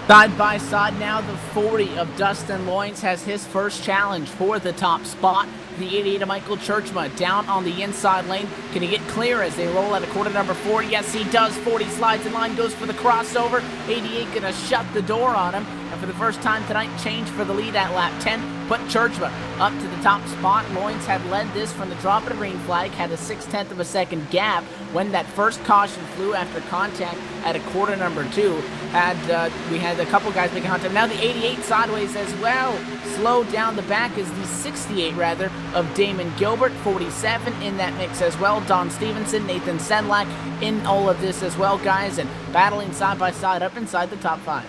Side by side now, the 40 of Dustin Loynes has his first challenge for the top spot. The 88 of Michael Churchma down on the inside lane. Can he get clear as they roll at a quarter number 4? Yes, he does. 40 slides in line, goes for the crossover. 88 gonna shut the door on him. And for the first time tonight, change for the lead at lap 10. Put Churchma up to the top spot. Loynes had led this from the drop of the green flag, had a 0.6 of a second gap when that first caution flew after contact at a quarter number 2. We had a couple guys making contact. Now the 88 sideways as well. Slow down the back is the 68 rather of Damon Gilbert. 47 in that mix as well. Don Stevenson, Nathan Sedlak in all of this as well, guys, and battling side by side up inside the top 5.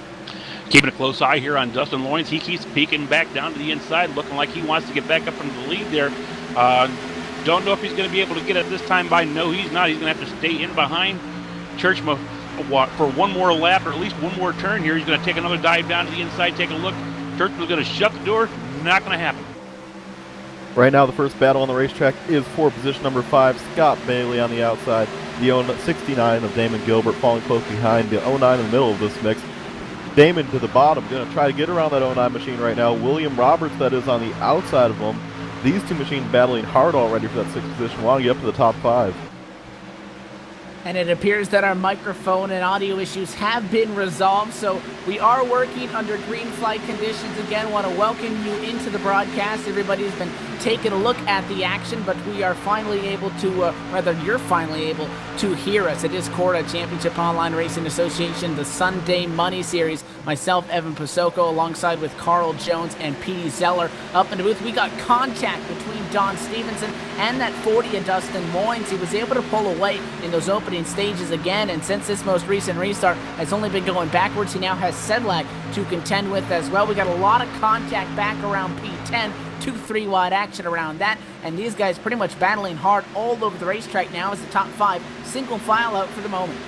Keeping a close eye here on Dustin Loynes. He keeps peeking back down to the inside, looking like he wants to get back up into the lead there. Don't know if he's going to be able to get it this time by. No, he's not. He's going to have to stay in behind Churchma for one more lap or at least one more turn here. He's going to take another dive down to the inside, take a look. Churchma's going to shut the door. Not going to happen. Right now, the first battle on the racetrack is for position number 5, Scott Bailey on the outside. The 69 of Damon Gilbert falling close behind the 09 in the middle of this mix. Damon to the bottom, going to try to get around that 09 machine right now. William Roberts, that is, on the outside of him. These two machines battling hard already for that 6th position. Want to get up to the top 5. And it appears that our microphone and audio issues have been resolved, so we are working under green flag conditions again. Want to welcome you into the broadcast. Everybody's been taking a look at the action, but we are finally able to, you're finally able to hear us. It is Cora Championship Online Racing Association, the Sunday Money Series. Myself, Evan Pasoko, alongside with Carl Jones and Petey Zeller up in the booth. We got contact between Don Stevenson and that 40 of Dustin Loynes. He was able to pull away in those opening stages again, and since this most recent restart has only been going backwards, he now has Sedlak to contend with as well. We got a lot of contact back around P10, 2-3 wide action around that, and these guys pretty much battling hard all over the racetrack now as the top 5 single file out for the moment.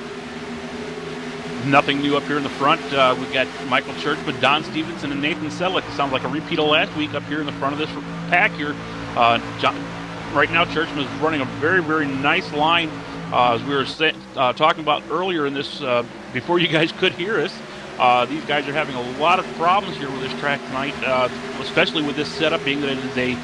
Nothing new up here in the front. We've got Michael Churchman, Don Stevenson, and Nathan Sedlak. Sounds like a repeat of last week up here in the front of this pack here. Right now, Churchman is running a very, very nice line. As we were talking about earlier in this, before you guys could hear us, these guys are having a lot of problems here with this track tonight, especially with this setup being that it is a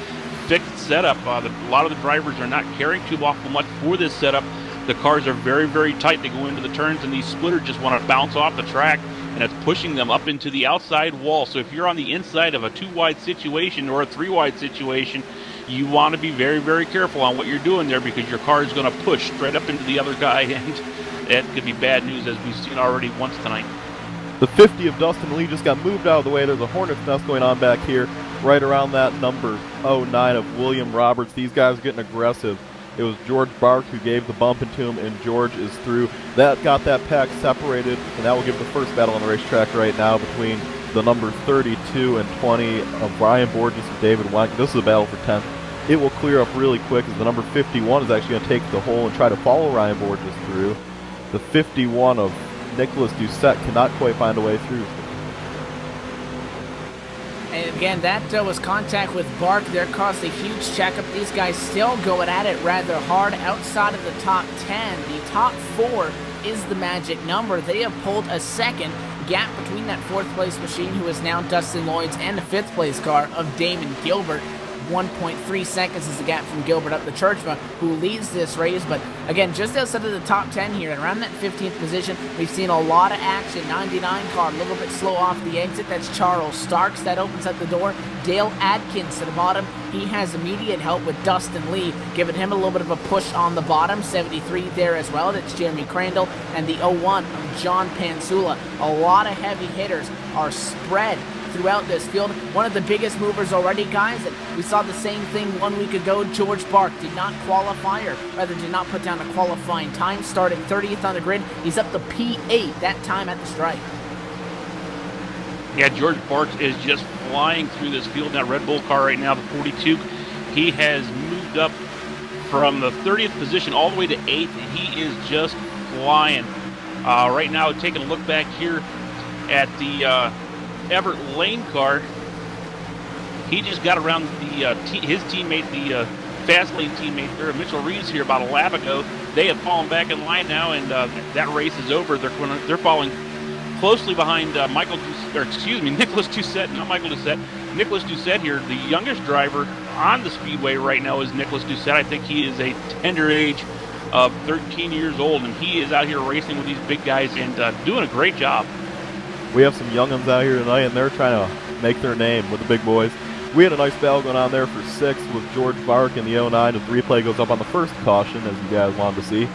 fixed setup. A lot of the drivers are not caring too awful much for this setup. The cars are very, very tight. They go into the turns, and these splitters just want to bounce off the track, and it's pushing them up into the outside wall. So if you're on the inside of a 2-wide situation or a 3-wide situation, you want to be very, very careful on what you're doing there, because your car is going to push straight up into the other guy, and that could be bad news, as we've seen already once tonight. The 50 of Dustin Lee just got moved out of the way. There's a hornet's nest going on back here, right around that number 09 of William Roberts. These guys are getting aggressive. It was George Bark who gave the bump into him, and George is through. That got that pack separated, and that will give the first battle on the racetrack right now between the number 32 and 20 of Ryan Borges and David Wank. This is a battle for 10th. It will clear up really quick as the number 51 is actually going to take the hole and try to follow Ryan Borges through. The 51 of Nicholas Doucette cannot quite find a way through. And again, that was contact with Bark. There caused a huge checkup. These guys still going at it rather hard outside of the top 10. The top 4 is the magic number. They have pulled a second gap between that 4th place machine, who is now Dustin Loynes, and the 5th place car of Damon Gilbert. 1.3 seconds is the gap from Gilbert up to Churchma, who leads this race. But again, just outside of the top 10 here, and around that 15th position, we've seen a lot of action. 99 car, a little bit slow off the exit. That's Charles Starks. That opens up the door. Dale Adkins to the bottom. He has immediate help with Dustin Lee, giving him a little bit of a push on the bottom. 73 there as well. That's Jeremy Crandall. And the 01 of John Pansula. A lot of heavy hitters are spread throughout this field. One of the biggest movers already, guys, and we saw the same thing 1 week ago. George Bark did not qualify, or rather did not put down a qualifying time, starting 30th on the grid. He's up to P8 that time at the stripe. Yeah, George Bark is just flying through this field in that Red Bull car right now, the 42. He has moved up from the 30th position all the way to 8th, and he is just flying. Right now, taking a look back here at the Everett Lane car, he just got around his teammate, the fast lane teammate there, Mitchell Reeves, here about a lap ago. They have fallen back in line now, and that race is over. They're falling closely behind Nicholas Doucette, not Michael Doucette. Nicholas Doucette here, the youngest driver on the speedway right now is Nicholas Doucette. I think he is a tender age of 13 years old, and he is out here racing with these big guys and doing a great job. We have some young'uns out here tonight, and they're trying to make their name with the big boys. We had a nice battle going on there for 6th with George Bark in the 09 as the replay goes up on the first caution, as you guys wanted to see.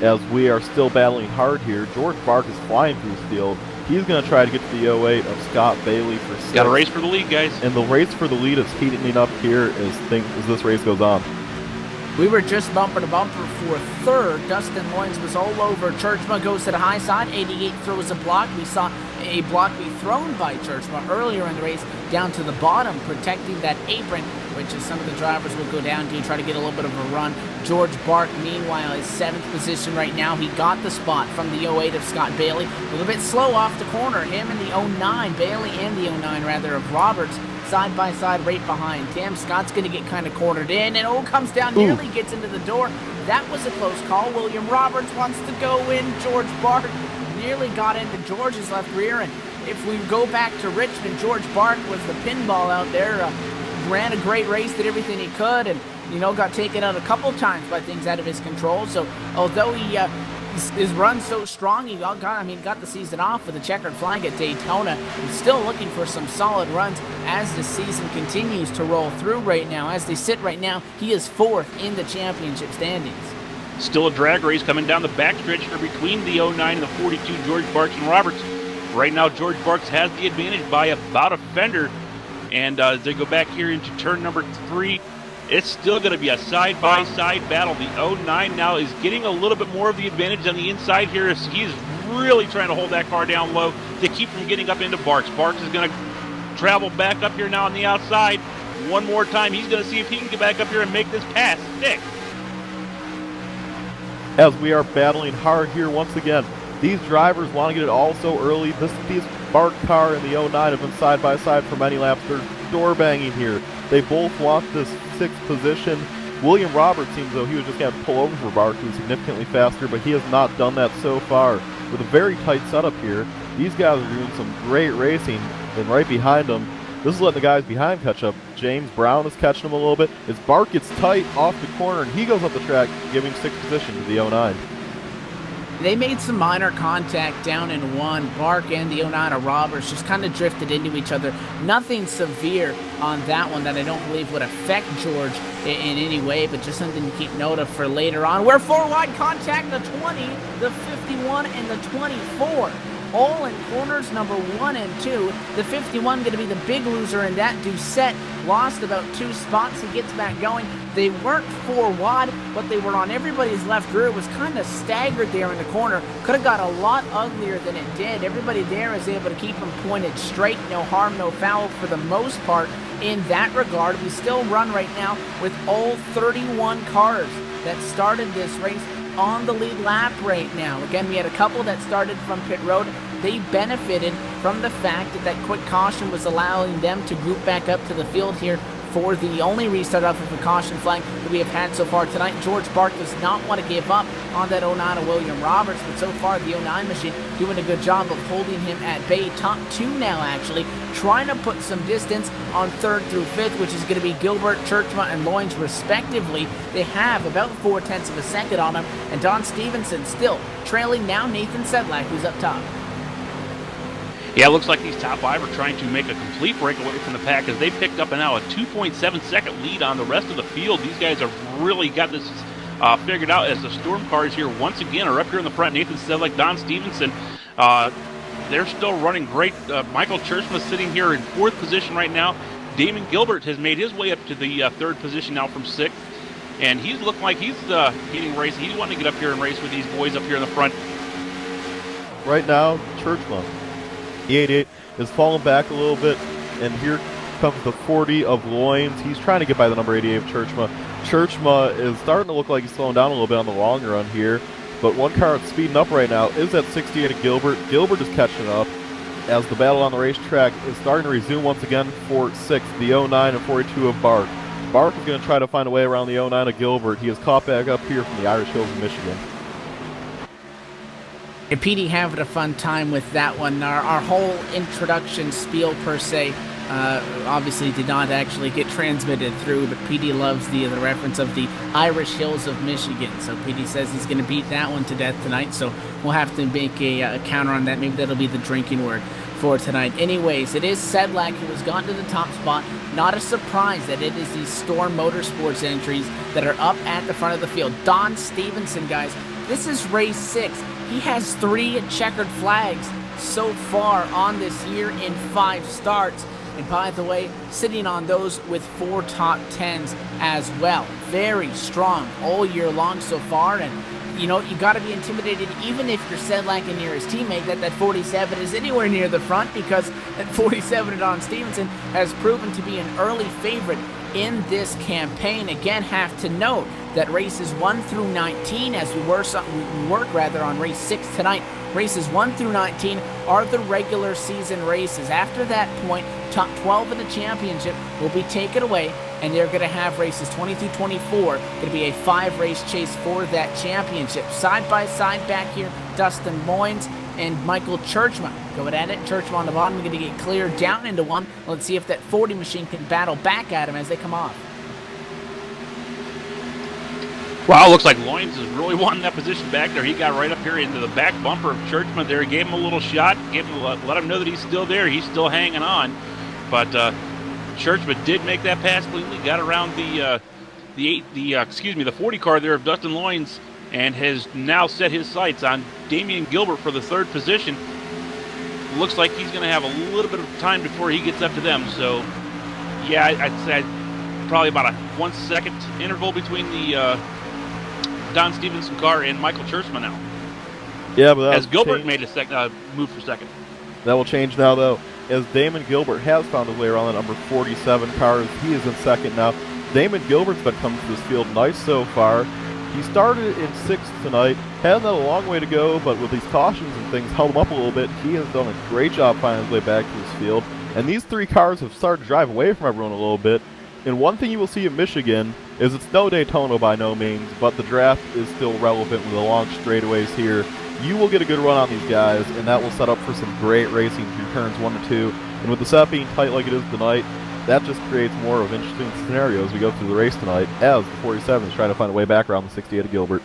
As we are still battling hard here, George Bark is flying through the field. He's going to try to get to the 08 of Scott Bailey for 6th. Got a race for the lead, guys. And the race for the lead is heating up here as this race goes on. We were just bumper to bumper for 3rd. Dustin Loins was all over. Churchma goes to the high side. 88 throws a block. We saw a block be thrown by Churchma earlier in the race down to the bottom, protecting that apron, which is some of the drivers will go down to try to get a little bit of a run. George Bark, meanwhile, is 7th position right now. He got the spot from the 08 of Scott Bailey. A little bit slow off the corner. Him and the 09, Bailey and the 09 rather, of Roberts, side by side right behind him. Scott's going to get kind of cornered in, and comes down, nearly gets into the door. That was a close call. William Roberts wants to go in. George Bark nearly got into George's left rear, and if we go back to Richmond, George Bark was the pinball out there. Ran a great race, did everything he could, and got taken out a couple times by things out of his control. So although his run so strong, he got the season off with a checkered flag at Daytona. He's still looking for some solid runs as the season continues to roll through right now. As they sit right now, he is 4th in the championship standings. Still a drag race coming down the backstretch here between the 09 and the 42, George Barks and Roberts. Right now, George Barks has the advantage by about a fender. And as they go back here into turn number 3, it's still going to be a side-by-side battle. The 09 now is getting a little bit more of the advantage on the inside here. He's really trying to hold that car down low to keep from getting up into Barks. Barks is going to travel back up here now on the outside. One more time, he's going to see if he can get back up here and make this pass stick. As we are battling hard here once again, these drivers want to get it all so early. These Bark car and the 09 have been side by side for many laps. They're door banging here. They both want this 6th position. William Roberts seems though he was just going to pull over for Bark, who's significantly faster, but he has not done that so far. With a very tight setup here, these guys are doing some great racing, and right behind them, this is letting the guys behind catch up. James Brown is catching them a little bit. As Bark gets tight off the corner, and he goes up the track, giving 6th position to the 09. They made some minor contact down in 1. Bark and the 09 of Roberts just kind of drifted into each other. Nothing severe on that one that I don't believe would affect George in any way, but just something to keep note of for later on. We're 4 wide contact, the 20, the 51, and the 24. All in corners number 1 and 2. The 51 going to be the big loser in that. Doucette lost about 2 spots. He gets back going. They weren't 4 wide, but they were on everybody's left rear. It was kind of staggered there in the corner. Could have got a lot uglier than it did. Everybody there is able to keep them pointed straight. No harm, no foul for the most part in that regard. We still run right now with all 31 cars that started this race on the lead lap right now. Again, we had a couple that started from pit road. They benefited from the fact that that quick caution was allowing them to group back up to the field here for the only restart off of a caution flag that we have had so far tonight. George Bark does not want to give up on that 09 of William Roberts, but so far the 09 machine doing a good job of holding him at bay. Top 2 now, actually, trying to put some distance on 3rd through 5th, which is going to be Gilbert, Churchma, and Loins respectively. They have about 4/10 of a second on him, and Don Stevenson still trailing now Nathan Sedlak, who's up top. Yeah, it looks like these top 5 are trying to make a complete breakaway from the pack as they picked up now a 2.7-second lead on the rest of the field. These guys have really got this figured out as the Storm cars here once again are up here in the front. Nathan Sedlak, Don Stevenson, they're still running great. Michael Churchma sitting here in 4th position right now. Damon Gilbert has made his way up to the 3rd position now from 6th. And he's looking like he's getting racing. He's wanting to get up here and race with these boys up here in the front. Right now, Churchma, the 88, is falling back a little bit, and here comes the 40 of Loins. He's trying to get by the number 88 of Churchma. Churchma is starting to look like he's slowing down a little bit on the long run here, but one car that's speeding up right now is that 68 of Gilbert. Gilbert is catching up as the battle on the racetrack is starting to resume once again for 6th, the 09 and 42 of Bark. Bark is going to try to find a way around the 09 of Gilbert. He is caught back up here from the Irish Hills of Michigan. And PD having a fun time with that one. Our whole introduction spiel per se obviously did not actually get transmitted through, but PD loves the reference of the Irish Hills of Michigan. So PD says he's going to beat that one to death tonight. So we'll have to make a counter on that. Maybe that'll be the drinking word for tonight. Anyways, it is Sedlak who has gone to the top spot. Not a surprise that it is these Storm Motorsports entries that are up at the front of the field. Don Stevenson, guys, this is race 6. He has 3 checkered flags so far on this year in 5 starts. And by the way, sitting on those with 4 top 10s as well. Very strong all year long so far. And, you know, you got to be intimidated even if you're Sedlak and you're his teammate that 47 is anywhere near the front, because that 47 Don Stevenson has proven to be an early favorite in this campaign. Again, have to note that races 1 through 19, as we work on race 6 tonight, races 1 through 19 are the regular season races. After that point, top 12 in the championship will be taken away, and they're going to have races 20 through 24. Going to be a 5-race chase for that championship. Side by side back here, Dustin Moynes and Michael Churchman going at it. Churchman on the bottom, going to get cleared down into one. Let's see if that 40 machine can battle back at him as they come off. Wow, looks like Loynes is really wanting that position back there. He got right up here into the back bumper of Churchman there. He gave him a little shot, let him know that he's still there. He's still hanging on. But Churchman did make that pass cleanly, got around the 40 car there of Dustin Loynes, and has now set his sights on Damon Gilbert for the 3rd position. Looks like he's going to have a little bit of time before he gets up to them. So, yeah, I'd say probably about a 1 second interval between the Don Stevenson car and Michael Churchman now. Yeah, but as Gilbert made a move for second. That will change now, though, as Damon Gilbert has found his way around the number 47 car. He is in second now. Damon Gilbert's been coming to this field nice so far. He started in 6th tonight, had a long way to go, but with these cautions and things, held him up a little bit. He has done a great job finding his way back to this field. And these 3 cars have started to drive away from everyone a little bit. And one thing you will see in Michigan is it's no Daytona by no means, but the draft is still relevant with the long straightaways here. You will get a good run on these guys, and that will set up for some great racing through turns 1 to 2. And with the setup being tight like it is tonight, that just creates more of interesting scenarios as we go through the race tonight, as the 47 is trying to find a way back around the 68 of Gilbert.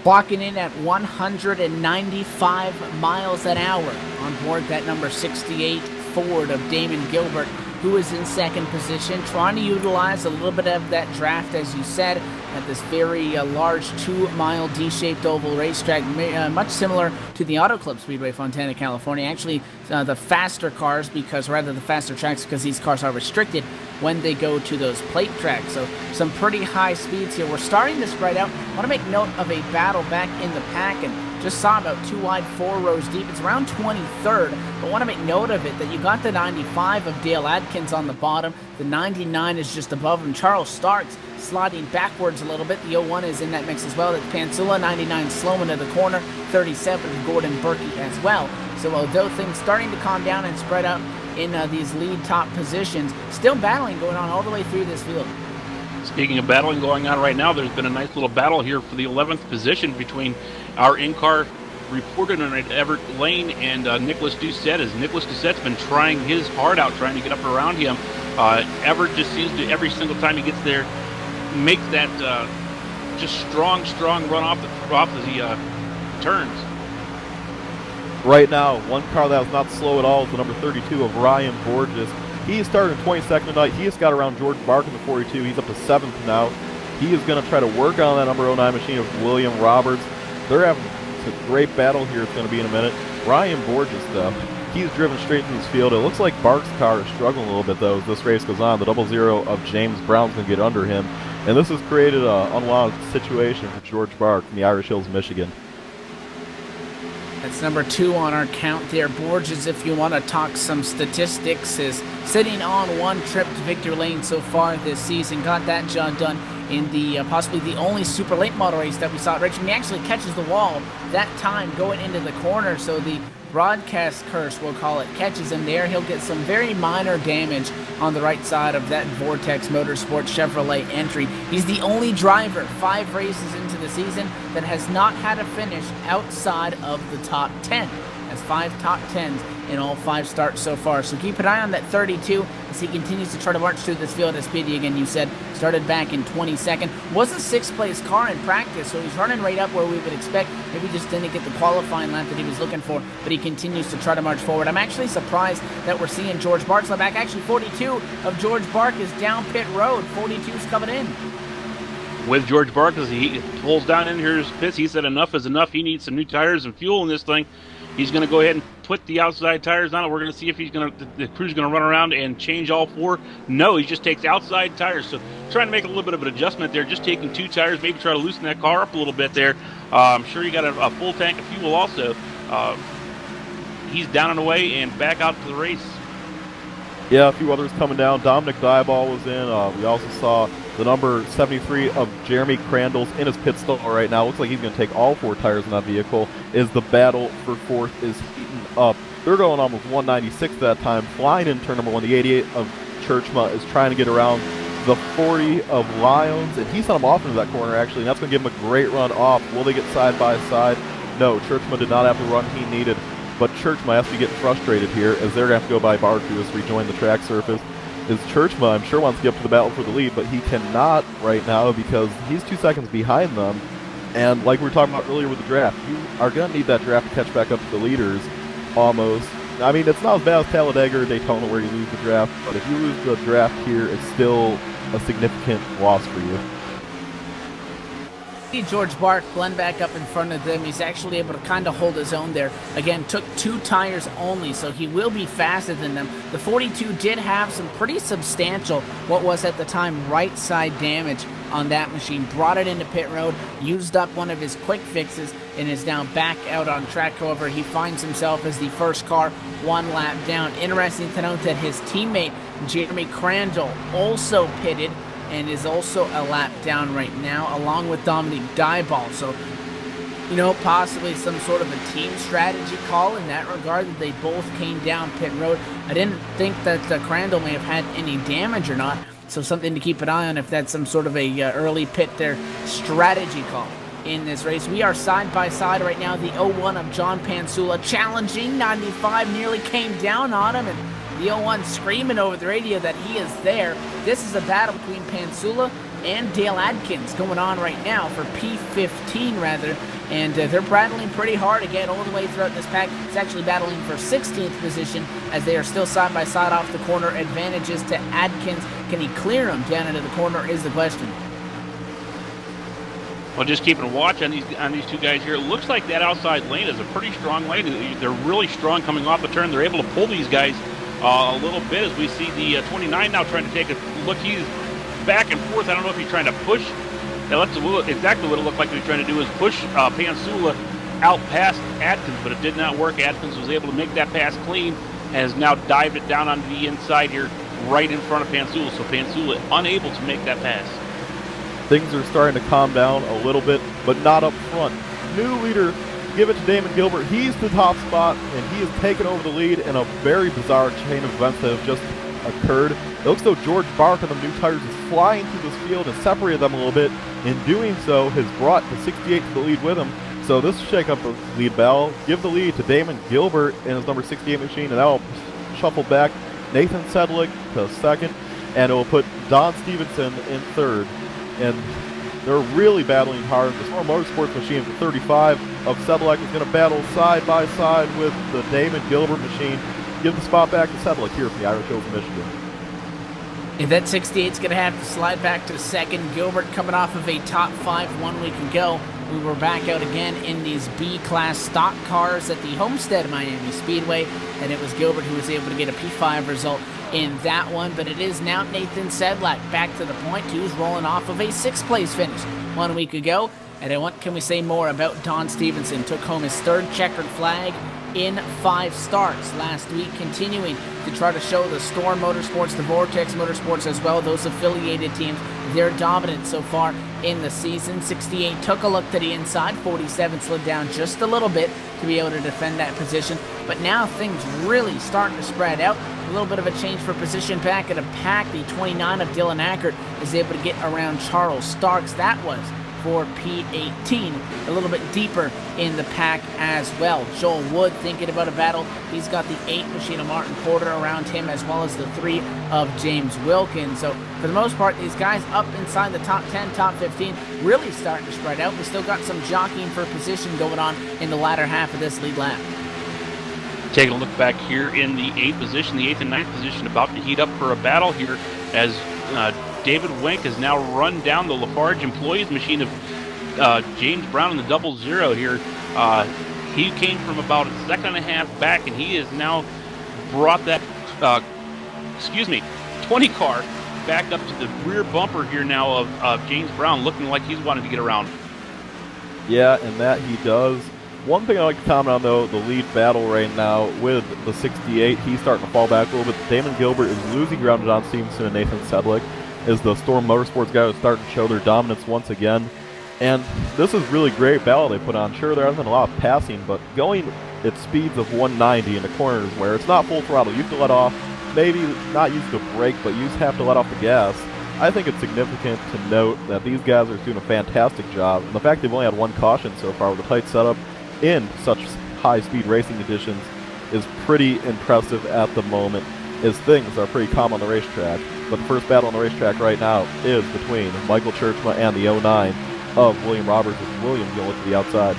Clocking in at 195 miles an hour on board that number 68 Ford of Damon Gilbert, who is in 2nd position, trying to utilize a little bit of that draft, as you said, at this very large 2-mile D-shaped oval racetrack, much similar to the Auto Club Speedway, Fontana, California. Actually, the faster cars, the faster tracks, because these cars are restricted when they go to those plate tracks. So some pretty high speeds here. We're starting to spread out. I want to make note of a battle back in the pack, and just saw about 2 wide, 4 rows deep. It's around 23rd, but want to make note of it that you got the 95 of Dale Adkins on the bottom. The 99 is just above him. Charles Starks sliding backwards a little bit. The 01 is in that mix as well. That's Pansula. 99 Sloman to the corner. 37 of Gordon Berkey as well. So although things starting to calm down and spread out in these lead top positions, still battling going on all the way through this field. Speaking of battling going on right now, there's been a nice little battle here for the 11th position between our in-car reporter at Everett Lane and Nicholas Doucette, as Nicholas Doucette's been trying his heart out, trying to get up around him. Everett just seems to, every single time he gets there, make that just strong run off the turns. Right now, one car that was not slow at all is the number 32 of Ryan Borges. He started in 22nd tonight. He just got around George Bark in the 42. He's up to 7th now. He is going to try to work on that number 09 machine of William Roberts. They're having a great battle here. It's going to be in a minute. Ryan Borges, though, he's driven straight through this field. It looks like Bark's car is struggling a little bit, though, as this race goes on. The 00 of James Brown's going to get under him. And this has created an unwanted situation for George Bark in the Irish Hills, Michigan. That's number 2 on our count there. Borges, if you want to talk some statistics, is sitting on 1 trip to victory lane so far this season. Got that job done in the possibly the only super late model race that we saw at Richmond. He actually catches the wall that time going into the corner, so the broadcast curse, we'll call it, catches him there. He'll get some very minor damage on the right side of that Vortex Motorsports Chevrolet entry. He's the only driver 5 races into the season that has not had a finish outside of the top 10. Has 5 top 10s in all 5 starts so far. So keep an eye on that 32 as he continues to try to march through this field. As Speedy, again, you said, started back in 22nd. Was a 6th place car in practice, so he's running right up where we would expect. Maybe just didn't get the qualifying lap that he was looking for, but he continues to try to march forward. I'm actually surprised that we're seeing George Bark's back. Actually, 42 of George Bark is down pit road. 42's coming in. With George Bark, as he pulls down in here his pits, he said enough is enough. He needs some new tires and fuel in this thing. He's going to go ahead and put the outside tires on it. We're going to see if he's going to, the crew's going to run around and change all 4. No, he just takes outside tires. So trying to make a little bit of an adjustment there, just taking 2 tires, maybe try to loosen that car up a little bit there. I'm sure he got a full tank of fuel also. He's down and away and back out to the race. Yeah, a few others coming down. Dominic Dieball was in. We also saw the number 73 of Jeremy Crandall's in his pit stall right now. Looks like he's going to take all 4 tires in that vehicle. Is the battle for 4th is heating up. They're going on with 196 that time. Flying in turn number 1, the 88 of Churchma is trying to get around the 40 of Lyons, and he sent him off into that corner, actually, and that's going to give him a great run off. Will they get side by side? No, Churchma did not have the run he needed, but Churchma has to be getting frustrated here as they're going to have to go by Bark, who has rejoined the track surface. Is Churchma, I'm sure, wants to get up to the battle for the lead, but he cannot right now because he's 2 seconds behind them. And like we were talking about earlier with the draft, you are going to need that draft to catch back up to the leaders almost. I mean, it's not as bad as Talladega or Daytona where you lose the draft, but if you lose the draft here, it's still a significant loss for you. See George Bark blend back up in front of them. He's actually able to kind of hold his own there. Again, took 2 tires only, so he will be faster than them. The 42 did have some pretty substantial, what was at the time, right side damage on that machine. Brought it into pit road, used up one of his quick fixes, and is now back out on track. However, he finds himself as the first car 1 lap down. Interesting to note that his teammate, Jeremy Crandall, also pitted and is also a lap down right now, along with Dominic Dieball. So, you know, possibly some sort of a team strategy call in that regard, that they both came down pit road. I didn't think that Crandall may have had any damage or not, so something to keep an eye on if that's some sort of a early pit there strategy call in this race. We are side by side right now. The 01 of John Pansula challenging 95, nearly came down on him, and the 01 screaming over the radio that he is there. This is a battle between Pansula and Dale Adkins going on right now for P15 rather, and they're battling pretty hard again all the way throughout this pack. It's actually battling for 16th position as they are still side by side off the corner. Advantages to Adkins. Can he clear him down into the corner is the question. Well, just keeping a watch on these 2 guys here. It looks like that outside lane is a pretty strong lane. They're really strong coming off the turn. They're able to pull these guys a little bit as we see the 29 now trying to take a look. He's back and forth. I don't know if he's trying to push. That's exactly what it looked like he was trying to do, is push Pansula out past Adkins, but it did not work. Adkins was able to make that pass clean and has now dived it down onto the inside here right in front of Pansula. So Pansula unable to make that pass. Things are starting to calm down a little bit, but not up front. New leader, give it to Damon Gilbert. He's the top spot, and he has taken over the lead in a very bizarre chain of events that have just occurred. It looks though George Bark on the new tires is flying through this field and separated them a little bit. In doing so, has brought the 68 to the lead with him. So this will shake up the lead battle. Give the lead to Damon Gilbert in his number 68 machine, and that will shuffle back Nathan Sedlick to second, and it will put Don Stevenson in third. And they're really battling hard. The small Motorsports machine for 35 of Sedlick is going to battle side by side with the Damon Gilbert machine. Give the spot back to Sedlick here from the Irish Hills, Michigan. If that 68's going to have to slide back to second. Gilbert coming off of a top 5 1 week ago. We were back out again in these B-class stock cars at the Homestead Miami Speedway, and it was Gilbert who was able to get a P5 result in that one. But it is now Nathan Sedlak back to the point, who's rolling off of a 6th place finish 1 week ago. And what can we say more about Don Stevenson? Took home his 3rd checkered flag in 5 starts last week, continuing to try to show the Storm Motorsports, the Vortex Motorsports as well, those affiliated teams, their dominance so far in the season. 68 took a look to the inside, 47 slid down just a little bit to be able to defend that position, but now things really starting to spread out. A little bit of a change for position back at a pack. The 29 of Dylan Ackert is able to get around Charles Starks. That was for P18, a little bit deeper in the pack as well. Joel Wood thinking about a battle. He's got the 8 machine of Martin Porter around him, as well as the 3 of James Wilkins. So for the most part, these guys up inside the top 10, top 15, really starting to spread out. We still got some jockeying for position going on in the latter half of this lead lap. Taking a look back here in the 8th position, the 8th and 9th position about to heat up for a battle here as David Wenk has now run down the Lafarge Employees machine of James Brown in the 00 here. He came from about a second and a half back, and he has now brought that 20 car back up to the rear bumper here now of James Brown, looking like he's wanting to get around. Yeah, and that he does. One thing I'd like to comment on, though, the lead battle right now with the 68, he's starting to fall back a little bit. Damon Gilbert is losing ground to Don Stevenson and Nathan Sedlick as the Storm Motorsports guys are starting to show their dominance once again. And this is really great battle they put on. Sure, there hasn't been a lot of passing, but going at speeds of 190 in the corners where it's not full throttle, you have to let off, maybe not use the brake, but you have to let off the gas. I think it's significant to note that these guys are doing a fantastic job. And the fact they've only had 1 caution so far with a tight setup in such high-speed racing conditions is pretty impressive at the moment, as things are pretty calm on the racetrack. But the first battle on the racetrack right now is between Michael Churchma and the 09 of William Roberts, with William going to the outside.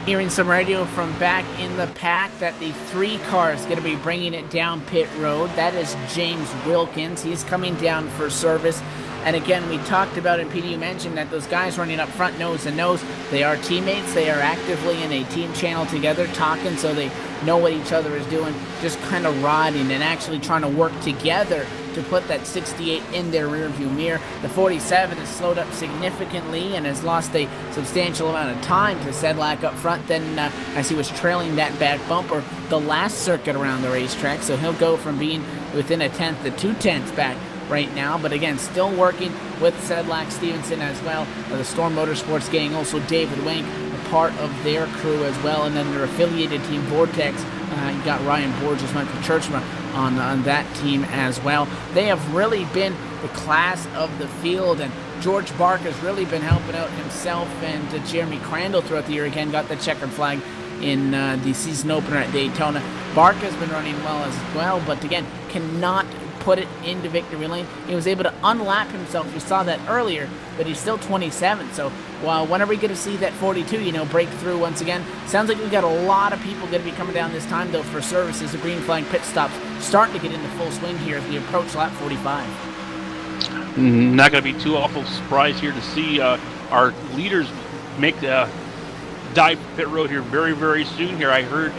Hearing some radio from back in the pack that the 3 car is going to be bringing it down pit road. That is James Wilkins. He's coming down for service. And again, we talked about, and Petey, you mentioned that those guys running up front nose and nose, they are teammates. They are actively in a team channel together talking, so they know what each other is doing, just kind of riding and actually trying to work together to put that 68 in their rearview mirror. The 47 has slowed up significantly and has lost a substantial amount of time to Sedlak up front then as he was trailing that back bumper the last circuit around the racetrack. So he'll go from being within a tenth to 2 tenths back right now, but again, still working with Sedlak Stevenson as well. The Storm Motorsports gang, also David Wank, a part of their crew as well, and then their affiliated team Vortex. You got Ryan Borges, Michael Churchma on that team as well. They have really been the class of the field, and George Bark has really been helping out himself and Jeremy Crandall throughout the year. Again, got the checkered flag in the season opener at Daytona. Bark has been running well as well, but again, cannot put it into victory lane. He was able to unlap himself. We saw that earlier, but he's still 27. So, well, whenever we get to see that 42, break through once again, sounds like we've got a lot of people going to be coming down this time, though, for services. The green flag pit stops starting to get into full swing here as we approach lap 45. Not going to be too awful surprised here to see our leaders make the dive pit road here very, very soon here. I heard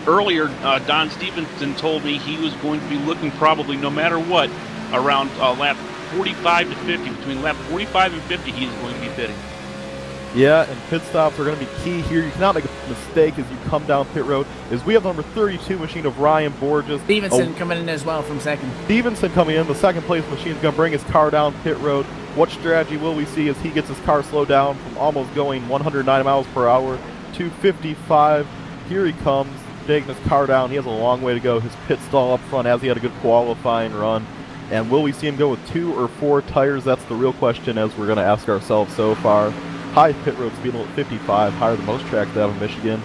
earlier, Don Stevenson told me he was going to be looking probably no matter what around lap 45 to 50. Between lap 45 and 50, he's going to be pitting. Yeah, and pit stops are going to be key here. You cannot make a mistake as you come down pit road, as we have the number 32 machine of Ryan Borges. Stevenson coming in as well from second. Stevenson coming in. The second place machine is going to bring his car down pit road. What strategy will we see as he gets his car slowed down from almost going 109 miles per hour to 55? Here he comes, taking his car down. He has a long way to go. His pit stall up front as he had a good qualifying run. And will we see him go with 2 or 4 tires? That's the real question as we're going to ask ourselves so far. High pit road speed at 55, higher than most tracks they have in Michigan.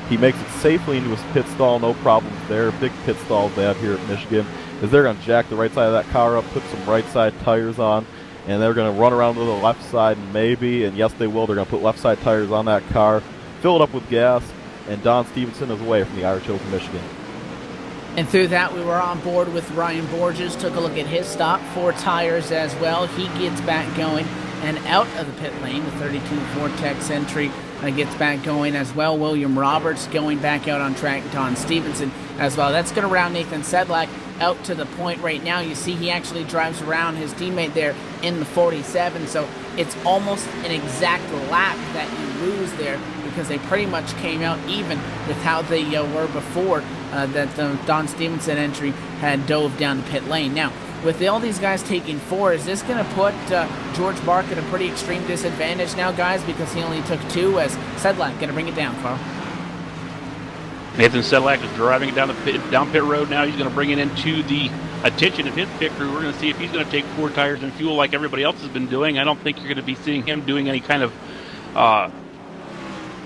He makes it safely into his pit stall, no problems there. Big pit stalls they have here at Michigan, as they're going to jack the right side of that car up, put some right side tires on, and they're going to run around to the left side maybe, and yes they will, they're going to put left side tires on that car, fill it up with gas, and Don Stevenson is away from the Irish Open Michigan. And through that, we were on board with Ryan Borges. Took a look at his stop, 4 tires as well. He gets back going and out of the pit lane. The 32 Vortex entry gets back going as well. William Roberts going back out on track. Don Stevenson as well. That's going to round Nathan Sedlak out to the point right now. You see he actually drives around his teammate there in the 47. So it's almost an exact lap that you lose there, because they pretty much came out even with how they were before that Don Stevenson entry had dove down the pit lane. Now, with all these guys taking 4, is this going to put George Bark at a pretty extreme disadvantage now, guys, because he only took 2, as Sedlak going to bring it down, Carl? Nathan Sedlak is driving it down pit road now. He's going to bring it into the attention of his pit crew. We're going to see if he's going to take 4 tires and fuel like everybody else has been doing. I don't think you're going to be seeing him doing any kind of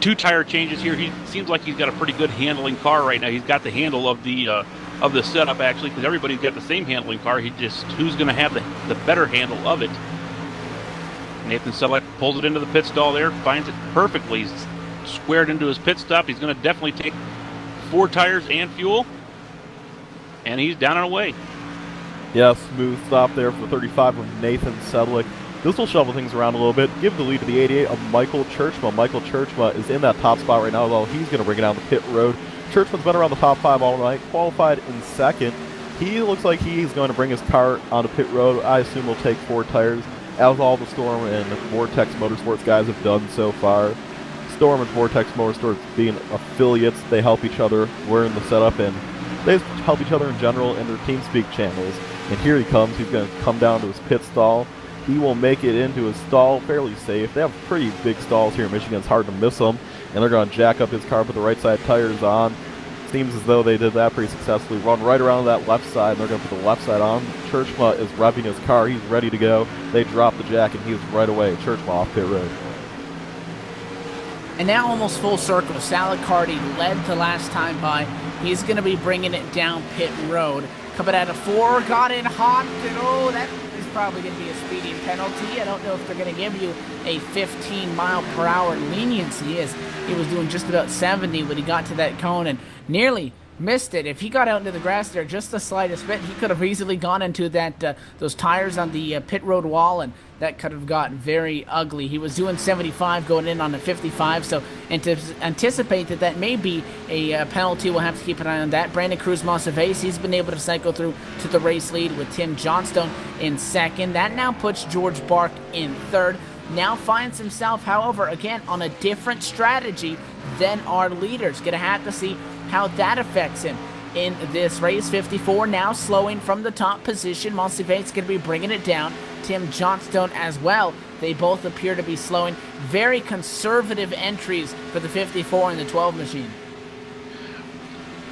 2 tire changes here. He seems like he's got a pretty good handling car right now. He's got the handle of the setup, actually, because everybody's got the same handling car. Who's going to have the better handle of it. Nathan Sedlak pulls it into the pit stall there, finds it perfectly squared into his pit stop. He's going to definitely take 4 tires and fuel, and he's down and away. Yeah, smooth stop there for the 35 of Nathan Sedlak. This will shovel things around a little bit, give the lead to the 88 of Michael Churchma. Michael Churchma is in that top spot right now, although he's going to bring it down the pit road. Churchman's been around the top 5 all night, qualified in second. He looks like he's going to bring his car onto pit road. I assume he'll take 4 tires, as all the Storm and Vortex Motorsports guys have done so far. Storm and Vortex Motorsports being affiliates, they help each other. We're in the setup, and they just help each other in general in their TeamSpeak channels. And here he comes. He's going to come down to his pit stall. He will make it into his stall fairly safe. They have pretty big stalls here in Michigan. It's hard to miss them. And they're going to jack up his car, put the right side tires on. Seems as though they did that pretty successfully. Run right around that left side, and they're going to put the left side on. Churchma is revving his car. He's ready to go. They drop the jack, and he's right away. Churchma off pit road. And now almost full circle. Salicardi led the last time by. He's going to be bringing it down pit road. Coming out of 4, got in hot, and that is probably going to be a speeding penalty. I don't know if they're going to give you a 15-mile-per-hour leniency, as he was doing just about 70 when he got to that cone and nearly missed it. If he got out into the grass there just the slightest bit, he could have easily gone into that those tires on the pit road wall, and that could have gotten very ugly. He was doing 75 going in on the 55, so and to anticipate that may be a penalty, we'll have to keep an eye on that. Brandon Cruz-Monsalves, he's been able to cycle through to the race lead with Tim Johnstone in second. That now puts George Bark in third. Now finds himself, however, again on a different strategy than our leaders. Gonna have to see how that affects him in this race. 54 now slowing from the top position. Monsalves going to be bringing it down. Tim Johnstone as well. They both appear to be slowing. Very conservative entries for the 54 and the 12 machine.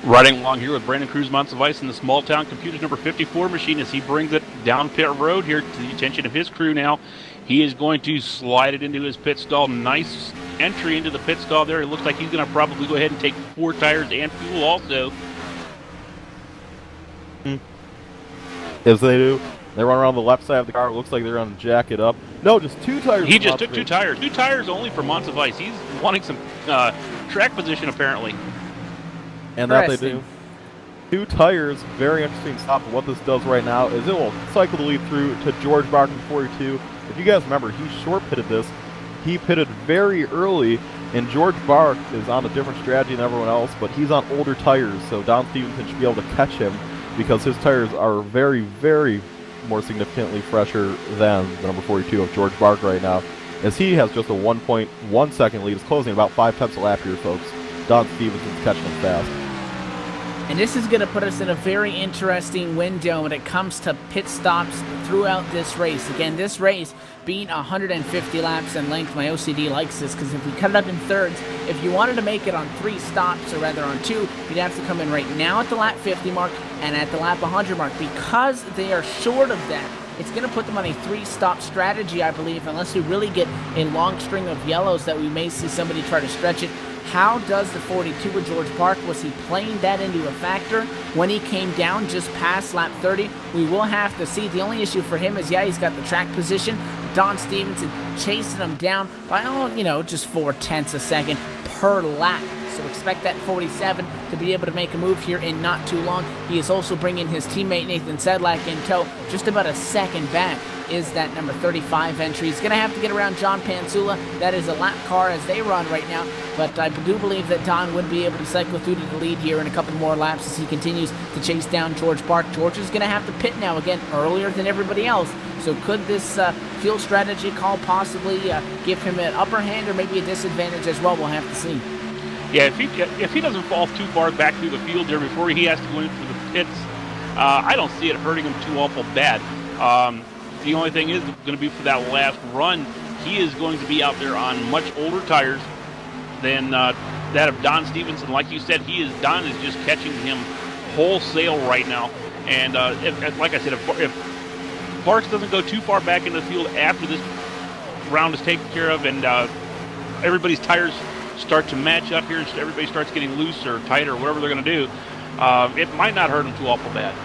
Riding along here with Brandon Cruz-Monsalves in the small town computers number 54 machine as he brings it down pit road here to the attention of his crew now. He is going to slide it into his pit stall. Nice entry into the pit stall there. It looks like he's going to probably go ahead and take 4 tires and fuel also. As they do. They run around the left side of the car. It looks like they're going to jack it up. No, just 2 tires. He just took 2 tires. 2 tires only for Monsalves. He's wanting some track position apparently. And that they do. 2 tires. Very interesting stop. What this does right now is it will cycle the lead through to George Bark in 42. If you guys remember, he short pitted this. He pitted very early, and George Bark is on a different strategy than everyone else, but he's on older tires, so Don Stevenson should be able to catch him because his tires are very, very more significantly fresher than the number 42 of George Bark right now, as he has just a 1.1 second lead. He's closing about 5 tenths a lap here, folks. Don Stevenson's catching him fast. And this is going to put us in a very interesting window when it comes to pit stops throughout this race. Again, this race being 150 laps in length. My OCD likes this because if we cut it up in thirds, if you wanted to make it on 3 stops, or rather on 2, you'd have to come in right now at the lap 50 mark and at the lap 100 mark. Because they are short of that, it's going to put them on a 3-stop strategy, I believe, unless we really get a long string of yellows that we may see somebody try to stretch it. How does the 42 with George Bark, was he playing that into a factor when he came down just past lap 30? We will have to see. The only issue for him is, yeah, he's got the track position. Don Stevenson chasing him down by, just 4 tenths a second per lap. So expect that 47 to be able to make a move here in not too long. He is also bringing his teammate Nathan Sedlak in tow, just about a second back is that number 35 entry. He's going to have to get around John Pansula. That is a lap car as they run right now, but I do believe that Don would be able to cycle through to the lead here in a couple more laps as he continues to chase down George Bark. George is going to have to pit now again earlier than everybody else, so could this field strategy call possibly give him an upper hand or maybe a disadvantage as well? We'll have to see. Yeah, if he doesn't fall too far back through the field there before he has to go in for the pits, I don't see it hurting him too awful bad. The only thing is going to be for that last run, he is going to be out there on much older tires than that of Don Stevenson. Like you said, Don is just catching him wholesale right now. And like I said, if Parks doesn't go too far back into the field after this round is taken care of and everybody's tires start to match up here and everybody starts getting loose or tight or whatever they're going to do, it might not hurt him too awful bad.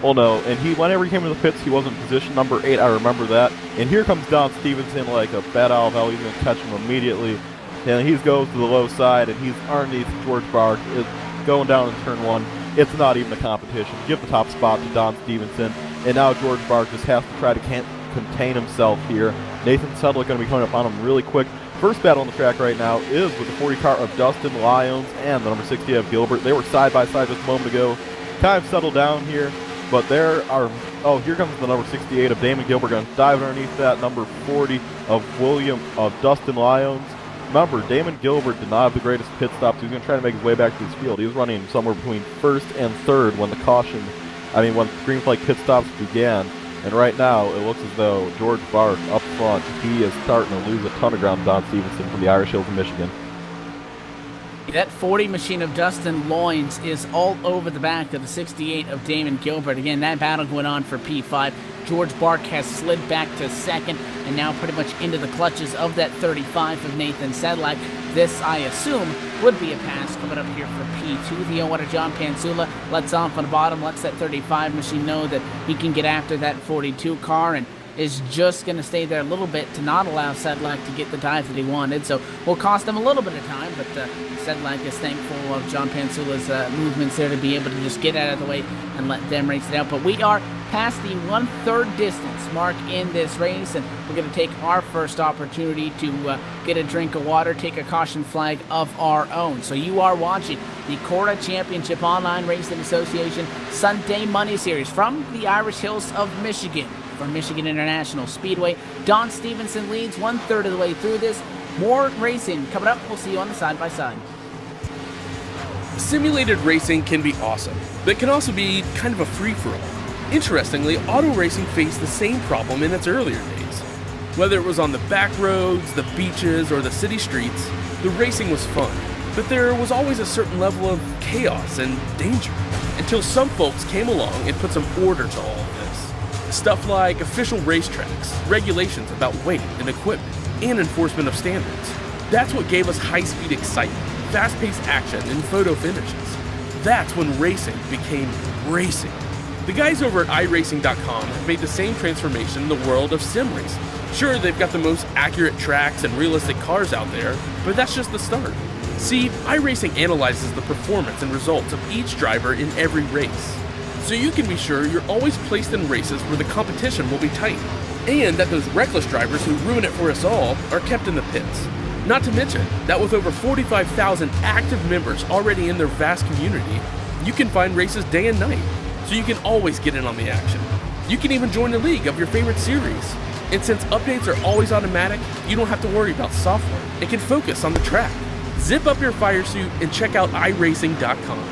Well, no, and whenever he came to the pits, he wasn't position number 8. I remember that. And here comes Don Stevenson like a bat out of hell. He's going to catch him immediately. And he goes to the low side, and he's underneath George Bark. It's going down in turn 1. It's not even a competition. Give the top spot to Don Stevenson. And now George Bark just has to try to contain himself here. Nathan Sedlick going to be coming up on him really quick. First battle on the track right now is with the 40 car of Dustin Lyons and the number 60 of Gilbert. They were side by side just a moment ago. Kind of settled down here. But here comes the number 68 of Damon Gilbert, going to dive underneath that number 40 of Dustin Lyons. Remember, Damon Gilbert did not have the greatest pit stops. He was going to try to make his way back to his field. He was running somewhere between first and third when when green flag pit stops began. And right now, it looks as though George Bark up front, he is starting to lose a ton of ground to Don Stevenson from the Irish Hills of Michigan. That 40 machine of Dustin Loynes is all over the back of the 68 of Damon Gilbert. Again, that battle went on for P5. George Bark has slid back to second and now pretty much into the clutches of that 35 of Nathan Sedlak. This, I assume, would be a pass coming up here for P2. The 01 of John Pansula lets off on the bottom, lets that 35 machine know that he can get after that 42 car and is just going to stay there a little bit to not allow Sedlak to get the dive that he wanted. So will cost him a little bit of time, but Sedlak is thankful of John Pansula's movements there to be able to just get out of the way and let them race it out. But we are past the 1/3 distance mark in this race, and we're going to take our first opportunity to get a drink of water, take a caution flag of our own. So you are watching the Cora Championship Online Racing Association Sunday Money Series from the Irish Hills of Michigan. From Michigan International Speedway, Don Stevenson leads 1/3 of the way through this. More racing coming up. We'll see you on the side-by-side. Simulated racing can be awesome, but it can also be kind of a free-for-all. Interestingly, auto racing faced the same problem in its earlier days. Whether it was on the back roads, the beaches, or the city streets, the racing was fun, but there was always a certain level of chaos and danger, until some folks came along and put some order to all of this. Stuff like official racetracks, regulations about weight and equipment, and enforcement of standards. That's what gave us high-speed excitement, fast-paced action, and photo finishes. That's when racing became racing. The guys over at iRacing.com have made the same transformation in the world of sim racing. Sure, they've got the most accurate tracks and realistic cars out there, but that's just the start. See, iRacing analyzes the performance and results of each driver in every race, so you can be sure you're always placed in races where the competition will be tight, and that those reckless drivers who ruin it for us all are kept in the pits. Not to mention that with over 45,000 active members already in their vast community, you can find races day and night, so you can always get in on the action. You can even join a league of your favorite series. And since updates are always automatic, you don't have to worry about software and can focus on the track. Zip up your fire suit and check out iRacing.com.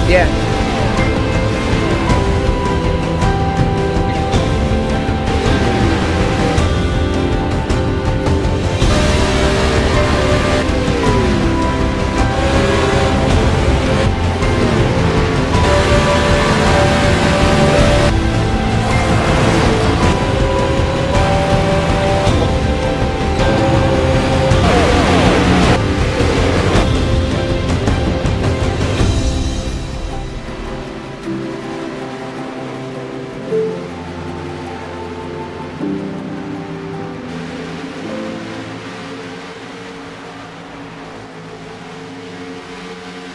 Yeah.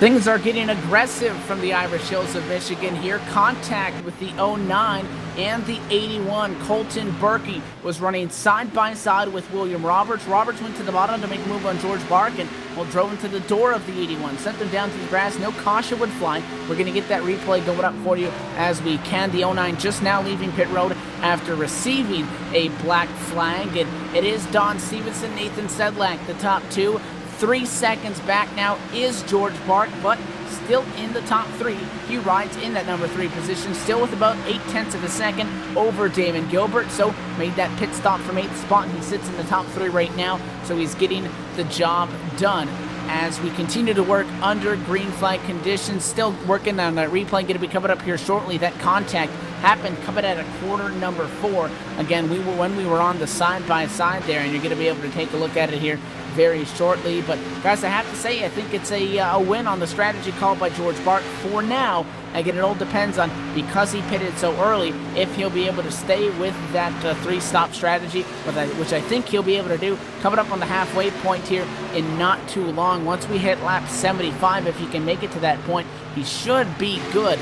Things are getting aggressive from the Irish Hills of Michigan here. Contact with the 09 and the 81. Colton Berkey was running side by side with William Roberts. Roberts went to the bottom to make a move on George Barkin. Drove into the door of the 81. Sent them down to the grass. No caution would fly. We're going to get that replay going up for you as we can. The 09 just now leaving pit road after receiving a black flag. And it is Don Stevenson, Nathan Sedlak, the top two. 3 seconds back now is George Bark, but still in the top three. He rides in that number 3 position, still with about 0.8 of a second over Damon Gilbert. So made that pit stop from 8th spot, and he sits in the top 3 right now. So he's getting the job done. As we continue to work under green flag conditions, still working on that replay, going to be coming up here shortly. That contact happened coming at a quarter number 4. Again, when we were on the side by side there, and you're going to be able to take a look at it here very shortly. But guys, I have to say, I think it's a win on the strategy called by George Bart for now. Again, it all depends on, because he pitted so early, if he'll be able to stay with that 3-stop strategy, which I think he'll be able to do. Coming up on the halfway point here in not too long. Once we hit lap 75, if he can make it to that point, he should be good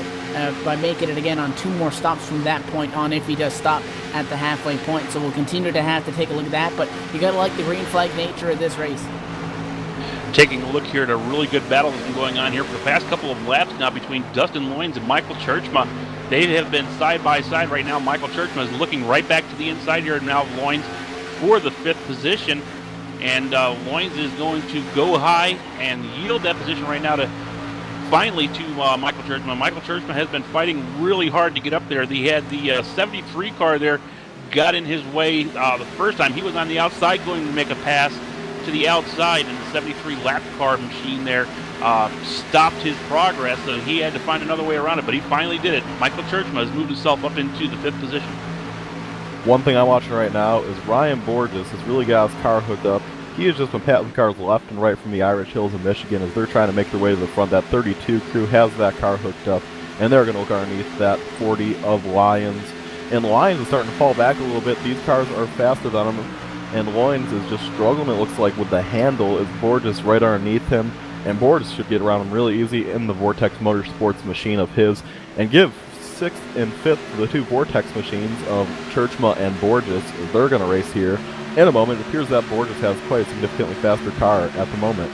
by making it again on 2 more stops from that point on, if he does stop at the halfway point. So we'll continue to have to take a look at that, but you gotta like the green flag nature of this race. Taking a look here at a really good battle that's been going on here for the past couple of laps now between Dustin Loynes and Michael Churchma. They have been side by side right now. Michael Churchma is looking right back to the inside here now of Loynes for the 5th position. And Loynes is going to go high and yield that position right now to finally to Michael Churchma. Michael Churchma has been fighting really hard to get up there. He had the 73 car there, got in his way the first time. He was on the outside going to make a pass to the outside, and the 73 lap car machine there stopped his progress, so he had to find another way around it, but he finally did it. Michael Churchma has moved himself up into the 5th position. One thing I'm watching right now is Ryan Borges has really got his car hooked up. He has just been patting cars left and right from the Irish Hills of Michigan as they're trying to make their way to the front. That 32 crew has that car hooked up, and they're going to look underneath that 40 of Lyons. And Lyons is starting to fall back a little bit. These cars are faster than him, and Loynes is just struggling, it looks like, with the handle as Borges right underneath him. And Borges should get around him really easy in the Vortex Motorsports machine of his, and give 6th and 5th to the 2 Vortex machines of Churchma and Borges as they're going to race here. In a moment, it appears that Borges has quite a significantly faster car at the moment.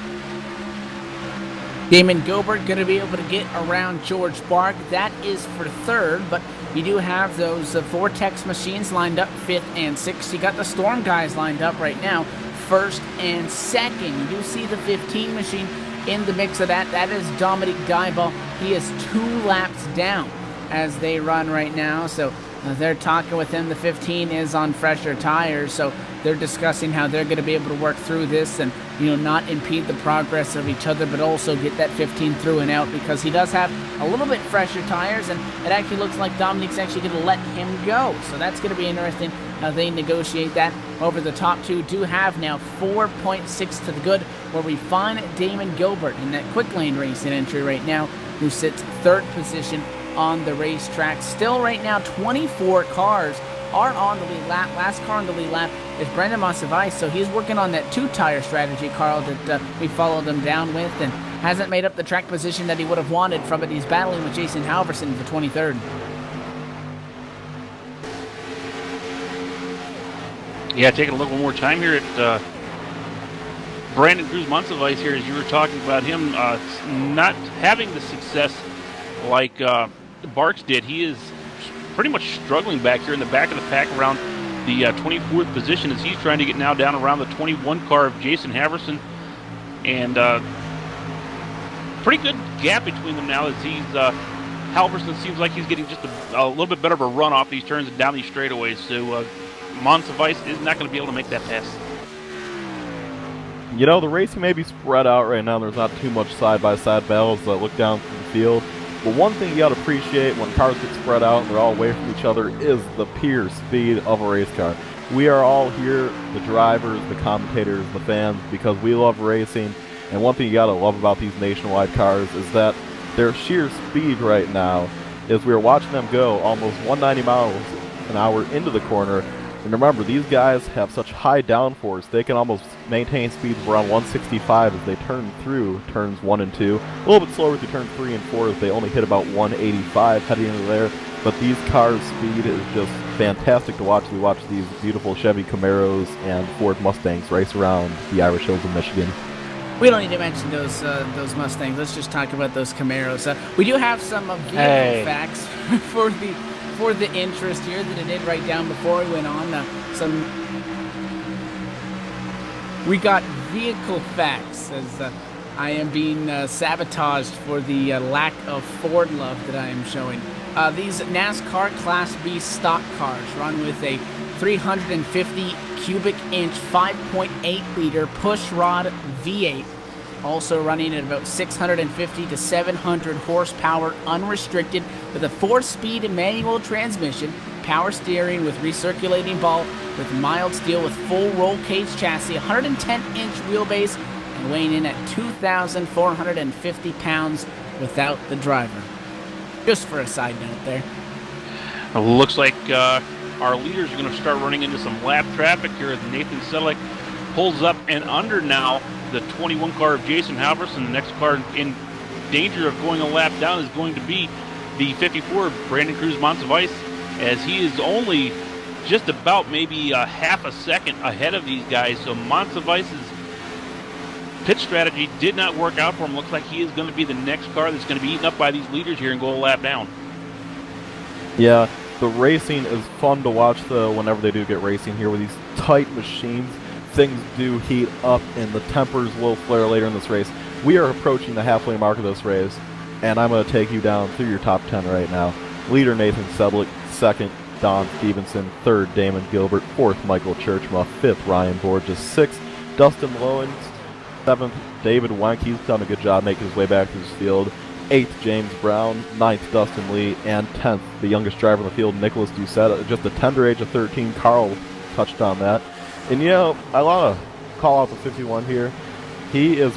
Damon Gilbert going to be able to get around George Bark. That is for 3rd, but you do have those Vortex machines lined up 5th and 6th. You got the Storm guys lined up right now 1st and 2nd. You do see the 15 machine in the mix of that. That is Dominic Diebel. He is 2 laps down as they run right now. So they're talking with him. The 15 is on fresher tires, so they're discussing how they're going to be able to work through this and, not impede the progress of each other, but also get that 15 through and out, because he does have a little bit fresher tires, and it actually looks like Dominic's actually going to let him go. So that's going to be interesting how they negotiate that. Over the top 2 do have now 4.6 to the good, where we find Damon Gilbert in that quick lane racing entry right now, who sits 3rd position on the racetrack. Still right now 24 cars are on the lead lap. Last car on the lead lap is Brendan Mossavais, so he's working on that 2-tire strategy, Carl, that we followed him down with, and hasn't made up the track position that he would have wanted from it. He's battling with Jason Halverson for 23rd. Yeah, taking a look one more time here at Brandon Cruz Mossavais here, as you were talking about him not having the success like Barks did. He is pretty much struggling back here in the back of the pack around the 24th position as he's trying to get now down around the 21 car of Jason Haverson. And pretty good gap between them now as he's Halverson seems like he's getting just a little bit better of a run off these turns and down these straightaways. So Monsivice is not going to be able to make that pass. You know, the racing may be spread out right now. There's not too much side-by-side battles that look down through the field. But one thing you got to appreciate when cars get spread out and they're all away from each other is the pure speed of a race car. We are all here, the drivers, the commentators, the fans, because we love racing. And one thing you got to love about these nationwide cars is that their sheer speed right now is we are watching them go almost 190 miles an hour into the corner. And remember, these guys have such high downforce, they can almost maintain speeds of around 165 as they turn through turns 1 and 2. A little bit slower through turns 3 and 4 as they only hit about 185 heading into there. But these cars' speed is just fantastic to watch. We watch these beautiful Chevy Camaros and Ford Mustangs race around the Irish Hills of Michigan. We don't need to mention those Mustangs. Let's just talk about those Camaros. We do have some vehicle facts for the interest here that I did write down before we went on. We got vehicle facts as I am being sabotaged for the lack of Ford love that I am showing. These NASCAR Class B stock cars run with a 350 cubic inch 5.8 liter push rod V8, also running at about 650 to 700 horsepower unrestricted with a 4-speed manual transmission, power steering with recirculating ball with mild steel with full roll cage chassis, 110-inch wheelbase, and weighing in at 2,450 pounds without the driver. Just for a side note there. It looks like our leaders are going to start running into some lap traffic here as Nathan Selleck pulls up and under now the 21 car of Jason Halverson. The next car in danger of going a lap down is going to be the 54 of Brandon Cruz Monsivice, as he is only just about maybe a half a second ahead of these guys. So Monsivice's pit strategy did not work out for him. Looks like he is going to be the next car that's going to be eaten up by these leaders here and go a lap down. Yeah, the racing is fun to watch though whenever they do get racing here with these tight machines. Things do heat up and the tempers will flare later in this race. We are approaching the halfway mark of this race, and I'm going to take you down through your top 10 right now. Leader Nathan Sedlick, second Don Stevenson, third Damon Gilbert, fourth Michael Churchma, fifth Ryan Borges, sixth Dustin Lowens, seventh David Wenck, he's done a good job making his way back to this field, eighth James Brown, ninth Dustin Lee, and 10th the youngest driver in the field, Nicholas Doucette, at just the tender age of 13. Carl touched on that. And you know, I want to call out the 51 here. He's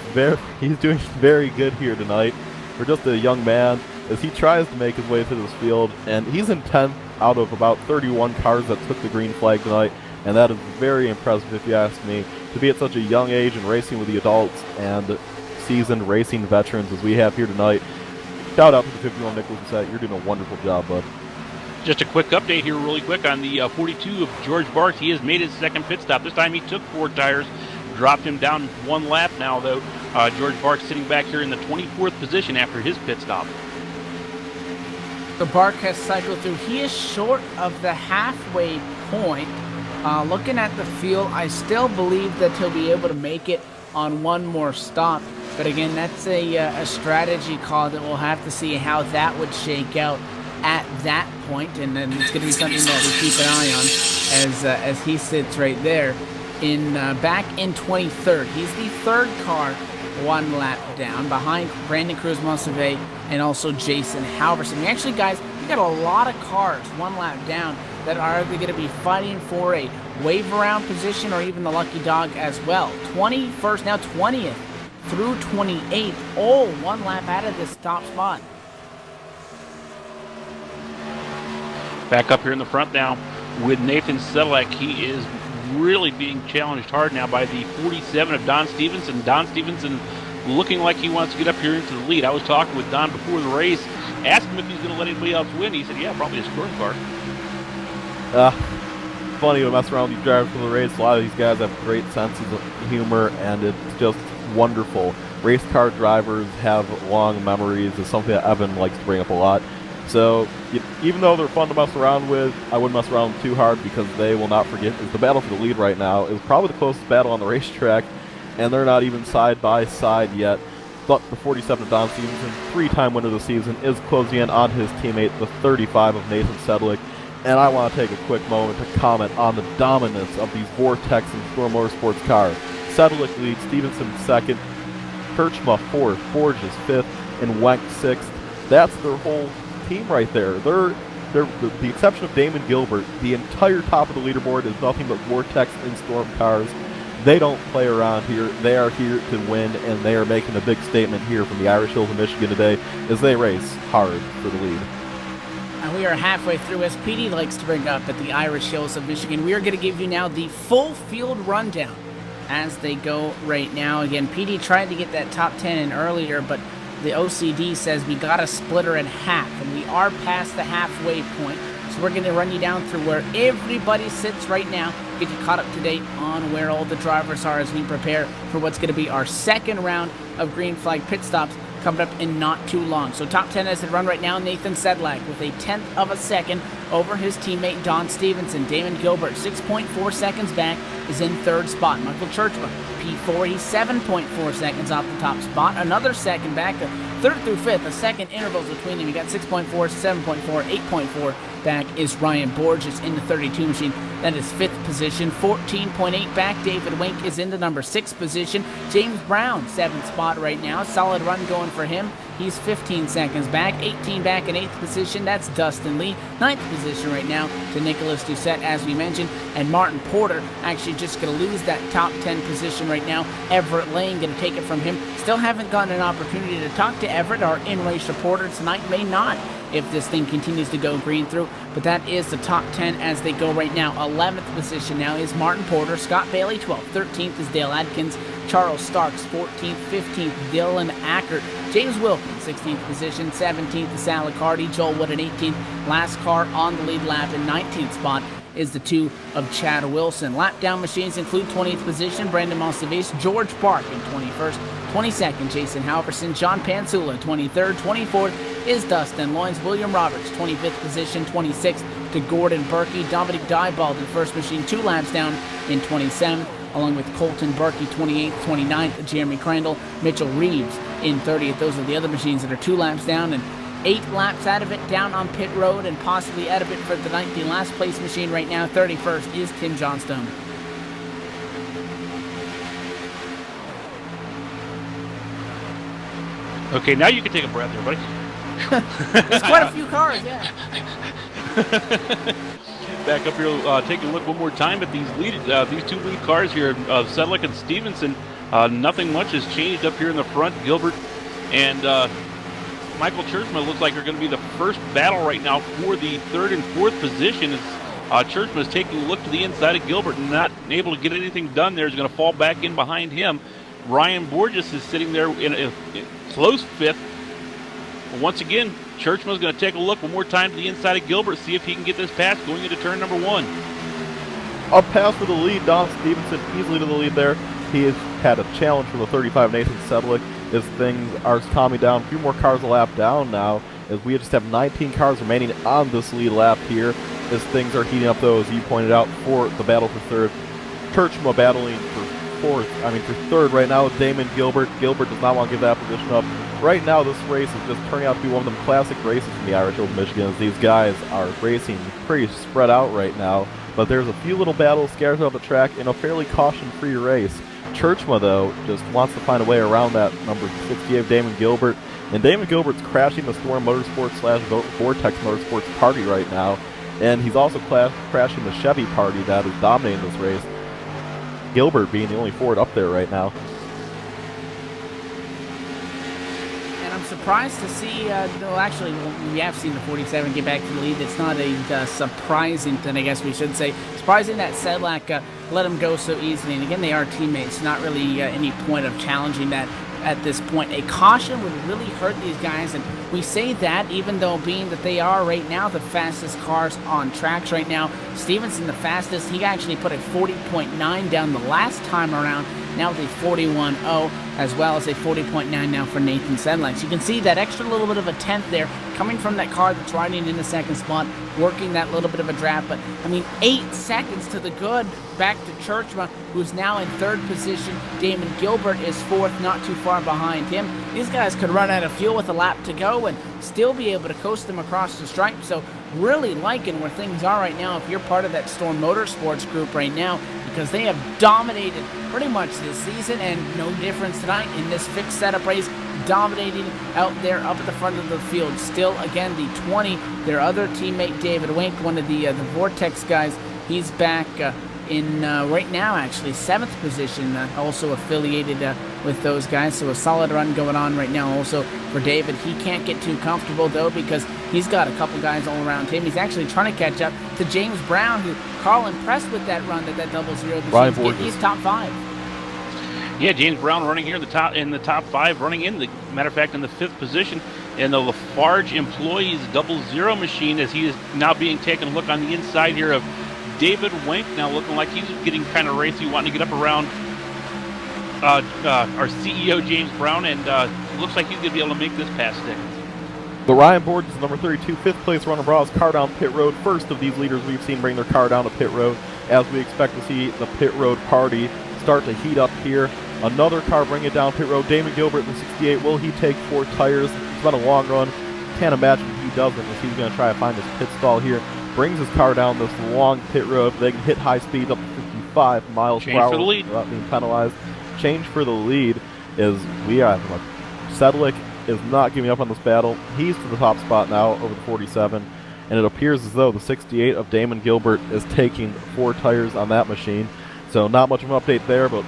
doing very good here tonight for just a young man as he tries to make his way through this field, and he's in 10th out of about 31 cars that took the green flag tonight, and that is very impressive if you ask me, to be at such a young age and racing with the adults and seasoned racing veterans as we have here tonight. Shout out to the 51 Nicholas Doucette. You're doing a wonderful job, bud. Just a quick update here really quick on the 42 of George Barks. He has made his second pit stop. This time he took 4 tires, dropped him down 1 lap now, though. George Barks sitting back here in the 24th position after his pit stop. So Bark has cycled through. He is short of the halfway point. Looking at the field, I still believe that he'll be able to make it on one more stop. But again, that's a strategy call that we'll have to see how that would shake out at that point, and then it's going to be something that we keep an eye on as he sits right there in back in 23rd. He's the third car 1 lap down behind Brandon Cruz Monsivice and also Jason Halverson. We got a lot of cars 1 lap down that are either going to be fighting for a wave around position or even the lucky dog as well. 21st, now 20th through 28th, all 1 lap out of this top spot. Back up here in the front now with Nathan Sedlick. He is really being challenged hard now by the 47 of Don Stevenson. Don Stevenson looking like he wants to get up here into the lead. I was talking with Don before the race, asked him if he's going to let anybody else win. He said, yeah, probably a sprint car. Funny to mess around with these drivers for the race. A lot of these guys have great senses of humor, and it's just wonderful. Race car drivers have long memories. It's something that Evan likes to bring up a lot. So even though they're fun to mess around with, I wouldn't mess around too hard because they will not forget. The battle for the lead right now is probably the closest battle on the racetrack, and they're not even side by side yet. The 47 of Don Stevenson, 3-time winner of the season, is closing in on his teammate, the 35 of Nathan Sedlick. And I want to take a quick moment to comment on the dominance of these Vortex and Storm Motorsports cars. Sedlick leads, Stevenson second, Kirchma fourth, Borges fifth, and Wenck sixth. That's their whole team right there. They're the exception of Damon Gilbert, the entire top of the leaderboard is nothing but Vortex and Storm cars. They don't play around here. They are here to win, and they are making a big statement here from the Irish Hills of Michigan today as they race hard for the lead. And we are halfway through, as PD likes to bring up at the Irish Hills of Michigan. We are going to give you now the full field rundown as they go right now. Again, PD tried to get that top 10 in earlier, but the OCD says we got to split her in half, and we are past the halfway point. So we're going to run you down through where everybody sits right now, get you caught up to date on where all the drivers are as we prepare for what's going to be our second round of green flag pit stops coming up in not too long. So top 10 as it run right now, Nathan Sedlak with a 1/10 of a second over his teammate Don Stevenson. Damon Gilbert, 6.4 seconds back, is in third spot. Michael Churchman, P4, he's 7.4 seconds off the top spot. Another second back, third through fifth, a second intervals between them. You got 6.4, 7.4, 8.4 back is Ryan Borges in the 32 machine. That is fifth position. 14.8 back, David Wink is in the number 6 position. James Brown, 7th spot right now. Solid run going for him. He's 15 seconds back. 18 back in 8th position. That's Dustin Lee. 9th position right now to Nicholas Doucette, as we mentioned. And Martin Porter actually just going to lose that top 10 position right now. Everett Lane going to take it from him. Still haven't gotten an opportunity to talk to Everett, our in-race reporter tonight. May not if this thing continues to go green through. But that is the top 10 as they go right now. 11th position now is Martin Porter. Scott Bailey, 12th. 13th is Dale Adkins. Charles Starks, 14th. 15th, Dylan Ackert. James Wilkins, 16th position. 17th is Sal Accardi. Joel Wood in 18th. Last car on the lead lap in 19th spot is the 2 of Chad Wilson. Lap down machines include 20th position, Brandon Monsavis, George Park in 21st, 22nd, Jason Halverson, John Pansula, 23rd, 24th is Dustin Loynes, William Roberts, 25th position, 26th to Gordon Berkey, Dominic Diebold in first machine, 2 laps down in 27th, along with Colton Berkey, 28th, 29th, Jeremy Crandall, Mitchell Reeves in 30th. Those are the other machines that are 2 laps down, and 8 laps out of it down on pit road, and possibly out of it for the 19th last place machine right now. 31st is Tim Johnstone. Okay, now you can take a breath here, buddy. There's quite a few cars, yeah. Back up here, take a look one more time at these these 2 lead cars here of Sedlick and Stevenson. Nothing much has changed up here in the front. Gilbert and Michael Churchman looks like they're going to be the first battle right now for the 3rd and 4th position. Churchman is taking a look to the inside of Gilbert and not able to get anything done there. He's going to fall back in behind him. Ryan Borges is sitting there in a close 5th. Once again, Churchman's going to take a look one more time to the inside of Gilbert, see if he can get this pass going into turn number 1. Up pass for the lead, Don Stevenson easily to the lead there. He has had a challenge from the 35 Nathan Sedlick as things are calming down. A few more cars a lap down now as we just have 19 cars remaining on this lead lap here as things are heating up, though, as you pointed out, for the battle for 3rd. Churchma battling for 3rd right now with Damon Gilbert. Gilbert does not want to give that position up. Right now, this race is just turning out to be one of them classic races from the Irish Hills of Michigan, as these guys are racing pretty spread out right now. But there's a few little battles scattered up the track in a fairly caution-free race. Churchma, though, just wants to find a way around that number 68 Damon Gilbert. And Damon Gilbert's crashing the Storm Motorsports / Vortex Motorsports party right now. And he's also crashing the Chevy party that is dominating this race. Gilbert being the only Ford up there right now. And I'm surprised to see, we have seen the 47 get back to the lead. It's not a surprising thing, I guess we should say. Surprising that Sedlak let him go so easily. And again, they are teammates. Not really any point of challenging that at this point. A caution would really hurt these guys, and we say that even though being that they are right now the fastest cars on tracks right now. Stevenson the fastest. He actually put a 40.9 down the last time around now with a 41.0, as well as a 40.9 now for Nathan Sedlak. So you can see that extra little bit of a tenth there coming from that car that's riding in the second spot, working that little bit of a draft. But, 8 seconds to the good back to Churchma, who's now in third position. Damon Gilbert is fourth, not too far behind him. These guys could run out of fuel with a lap to go and still be able to coast them across the stripe. So really liking where things are right now if you're part of that Storm Motorsports group right now, because they have dominated pretty much this season, and no difference tonight in this fixed setup race, dominating out there up at the front of the field. Still, again, the 20, their other teammate David Wink, one of the Vortex guys, he's back in right now, actually 7th position, also affiliated with those guys. So a solid run going on right now also for David. He can't get too comfortable though, because he's got a couple guys all around him. He's actually trying to catch up to James Brown, who Carl impressed with that run that 00 he's top 5. Yeah, James Brown running here in the top 5, running in the matter of fact in the 5th position in the Lafarge Employees 00 machine, as he is now being taken a look on the inside here of David Wink, now looking like he's getting kind of racy, wanting to get up around our CEO James Brown, and looks like he's going to be able to make this pass stick. The Ryan Board is number 32, 5th place runner, brought his car down pit road. First of these leaders we've seen bring their car down to pit road, as we expect to see the pit road party start to heat up here. Another car bring it down pit road. Damon Gilbert, the 68, will he take 4 tires? It's been a long run. Can't imagine he doesn't, as he's going to try to find his pit stall here. Brings his car down this long pit road. They can hit high speeds up to 55 miles per hour for the lead without being penalized. Change for the lead is Sedlak is not giving up on this battle. He's to the top spot now over the 47, and it appears as though the 68 of Damon Gilbert is taking 4 tires on that machine. So not much of an update there, but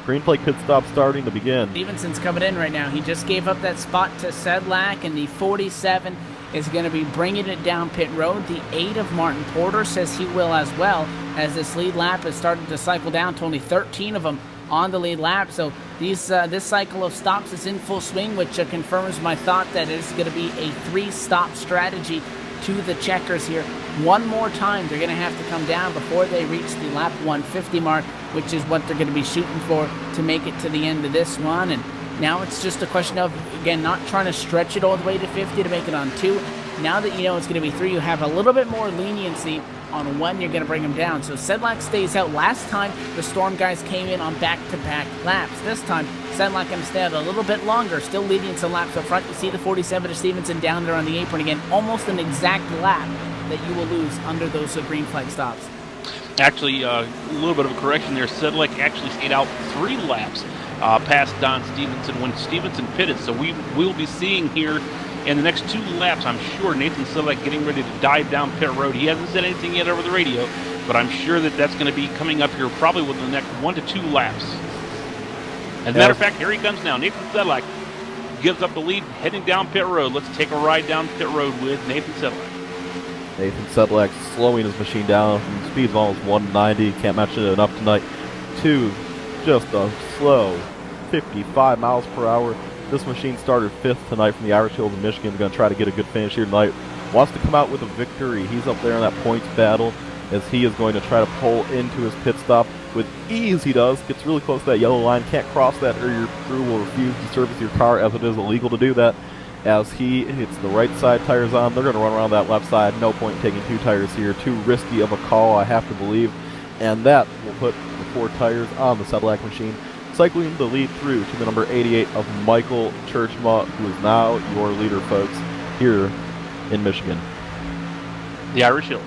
green flag pit stop starting to begin. Stevenson's coming in right now. He just gave up that spot to Sedlak, and the 47 is going to be bringing it down pit road. The 8 of Martin Porter says he will as well, as this lead lap is starting to cycle down to only 13 of them on the lead lap. So this cycle of stops is in full swing, which confirms my thought that it's going to be a 3-stop strategy to the Checkers here. One more time they're going to have to come down before they reach the lap 150 mark, which is what they're going to be shooting for to make it to the end of this one. And now it's just a question of, again, not trying to stretch it all the way to 50 to make it on 2. Now that you know it's going to be 3, you have a little bit more leniency on when you're going to bring them down. So Sedlak stays out. Last time the Storm guys came in on back-to-back laps. This time Sedlak going to stay out a little bit longer, still leading some laps up front. You see the 47 of Stevenson down there on the apron again, almost an exact lap that you will lose under those green flag stops. Actually, a little bit of a correction there. Sedlak actually stayed out 3 laps past Don Stevenson when Stevenson pitted. So we will be seeing here in the next 2 laps, I'm sure, Nathan Sedlak getting ready to dive down pit road. He hasn't said anything yet over the radio, but I'm sure that that's going to be coming up here probably within the next 1 to 2 laps. As a matter of fact, here he comes now. Nathan Sedlak gives up the lead, heading down pit road. Let's take a ride down pit road with Nathan Sedlak. Nathan Sedlak slowing his machine down from speeds of almost 190. Can't mention it enough tonight. To just a slow 55 miles per hour. This machine started 5th tonight from the Irish Hills of Michigan. Going to try to get a good finish here tonight. Wants to come out with a victory. He's up there in that points battle, as he is going to try to pull into his pit stop with ease. He does. Gets really close to that yellow line. Can't cross that, or your crew will refuse to service your car, as it is illegal to do that. As he hits the right side tires on, they're going to run around that left side. No point taking 2 tires here. Too risky of a call, I have to believe. And that will put the 4 tires on the Sedlak machine, cycling the lead through to the number 88 of Michael Churchma, who is now your leader, folks, here in Michigan. The Irish Hills.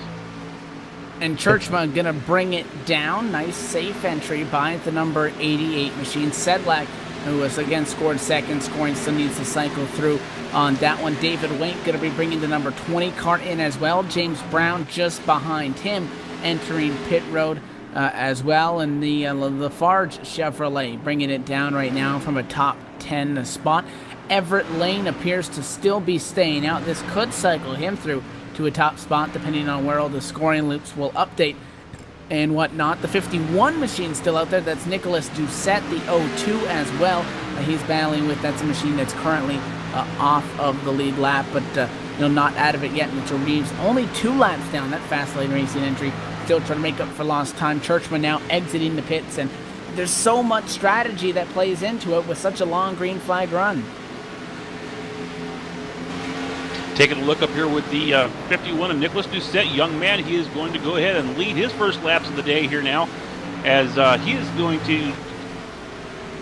And Churchma going to bring it down. Nice, safe entry by the number 88 machine. Sedlak, who was again scored 2nd, scoring, still needs to cycle through on that one. David Wink going to be bringing the number 20 car in as well. James Brown just behind him, entering pit road as well. And the Lafarge Chevrolet bringing it down right now from a top 10 spot. Everett Lane appears to still be staying out. This could cycle him through to a top spot, depending on where all the scoring loops will update and whatnot. The 51 machine still out there. That's Nicholas Doucette, the 02 as well. He's battling with. That's a machine that's currently off of the lead lap, but not out of it yet. Mitchell Reeves only 2 laps down that fast lane racing entry, still trying to make up for lost time. Churchman now exiting the pits, and there's so much strategy that plays into it with such a long green flag run. Taking a look up here with the 51 of Nicholas Doucette, young man. He is going to go ahead and lead his first laps of the day here now, as he is going to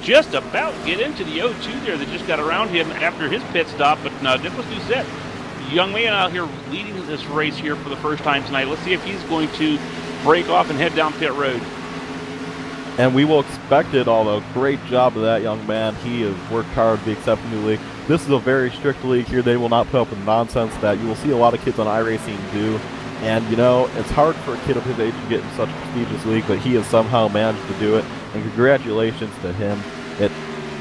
just about get into the O2 there that just got around him after his pit stop. But Nicholas Doucette, young man out here leading this race here for the first time tonight. Let's see if he's going to break off and head down pit road. And we will expect it, although great job of that young man. He has worked hard to be accepted in the league. This is a very strict league here. They will not put up with nonsense that you will see a lot of kids on iRacing do. And, you know, it's hard for a kid of his age to get in such a prestigious league, but he has somehow managed to do it. And congratulations to him. It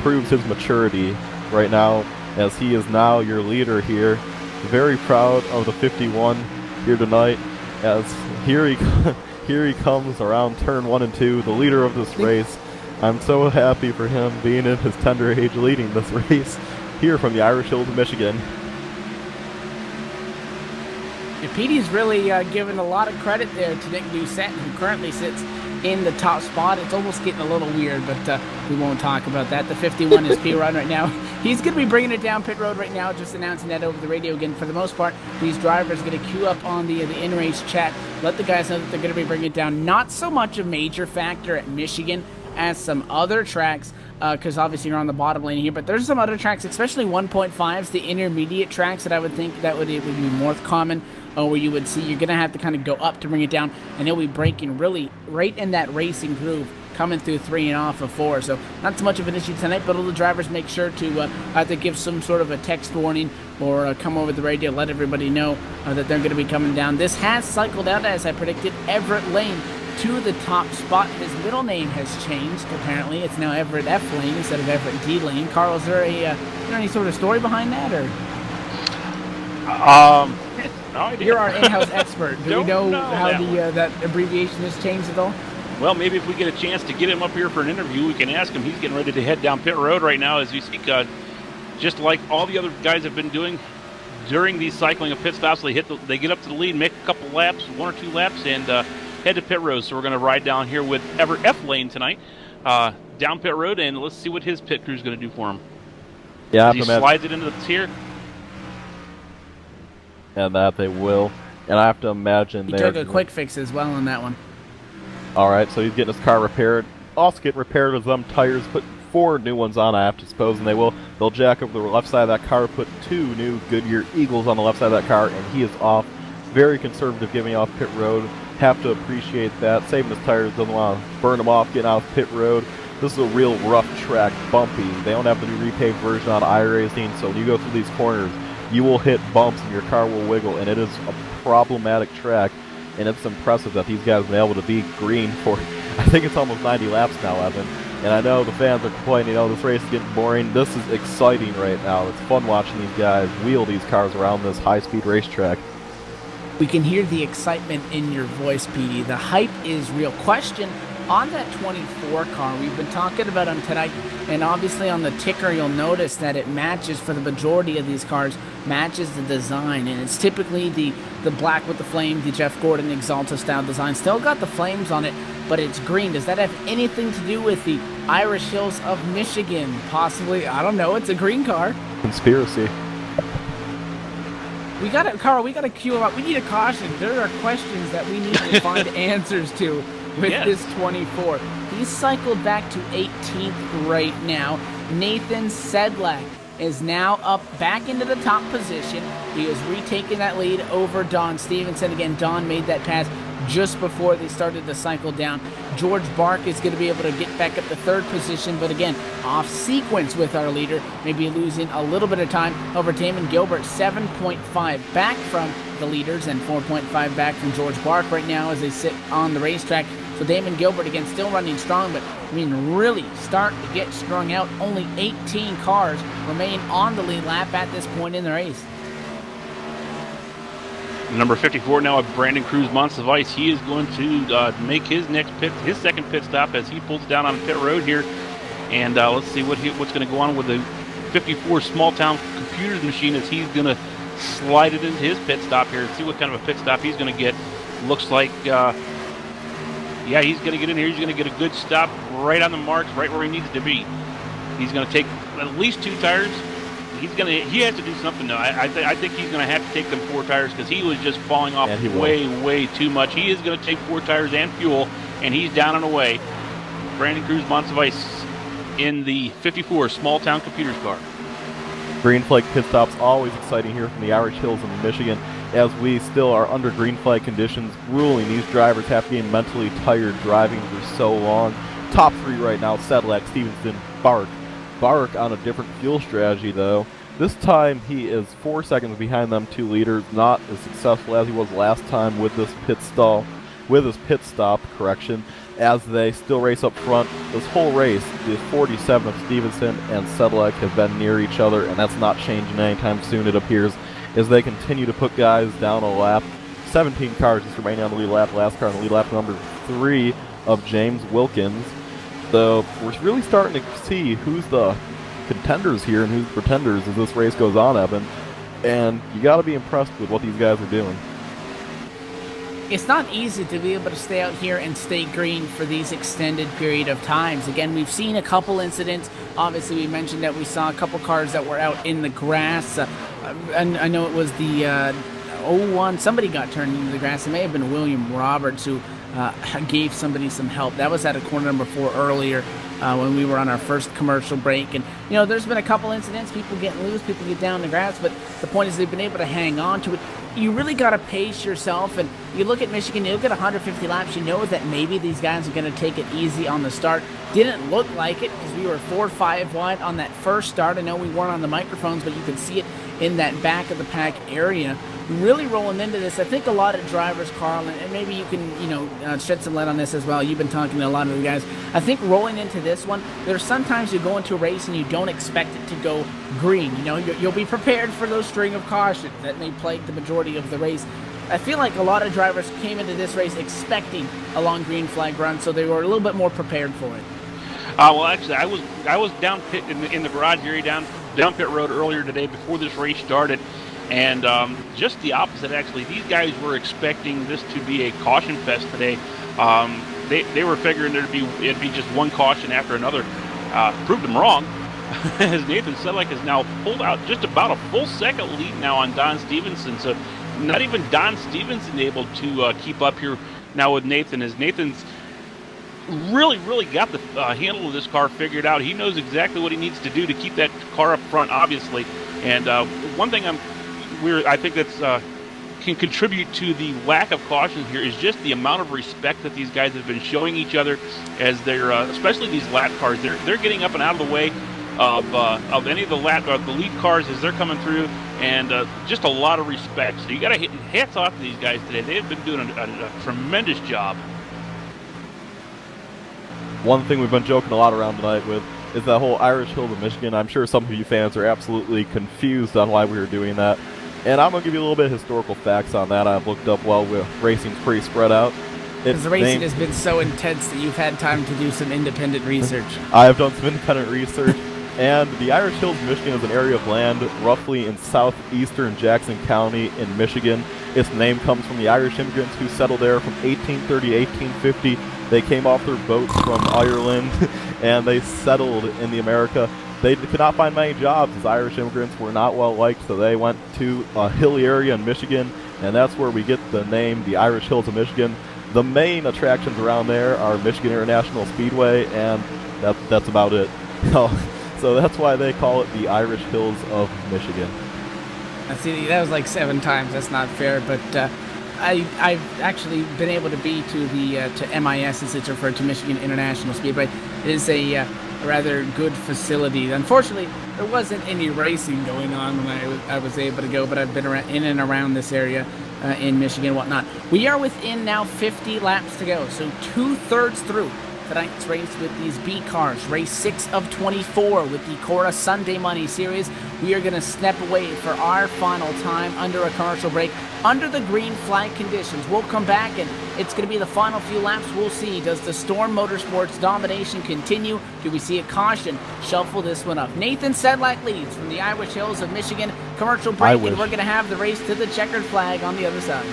proves his maturity right now, as he is now your leader here. Very proud of the 51 here tonight, as here he comes around turn 1 and 2, the leader of this race. I'm so happy for him being in his tender age leading this race here from the Irish Hills of Michigan. And Petey's really given a lot of credit there to Nick Doucette, who currently sits in the top spot. It's almost getting a little weird, but we won't talk about that. The 51 is P-Run right now. He's going to be bringing it down pit road right now, just announcing that over the radio again. For the most part, these drivers are going to queue up on the in-race chat, let the guys know that they're going to be bringing it down. Not so much a major factor at Michigan as some other tracks, because obviously you're on the bottom lane here, but there's some other tracks, especially 1.5s, the intermediate tracks that I would think that it would be more common, where you would see you're going to have to kind of go up to bring it down, and he'll be braking really right in that racing groove, coming through 3 and off of 4. So not so much of an issue tonight, but all the drivers make sure to either give some sort of a text warning or come over the radio, let everybody know that they're going to be coming down. This has cycled out, as I predicted, Everett Lane to the top spot. His middle name has changed, apparently. It's now Everett F. Lane instead of Everett D. Lane. Carl, is there any sort of story behind that, or? No idea. You're our in-house expert. Do we know how that that abbreviation has changed at all? Well, maybe if we get a chance to get him up here for an interview, we can ask him. He's getting ready to head down pit road right now as we speak. Just like all the other guys have been doing during these cycling of pit stops, they get up to the lead, make a couple laps, 1 or 2 laps, and head to pit road. So we're going to ride down here with Everett F. Lane tonight, down pit road, and let's see what his pit crew is going to do for him. Yeah, he slides it into the tier. And that they will. And I have to imagine he took a quick fix as well on that one. All right, so he's getting his car repaired. Also getting repaired with them tires, put 4 new ones on, I have to suppose, and they'll jack up the left side of that car, put 2 new Goodyear Eagles on the left side of that car, and he is off. Very conservative giving off pit road. Have to appreciate that. Saving his tires, doesn't want to burn them off, getting out of pit road. This is a real rough track, bumpy. They don't have the new repaved version on iRacing, so when you go through these corners, you will hit bumps and your car will wiggle, and it is a problematic track, and it's impressive that these guys have been able to be green for, I think it's almost 90 laps now, Evan. And I know the fans are complaining, this race is getting boring. This is exciting right now. It's fun watching these guys wheel these cars around this high-speed racetrack. We can hear the excitement in your voice, Petey. The hype is real. Question on that 24 car, we've been talking about them tonight, and obviously on the ticker you'll notice that it matches, for the majority of these cars, matches the design, and it's typically the black with the flame, the Jeff Gordon Exalta style design. Still got the flames on it, but it's green. Does that have anything to do with the Irish Hills of Michigan? Possibly. I don't know. It's a green car. Conspiracy. Carl, we gotta queue up. We need a caution. There are questions that we need to find answers to with this 24. He's cycled back to 18th right now. Nathan Sedlak is now up back into the top position. He is retaking that lead over Don Stevenson. Again, Don made that pass just before they started to cycle down. George Bark is going to be able to get back up to 3rd position, but again, off sequence with our leader, maybe losing a little bit of time over Damon Gilbert. 7.5 back from the leaders and 4.5 back from George Bark right now as they sit on the racetrack. So Damon Gilbert, again, still running strong, but really starting to get strung out. Only 18 cars remain on the lead lap at this point in the race. Number 54 now at Brandon Cruz Monsivice. He is going to make his second pit stop as he pulls down on pit road here. And let's see what's going to go on with the 54 small town computers machine as he's going to slide it into his pit stop here and see what kind of a pit stop he's going to get. Looks like, he's going to get in here. He's going to get a good stop right on the marks, right where he needs to be. He's going to take at least 2 tires. He has to do something though. I think he's going to have to take them 4 tires because he was just falling off way too much. He is going to take 4 tires and fuel, and he's down and away. Brandon Cruz Montsevice in the 54 Small Town Computers car. Green flag pit stops always exciting here from the Irish Hills of Michigan, as we still are under green flag conditions. Grueling. These drivers have to be mentally tired driving for so long. Top 3 right now: Sedlak, Stevenson, Bark. Bark on a different fuel strategy though. This time he is 4 seconds behind them 2 leaders, not as successful as he was last time with this pit stop, as they still race up front. This whole race, the 47 of Stevenson and Sedlak have been near each other, and that's not changing anytime soon, it appears, as they continue to put guys down a lap. 17 cars just remaining on the lead lap. Last car on the lead lap, number 3 of James Wilkins. So we're really starting to see who's the contenders here and who's pretenders as this race goes on, Evan. And you got to be impressed with what these guys are doing. It's not easy to be able to stay out here and stay green for these extended period of times. Again, we've seen a couple incidents. Obviously, we mentioned that we saw a couple cars that were out in the grass. I know it was the 01. Somebody got turned into the grass. It may have been William Roberts who gave somebody some help. That was at a corner number 4 earlier when we were on our first commercial break. And, you know, there's been a couple incidents, people getting loose, people get down the grass, but the point is they've been able to hang on to it. You really got to pace yourself, and you look at Michigan, you look at 150 laps, you know that maybe these guys are going to take it easy on the start. Didn't look like it because we were 4-5 wide on that first start. I know we weren't on the microphones, but you could see it in that back of the pack area. Really rolling into this, I think a lot of drivers, Carl, and maybe you can, shed some light on this as well. You've been talking to a lot of the guys. I think rolling into this one, there's sometimes you go into a race and you don't expect it to go green. You know, you'll be prepared for those string of caution that may plague the majority of the race. I feel like a lot of drivers came into this race expecting a long green flag run, so they were a little bit more prepared for it. Well, actually, I was down pit in the garage area down pit road earlier today before this race started. And just the opposite, actually. These guys were expecting this to be a caution fest today. They were figuring it'd be just one caution after another. Proved them wrong, as Nathan Sedlak has now pulled out just about a full second lead now on Don Stevenson. So not even Don Stevenson able to keep up here now with Nathan, as Nathan's really got the handle of this car figured out. He knows exactly what he needs to do to keep that car up front, obviously. And one thing I think that's can contribute to the lack of caution here is just the amount of respect that these guys have been showing each other as they're, especially these lap cars. They're getting up and out of the way of any of the lead cars as they're coming through, and just a lot of respect. So you got to hats off to these guys today. They have been doing a tremendous job. One thing we've been joking a lot around tonight with is that whole Irish Hills of Michigan. I'm sure some of you fans are absolutely confused on why we were doing that. And I'm going to give you a little bit of historical facts on that. I've looked up while racing's pretty spread out. Because the racing has been so intense that you've had time to do some independent research. I have done some independent research. And the Irish Hills of Michigan is an area of land roughly in southeastern Jackson County in Michigan. Its name comes from the Irish immigrants who settled there from 1830 to 1850. They came off their boats from Ireland and they settled in the America. They could not find many jobs as Irish immigrants were not well liked, so they went to a hilly area in Michigan, and that's where we get the name, the Irish Hills of Michigan. The main attractions around there are Michigan International Speedway, and that's about it. So that's why they call it the Irish Hills of Michigan. See, that was like 7 times. That's not fair, but I've actually been able to be to the to MIS, as it's referred to, Michigan International Speedway. It is a rather good facility. Unfortunately, there wasn't any racing going on when I was able to go, but I've been in and around this area in Michigan and whatnot. We are within now 50 laps to go, so 2/3 through tonight's race with these B cars. Race 6 of 24 with the Cora Sunday Money Series. We are going to step away for our final time under a commercial break under the green flag conditions. We'll come back and it's going to be the final few laps. We'll see. Does the Storm Motorsports domination continue? Do we see a caution shuffle this one up? Nathan Sedlak leads from the Irish Hills of Michigan. Commercial break, and we're going to have the race to the checkered flag on the other side.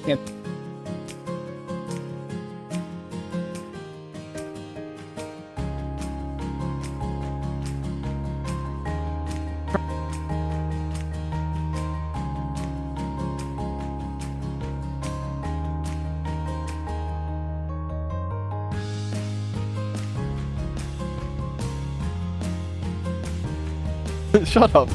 can't. Shut up.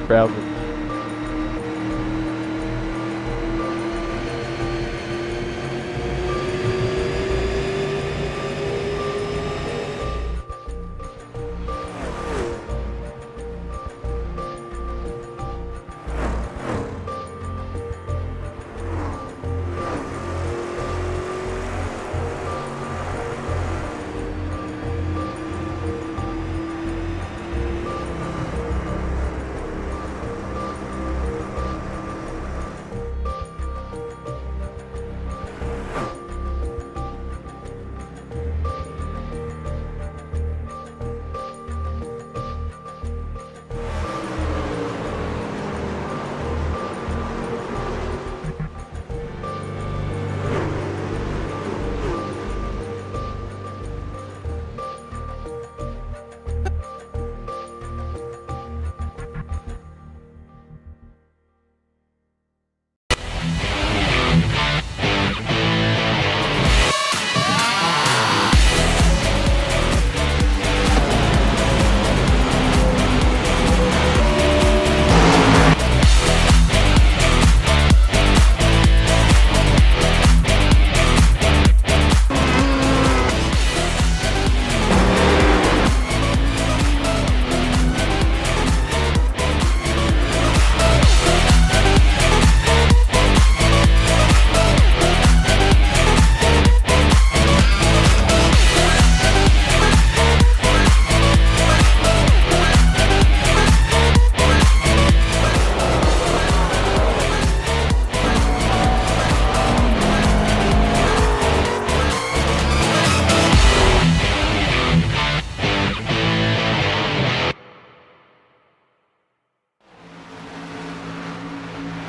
Proudly.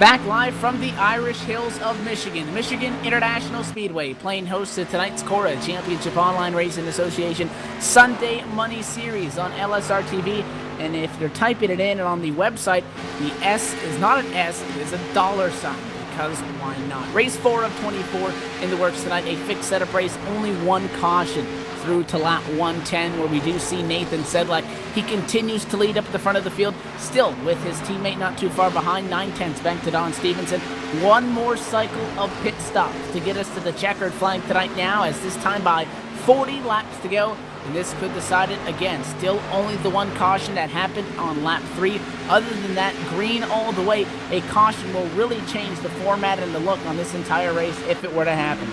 Back live from the Irish Hills of Michigan, Michigan International Speedway, playing host to tonight's Cora Championship Online Racing Association Sunday Money Series on LSRTV. And if you're typing it in on the website, the S is not an S, it is a dollar sign, because why not? Race 4 of 24 in the works tonight, a fixed setup race, only one caution through to lap 110, where we do see Nathan Sedlak. He continues to lead up at the front of the field, still with his teammate not too far behind, 9/10 back to Don Stevenson. One more cycle of pit stops to get us to the checkered flag tonight now, as this time by 40 laps to go, and this could decide it again. Still only the one caution that happened on lap 3. Other than that, green all the way. A caution will really change the format and the look on this entire race if it were to happen.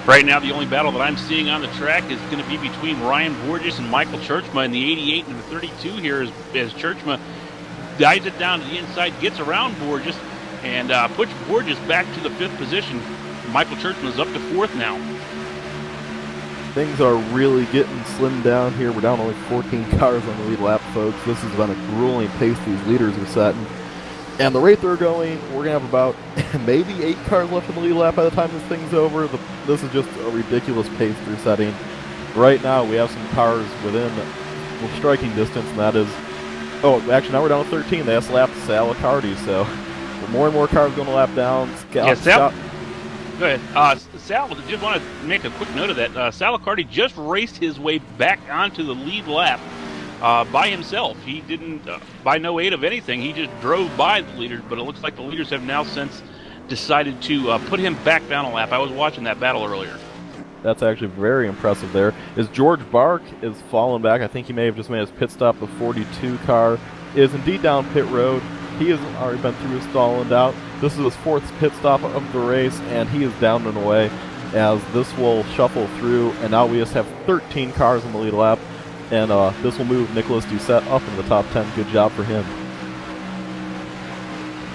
Right now, the only battle that I'm seeing on the track is going to be between Ryan Borges and Michael Churchma in the 88 and the 32 here, as Churchma dives it down to the inside, gets around Borges, and puts Borges back to the 5th position. Michael Churchman's up to 4th now. Things are really getting slimmed down here. We're down only 14 cars on the lead lap, folks. This has been a grueling pace these leaders are setting. And the rate they're going, we're going to have about maybe 8 cars left in the lead lap by the time this thing's over. This is just a ridiculous pace they're setting. Right now, we have some cars within striking distance, and that is... Oh, actually, now we're down to 13. They just lapped Sal Accardi, so more and more cars going to lap down. Sal... Go ahead. Sal, just want to make a quick note of that. Sal Accardi just raced his way back onto the lead lap by himself. He didn't, by no aid of anything, he just drove by the leaders, but it looks like the leaders have now since decided to put him back down a lap. I was watching that battle earlier. That's actually very impressive there. Is George Bark is falling back. I think he may have just made his pit stop. The 42 car is indeed down pit road. He has already been through his stall and out. This is his 4th pit stop of the race, and he is down and away as this will shuffle through, and now we just have 13 cars in the lead lap, and this will move Nicholas Doucette up in the top 10. Good job for him.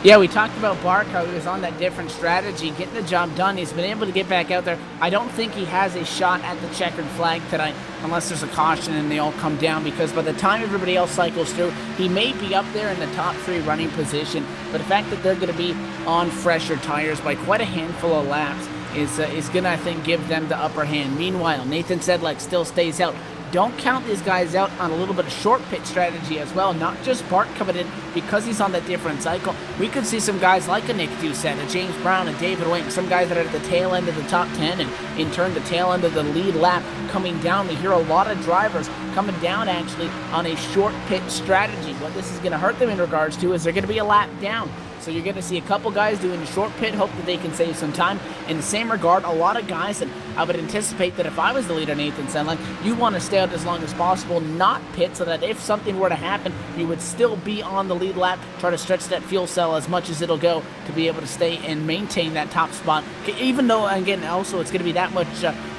Yeah, we talked about Bark, how he was on that different strategy, getting the job done. He's been able to get back out there. I don't think he has a shot at the checkered flag tonight unless there's a caution and they all come down, because by the time everybody else cycles through, he may be up there in the top 3 running position. But the fact that they're going to be on fresher tires by quite a handful of laps is going to, I think, give them the upper hand. Meanwhile, Nathan Sedlak still stays out. Don't count these guys out on a little bit of short pit strategy as well, not just Bart coming in because he's on that different cycle. We could see some guys like a Nick Doucette, a James Brown, and David Wink, some guys that are at the tail end of the top 10 and in turn the tail end of the lead lap coming down. We hear a lot of drivers coming down actually on a short pit strategy. What this is going to hurt them in regards to is they're going to be a lap down. So you're going to see a couple guys doing a short pit, hope that they can save some time. In the same regard, a lot of guys, and I would anticipate that if I was the leader, Nathan Sedlak, you want to stay out as long as possible, not pit, so that if something were to happen, you would still be on the lead lap, try to stretch that fuel cell as much as it'll go to be able to stay and maintain that top spot. Even though, again, also it's going to be that much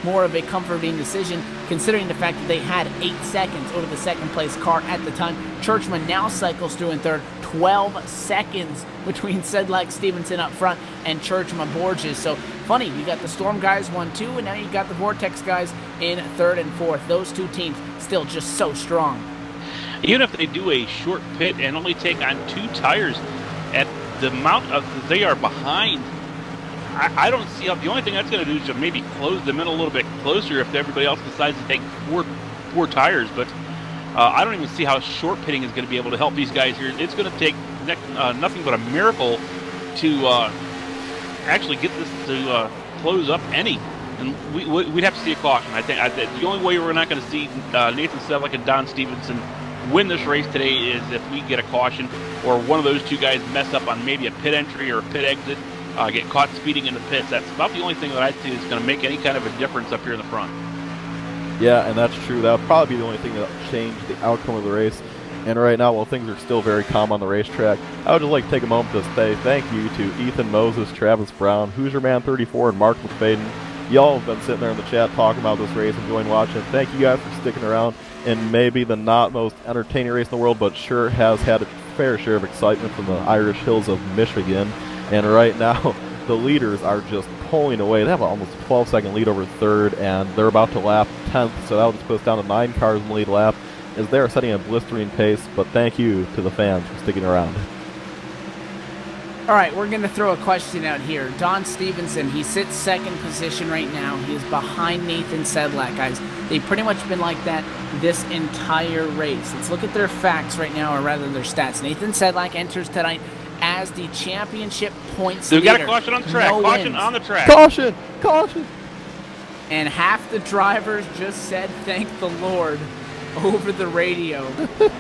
more of a comforting decision, considering the fact that they had 8 seconds over the second place car at the time. Churchman now cycles through in third, 12 seconds between Sedlak, Stevenson up front, and Churchman Borges. So funny, you got the Storm guys 1-2, and now you got the Vortex guys in 3rd and 4th. Those two teams still just so strong. Even if they do a short pit and only take on 2 tires at the amount of they are behind, I don't see how. The only thing that's going to do is to maybe close them in a little bit closer if everybody else decides to take four tires. But I don't even see how short pitting is going to be able to help these guys here. It's going to take nothing but a miracle to actually get this to close up any. And we'd have to see a caution. I think the only way we're not going to see Nathan Sedlak and Don Stevenson win this race today is if we get a caution or one of those 2 guys mess up on maybe a pit entry or a pit exit, get caught speeding in the pits. That's about the only thing that I see is going to make any kind of a difference up here in the front. Yeah, and that's true. That would probably be the only thing that would change the outcome of the race. And right now, while things are still very calm on the racetrack, I would just like to take a moment to say thank you to Ethan Moses, Travis Brown, Hoosier Man 34, and Mark McFadden. Y'all have been sitting there in the chat talking about this race, enjoying watching. Thank you guys for sticking around in maybe the not most entertaining race in the world, but sure has had a fair share of excitement from the Irish hills of Michigan. And right now, the leaders are just pulling away. They have almost a 12-second lead over third, and they're about to lap 10th, so that will just put us down to 9 cars in the lead lap as they're setting a blistering pace. But thank you to the fans for sticking around. All right, we're going to throw a question out here. Don Stevenson, he sits 2nd position right now. He is behind Nathan Sedlak, guys. They've pretty much been like that this entire race. Let's look at their facts right now, or rather their stats. Nathan Sedlak enters tonight as the championship points leader. We got a caution on the track. Caution on the track. Caution! Caution! And half the drivers just said thank the Lord over the radio.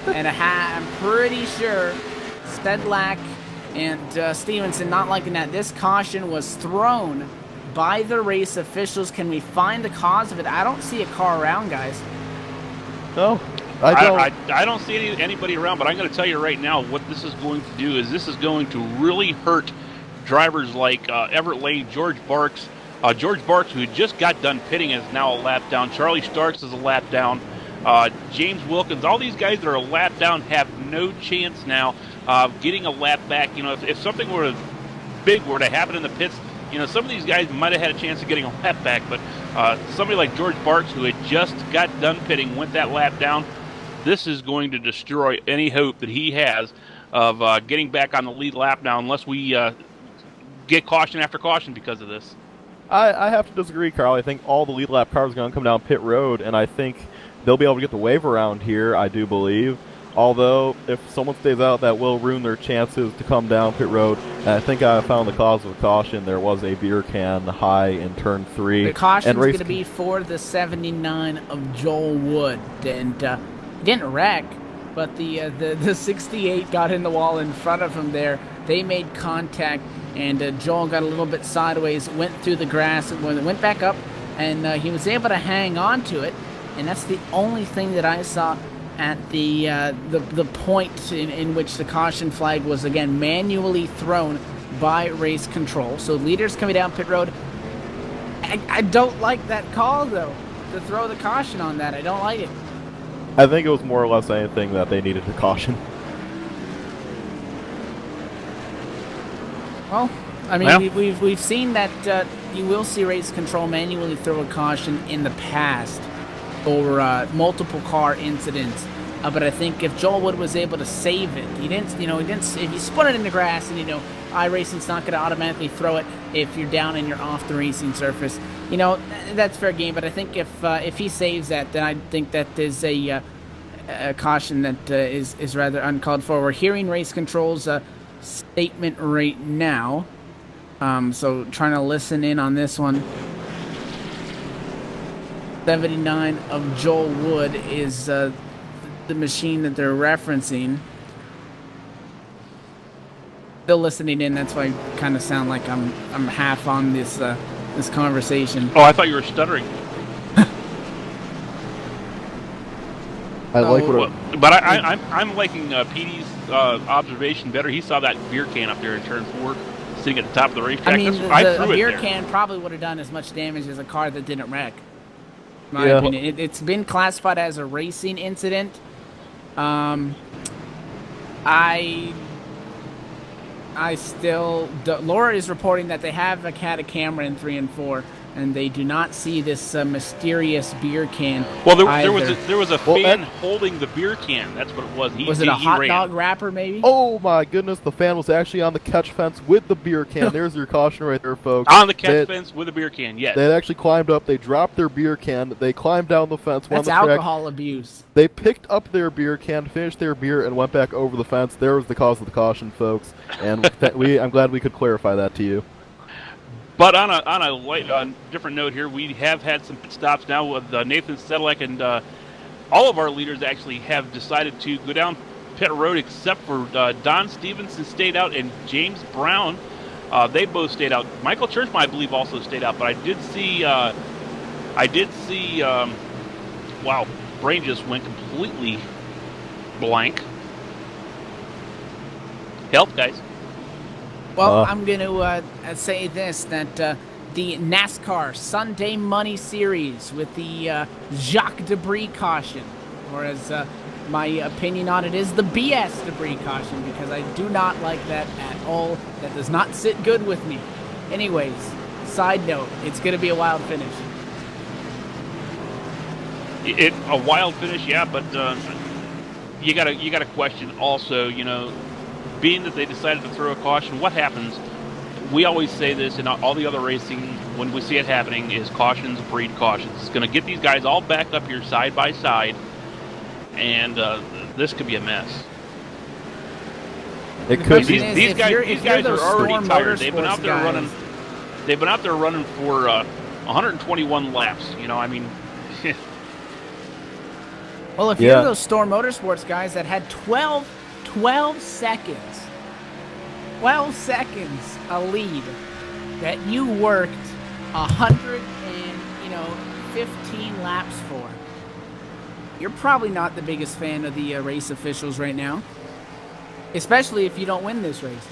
And I'm pretty sure Sedlak and Stevenson not liking that. This caution was thrown by the race officials. Can we find the cause of it? I don't see a car around, guys. No, I don't see anybody around, but I'm going to tell you right now what this is going to do is this is going to really hurt drivers like Everett Lane, George Barks. George Barks, who just got done pitting, is now a lap down. Charlie Starks is a lap down. James Wilkins, all these guys that are a lap down have no chance now of getting a lap back. You know, if something big were to happen in the pits, You know, some of these guys might have had a chance of getting a lap back, but somebody like George Barks, who had just got done pitting, went that lap down. This is going to destroy any hope that he has of getting back on the lead lap now, unless we get caution after caution because of this. I have to disagree, Carl. I think all the lead lap cars are going to come down pit road, and I think they'll be able to get the wave around here, I do believe. Although, if someone stays out, that will ruin their chances to come down pit road. And I think I found the cause of the caution. There was a beer can high in turn 3. The caution's going to be for the 79 of Joel Wood. And he didn't wreck, but the 68 got in the wall in front of him there. They made contact, and Joel got a little bit sideways, went through the grass, and went back up, and he was able to hang on to it. And that's the only thing that I saw at the point in which the caution flag was, again, manually thrown by race control. So leaders coming down pit road. I don't like that call, though, to throw the caution on that. I don't like it. I think it was more or less anything that they needed to caution. Well, I mean, we've seen that you will see race control manually throw a caution in the past or multiple car incidents. But I think if Joel Wood was able to save it, if you spun it in the grass, and iRacing's not going to automatically throw it if you're down and you're off the racing surface. That's fair game. But I think if he saves that, then I think that is a caution that is rather uncalled for. We're hearing race control's statement right now, so trying to listen in on this one. 79 of Joel Wood is the machine that they're referencing. Still listening in. That's why I kind of sound like I'm half on this conversation. Oh, I thought you were stuttering. But I'm liking Petey's observation better. He saw that beer can up there in turn 4, sitting at the top of the racetrack. I mean, a beer can probably would have done as much damage as a car that didn't wreck. In my opinion, it's been classified as a racing incident. Laura is reporting that they have had a camera in 3 and 4, and they do not see this mysterious beer can. Well, there was a fan holding the beer can. That's what it was. Was it a hot dog wrapper, maybe? Oh my goodness! The fan was actually on the catch fence with the beer can. There's your caution right there, folks. On the catch fence with a beer can. Yes. They had actually climbed up. They dropped their beer can. They climbed down the fence. That's alcohol abuse. They picked up their beer can, finished their beer, and went back over the fence. There was the cause of the caution, folks. And I'm glad we could clarify that to you. But on a different note here, we have had some pit stops now with Nathan Sedlak, and all of our leaders actually have decided to go down pit road, except for Don Stevenson stayed out and James Brown. They both stayed out. Michael Churchman, I believe, also stayed out. But I did see, wow, brain just went completely blank. Help, guys. Well, I'm going to say this, that the NASCAR Sunday Money Series with the Jacques Debris caution, or as my opinion on it is the BS Debris caution, because I do not like that at all. That does not sit good with me. Anyways, side note, it's going to be a wild finish. A wild finish, yeah, but you gotta question also, being that they decided to throw a caution, what happens? We always say this in all the other racing, when we see it happening, is cautions breed cautions. It's going to get these guys all back up here side by side, and this could be a mess. It could be. be. These guys are already tired. They've been out there running. They've been out there running for 121 laps. Well, if you're those Storm Motorsports guys that had 12 seconds a lead, that you worked 115 laps for, you're probably not the biggest fan of the race officials right now, especially if you don't win this race.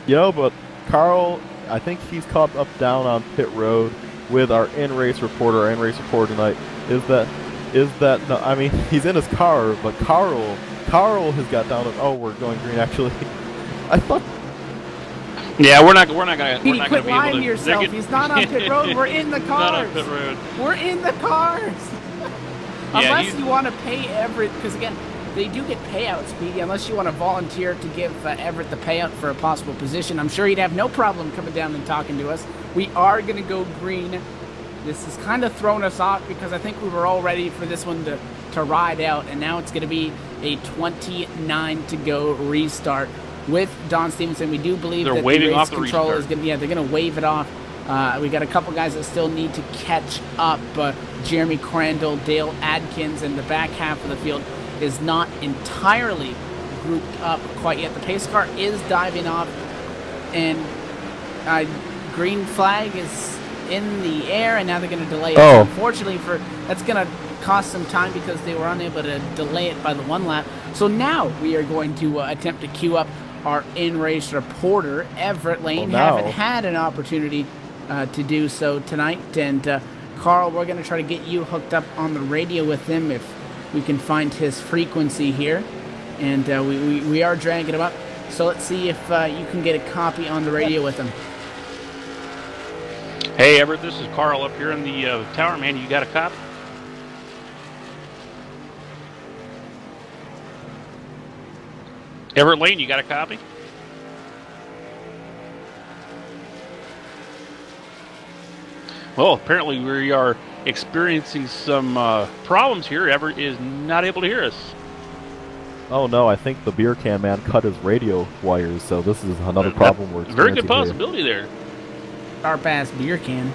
But Carl, I think he's caught up down on pit road with our in-race reporter. Our in-race report tonight is that no, I mean, he's in his car, but Carl has got down. Oh, we're going green, actually. I thought. Yeah, we're not gonna Petey, be quit lying able to to. yourself. He's not on pit road. We're in the He's not on cars. pit road. We're in the cars. Yeah, Unless you want to pay Everett, because again, they do get payouts, Petey. Unless you want to volunteer to give Everett the payout for a possible position, I'm sure he'd have no problem coming down and talking to us. We are going to go green. This has kind of thrown us off because I think we were all ready for this one to ride out, and now it's going to be a 29 to go restart with Don Stevenson. We do believe They're that the waving race off the control restart. is going to, they're going to wave it off. We got a couple guys that still need to catch up. Jeremy Crandall, Dale Adkins, and the back half of the field is not entirely grouped up quite yet. The pace car is diving off, and green flag is in the air, and now they're going to delay it. Oh. Unfortunately, that's going to cost some time because they were unable to delay it by the one lap. So now we are going to attempt to queue up our in-race reporter, Everett Lane. Haven't had an opportunity to do so tonight, and Carl, we're going to try to get you hooked up on the radio with him if we can find his frequency here, and we are dragging him up, so let's see if you can get a copy on the radio with him. Hey, Everett, this is Carl up here in the tower, man. You got a copy? Everett Lane, you got a copy? Well, apparently we are experiencing some problems here. Everett is not able to hear us. Oh no, I think the beer can man cut his radio wires, so this is another problem we're experiencing. Very good here. possibility there. Sharp ass beer can.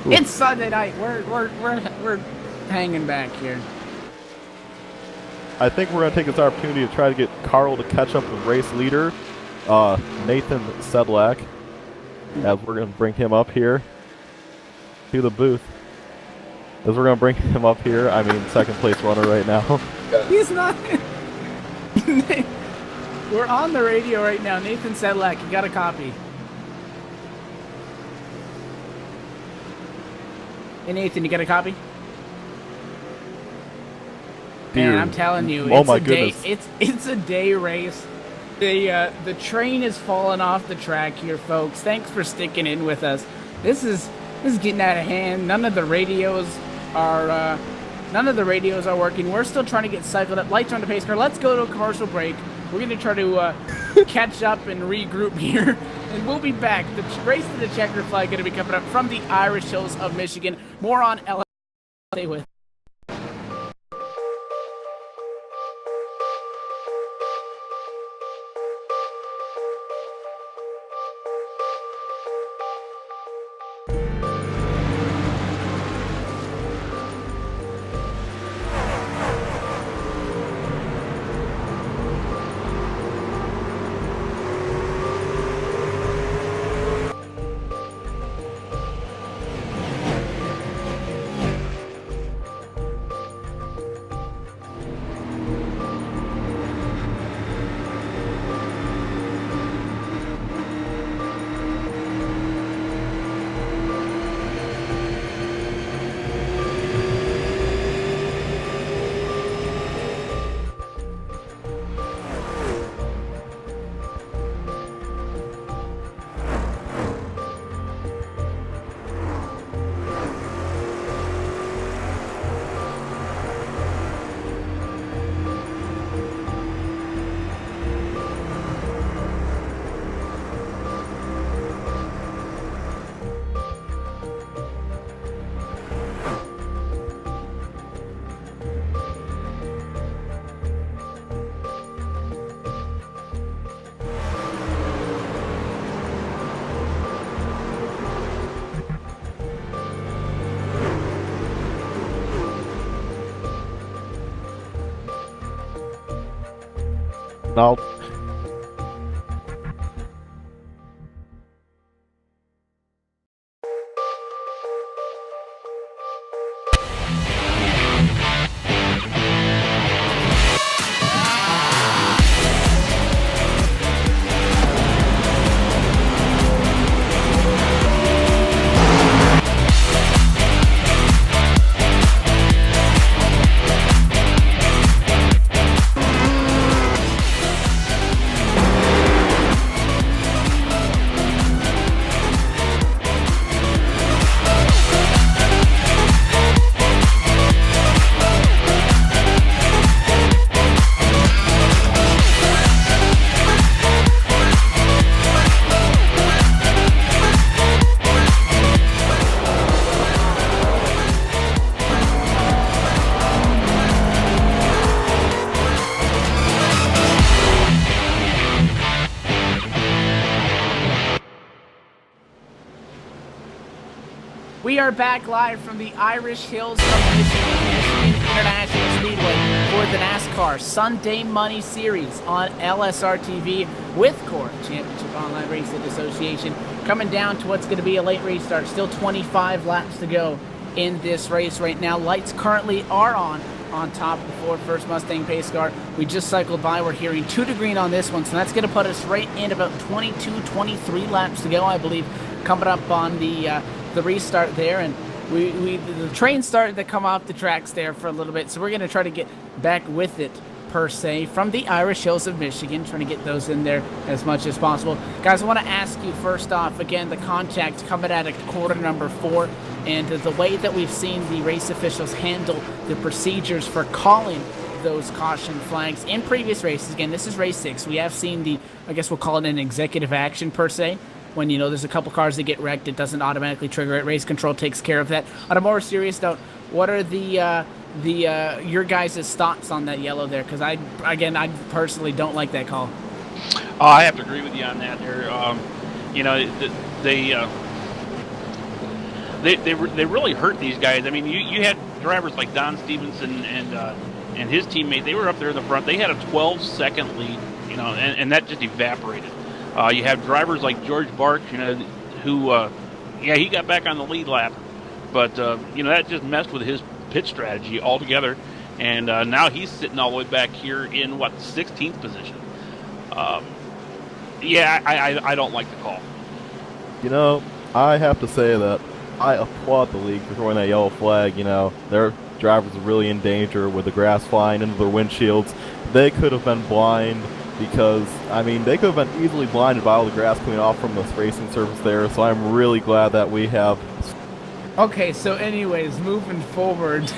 Ooh. It's Sunday night. We're hanging back here. I think we're going to take this opportunity to try to get Carl to catch up with race leader, Nathan Sedlak, as we're going to bring him up here to the booth. As we're going to bring him up here, I mean, second place runner right now. He's not. We're on the radio right now. Nathan Sedlak, you got a copy. Hey Nathan, you got a copy? Man, I'm telling you, Oh it's my a day. goodness. It's a day race. The train is falling off the track here, folks. Thanks for sticking in with us. This is getting out of hand. None of the radios are working. We're still trying to get cycled up. Lights on the pace car. Let's go to a commercial break. We're gonna try to catch up and regroup here, and we'll be back. The race to the checkered flag gonna be coming up from the Irish Hills of Michigan. More on LSRTV. Stay with. Now, We are back live from the Irish Hills of Michigan International Speedway for the NASCAR Sunday Money Series on LSRTV with Cora, Championship Online Racing Association, coming down to what's going to be a late race start. Still 25 laps to go in this race right now. Lights currently are on top of the Ford First Mustang pace car. We just cycled by. We're hearing 2 to green on this one, so that's going to put us right in about 22, 23 laps to go, I believe, coming up on the restart there. And the train started to come off the tracks there for a little bit, so we're going to try to get back with it, per se, from the Irish Hills of Michigan, trying to get those in there as much as possible. Guys, I want to ask you first off, again, the contact coming at a quarter number 4, and the way that we've seen the race officials handle the procedures for calling those caution flags in previous races. Again, this is race 6. We have seen I guess we'll call it an executive action, per se. When, there's a couple cars that get wrecked, it doesn't automatically trigger it. Race control takes care of that. On a more serious note, what are your guys' thoughts on that yellow there? Because I personally don't like that call. I have to agree with you on that. They really hurt these guys. I mean, you had drivers like Don Stevenson and his teammate. They were up there in the front. They had a 12-second lead, and that just evaporated. You have drivers like George Bark, who, he got back on the lead lap, but that just messed with his pit strategy altogether, and now he's sitting all the way back here in 16th position. I don't like the call. I have to say that I applaud the league for throwing that yellow flag. Their drivers are really in danger with the grass flying into their windshields. They could have been blind. Because, they could have been easily blinded by all the grass coming off from this racing surface there, so I'm really glad that we have... Okay, so anyways, moving forward,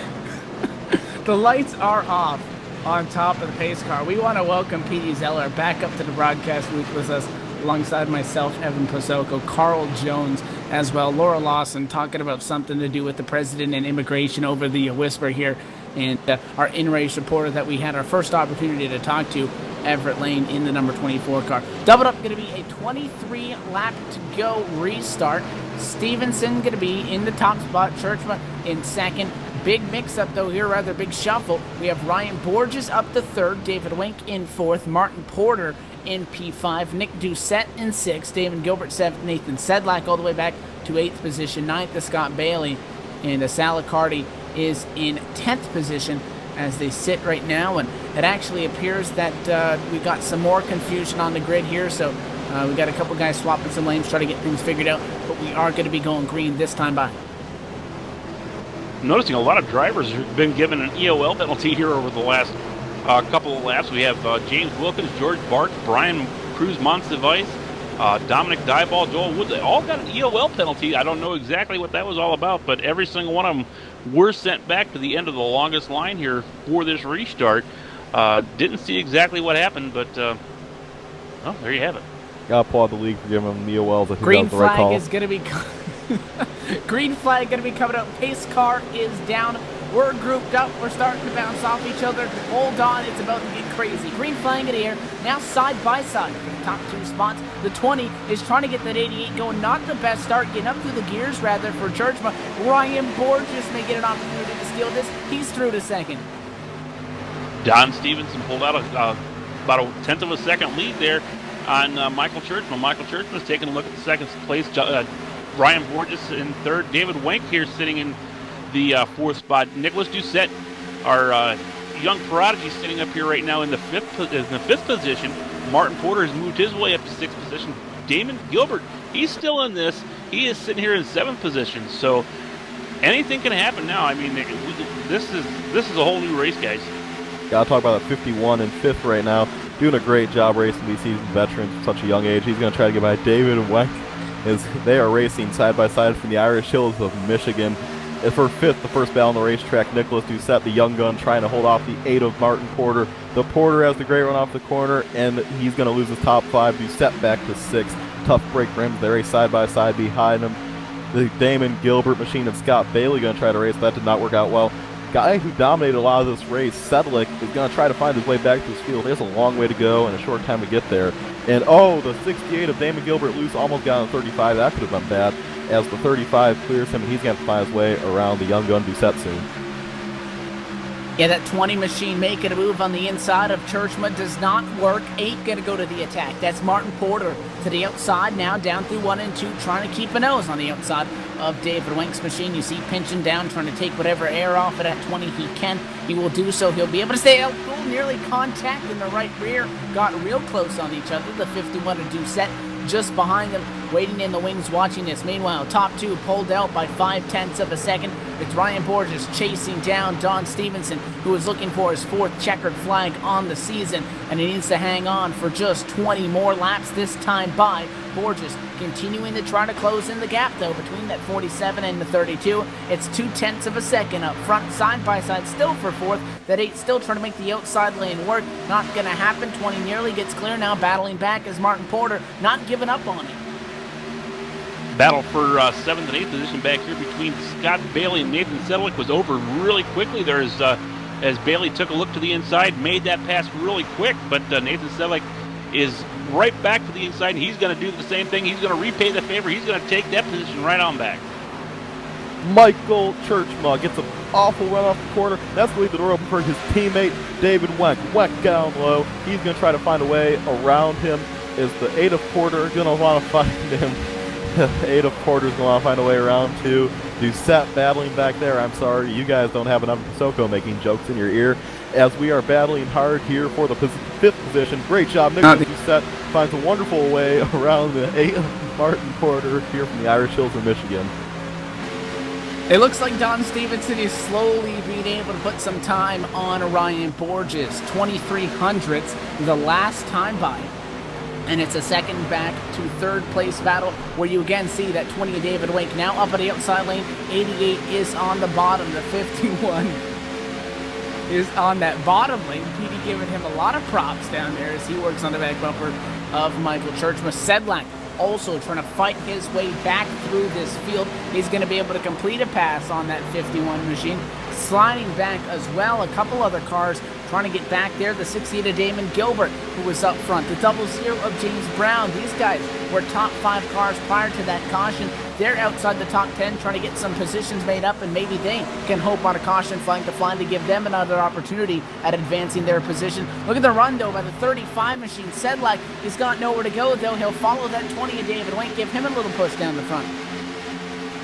the lights are off on top of the pace car. We want to welcome Petey Zeller back up to the broadcast booth with us, alongside myself, Evan Posoko, Carl Jones as well, Laura Lawson, talking about something to do with the president and immigration over the whisper here, and our in-race reporter that we had our first opportunity to talk to, Everett Lane, in the number 24 car. Doubled up, going to be a 23 lap to go restart. Stevenson going to be in the top spot, Churchman in second. Big mix-up, though, here, rather big shuffle. We have Ryan Borges up to third, David Wink in fourth, Martin Porter in P5, Nick Doucette in sixth, Damon Gilbert seventh, Nathan Sedlak all the way back to eighth position, ninth to Scott Bailey, and Salicardi is in 10th position as they sit right now. And it actually appears that we got some more confusion on the grid here, so we got a couple guys swapping some lanes, trying to get things figured out, but we are going to be going green this time by. I'm noticing a lot of drivers have been given an EOL penalty here over the last couple of laps. We have James Wilkins, George Bark, Brian Cruz Monsivice, Dominic Dyball, Joel Woods. They all got an EOL penalty. I don't know exactly what that was all about, but every single one of them were sent back to the end of the longest line here for this restart. Didn't see exactly what happened, but there you have it. I applaud the league for giving them EOLs. I think Green that was the right flag call. is going to be green flag going to be coming up. Pace car is down. We're grouped up. We're starting to bounce off each other. Hold on, it's about to get crazy. Green flag in the air. Now side by side for the top two spots. The 20 is trying to get that 88 going. Not the best start. Getting up through the gears, rather, for Churchman. Ryan Borges may get an opportunity to steal this. He's through to second. Don Stevenson pulled out about a tenth of a second lead there on Michael Churchman. Michael Churchman is taking a look at the second place. Ryan Borges in third. David Wenk here sitting in the fourth spot. Nicholas Doucette, our young prodigy, sitting up here right now in the fifth position. Martin Porter has moved his way up to sixth position. Damon Gilbert, he's still in this. He is sitting here in seventh position. So anything can happen now. I mean, this is a whole new race, guys. Gotta talk about that 51 and 5th right now. Doing a great job racing these seasoned veterans at such a young age. He's gonna try to get by David and Wenk as they are racing side by side from the Irish Hills of Michigan. And for 5th, the first battle on the racetrack, Nicholas Doucette, the young gun, trying to hold off the 8 of Martin Porter. The Porter has the great run off the corner, and he's going to lose his top 5. Doucette back to 6th. Tough break for him. They race side by side behind him. The Damon Gilbert machine of Scott Bailey going to try to race. That did not work out well. Guy who dominated a lot of this race, Sedlick, is going to try to find his way back to his field. There's a long way to go and a short time to get there. And the 68 of Damon Gilbert loose almost got on 35. That could have been bad. as the 35 clears him, and he's going to find his way around the young gun Doucette soon. Yeah, that 20 machine making a move on the inside of Churchman does not work. 8 going to go to the attack. That's Martin Porter to the outside now, down through 1 and 2, trying to keep a nose on the outside of David Wink's machine. You see pinching down, trying to take whatever air off of that 20 he can. He will do so. He'll be able to stay out cool, nearly contact in the right rear. Got real close on each other. The 51 of Doucette just behind them, waiting in the wings, watching this. Meanwhile, top 2 pulled out by 0.5 of a second. It's Ryan Borges chasing down Don Stevenson, who is looking for his 4th checkered flag on the season, and he needs to hang on for just 20 more laps this time by. Borges continuing to try to close in the gap, though, between that 47 and the 32. It's 0.2 of a second up front, side by side, still for 4th. That 8 still trying to make the outside lane work. Not going to happen. 20 nearly gets clear now, battling back as Martin Porter not giving up on it. Battle for 7th and 8th position back here between Scott Bailey and Nathan Sedlick was over really quickly there as Bailey took a look to the inside, made that pass really quick, but Nathan Sedlick is right back to the inside, and he's going to do the same thing. He's going to repay the favor. He's going to take that position right on back. Michael Churchma gets an awful run off the corner. That's going to leave the door open for his teammate, David Wenck. Wenck down low. He's going to try to find a way around him. Is the 8 of Porter going to want to find him? 8 of Porter's going to want to find a way around too. Doucette battling back there. I'm sorry, you guys don't have enough Soko making jokes in your ear as we are battling hard here for the 5th position. Great job. Nicholas Doucette finds a wonderful way around the 8 of Martin Porter here from the Irish Hills of Michigan. It looks like Don Stevenson is slowly being able to put some time on Ryan Borges. 2300ths the last time by. And it's a second back to 3rd place battle where you again see that 20 of David Wink now up at the outside lane. 88 is on the bottom. The 51 is on that bottom lane. Petey giving him a lot of props down there as he works on the back bumper of Michael Churchma. Sedlak also trying to fight his way back through this field. He's going to be able to complete a pass on that 51 machine. Sliding back as well, a couple other cars trying to get back there. The 68 of Damon Gilbert, who was up front. The 00 of James Brown. These guys were top 5 cars prior to that caution. They're outside the top 10 trying to get some positions made up, and maybe they can hope on a caution flank to fly to give them another opportunity at advancing their position. Look at the run, though, by the 35 machine. Sedlak, he's got nowhere to go, though. He'll follow that 20 of David Wink, give him a little push down the front.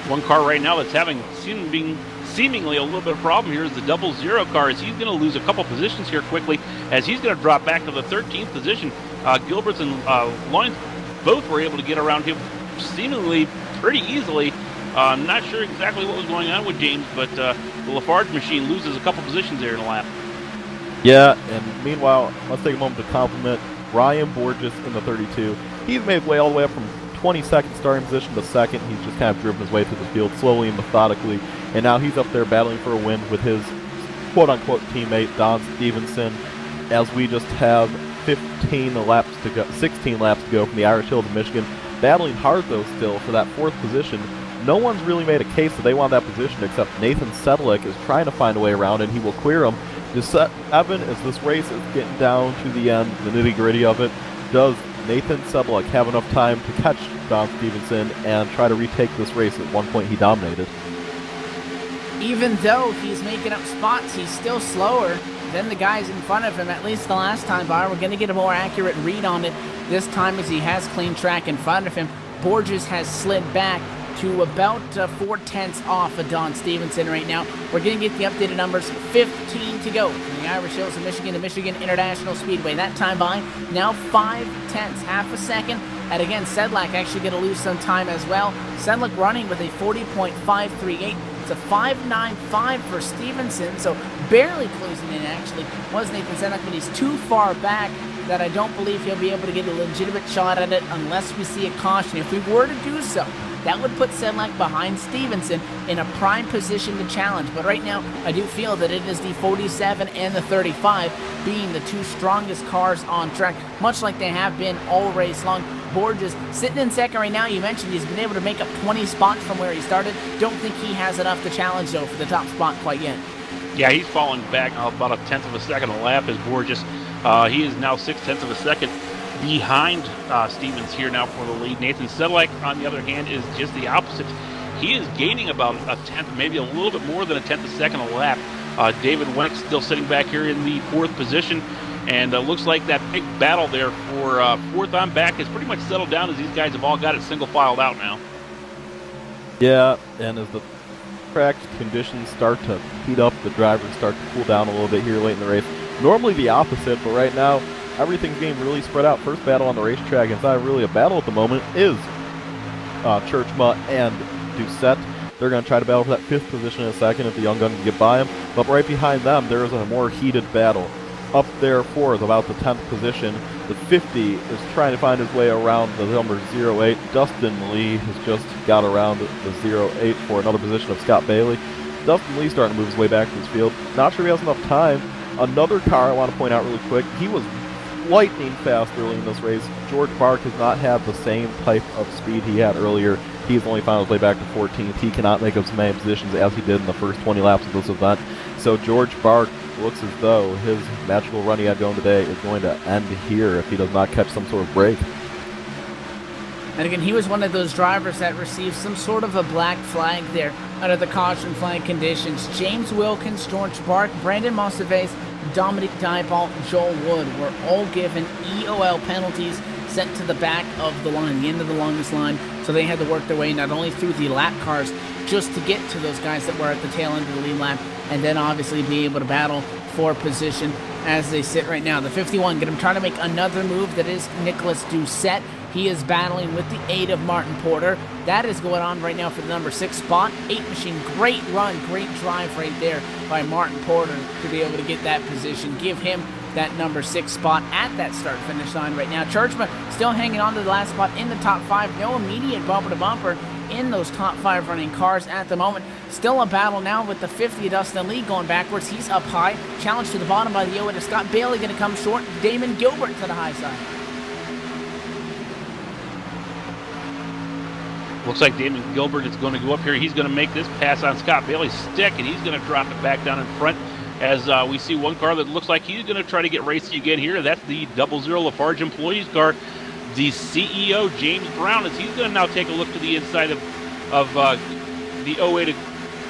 One car right now that's having seemingly a little bit of problem here is the 00 car, as he's going to lose a couple positions here quickly as he's going to drop back to the 13th position. Gilberts and Loins both were able to get around him seemingly pretty easily. Not sure exactly what was going on with James, but the Lafarge machine loses a couple positions there in the lap. Yeah, and meanwhile, let's take a moment to compliment Ryan Borges in the 32. He's made way all the way up from 22nd starting position to 2nd. He's just kind of driven his way through the field slowly and methodically, and now he's up there battling for a win with his quote-unquote teammate Don Stevenson, as we just have 16 laps to go from the Irish Hills of Michigan. Battling hard, though, still for that 4th position. No one's really made a case that they want that position except Nathan Sedlick is trying to find a way around, and he will clear him. Evan, as this race is getting down to the end, the nitty-gritty of it, does Nathan Sedlick have enough time to catch Don Stevenson and try to retake this race? At one point he dominated. Even though he's making up spots, he's still slower than the guys in front of him, at least the last time by. We're going to get a more accurate read on it this time as he has clean track in front of him. Borges has slid back to about 4/10 off of Don Stevenson right now. We're going to get the updated numbers. 15 to go from the Irish Hills of Michigan to Michigan International Speedway. That time by now 5/10, half a second. And again, Sedlak actually going to lose some time as well. Sedlak running with a 40.538. It's a 5.95 for Stevenson, so barely closing in actually was Nathan Sedlak, but he's too far back that I don't believe he'll be able to get a legitimate shot at it unless we see a caution. If we were to do so, that would put Sedlak behind Stevenson in a prime position to challenge. But right now, I do feel that it is the 47 and the 35 being the two strongest cars on track, much like they have been all race long. Borges sitting in second right now. You mentioned he's been able to make up 20 spots from where he started. Don't think he has enough to challenge, though, for the top spot quite yet. Yeah, he's falling back about 1/10 of a second a lap as Borges. He is now 0.6 of a second behind Stevens here now for the lead. Nathan Sedlak, on the other hand, is just the opposite. He is gaining about a tenth, maybe a little bit more than a tenth a second a lap. David Wenck still sitting back here in the 4th position, and looks like that big battle there for 4th on back has pretty much settled down, as these guys have all got it single filed out now. Yeah, and as the track conditions start to heat up, the drivers start to cool down a little bit here late in the race. Normally the opposite, but right now everything's getting really spread out. First battle on the racetrack, it's not really a battle at the moment, is Churchma and Doucette. They're going to try to battle for that 5th position in a second if the young gun can get by him. But right behind them, there is a more heated battle. Up there 4th, about the 10th position, the 50 is trying to find his way around the number 08. Dustin Lee has just got around the 08 for another position of Scott Bailey. Dustin Lee starting to move his way back to this field. Not sure he has enough time. Another car I want to point out really quick, he was lightning fast early in this race. George Bark has not had the same type of speed he had earlier. He's only found his way back to 14th. He cannot make up as many positions as he did in the first 20 laps of this event. So George Bark looks as though his magical run he had going today is going to end here if he does not catch some sort of break. And again, he was one of those drivers that received some sort of a black flag there under the caution flag conditions. James Wilkins, George Bark, Brandon Mossaves, Dominic Diebold, Joel Wood were all given EOL penalties sent to the back of the line, the end of the longest line. So they had to work their way not only through the lap cars just to get to those guys that were at the tail end of the lead lap, and then obviously be able to battle for position as they sit right now. The 51 going to try to make another move. That is Nicholas Doucette. He is battling with the aid of Martin Porter. That is going on right now for the number 6 spot. 8 machine, great run, great drive right there by Martin Porter to be able to get that position. Give him that number 6 spot at that start-finish line right now. Churchman still hanging on to the last spot in the top 5. No immediate bumper-to-bumper in those top 5 running cars at the moment. Still a battle now with the 50 Dustin Lee going backwards. He's up high. Challenge to the bottom by the 08 of Scott Bailey going to come short. Damon Gilbert to the high side. Looks like Damon Gilbert is going to go up here. He's going to make this pass on Scott Bailey's stick, and he's going to drop it back down in front as we see one car that looks like he's going to try to get racy again here. That's the 00 Lafarge Employees car. The CEO, James Brown, as he's going to now take a look to the inside of the 08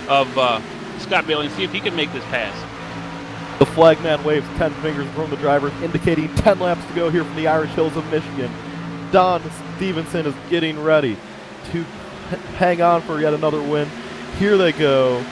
of Scott Bailey and see if he can make this pass. The flagman waves 10 fingers from the driver, indicating 10 laps to go here from the Irish Hills of Michigan. Don Stevenson is getting ready to hang on for yet another win. Here they go.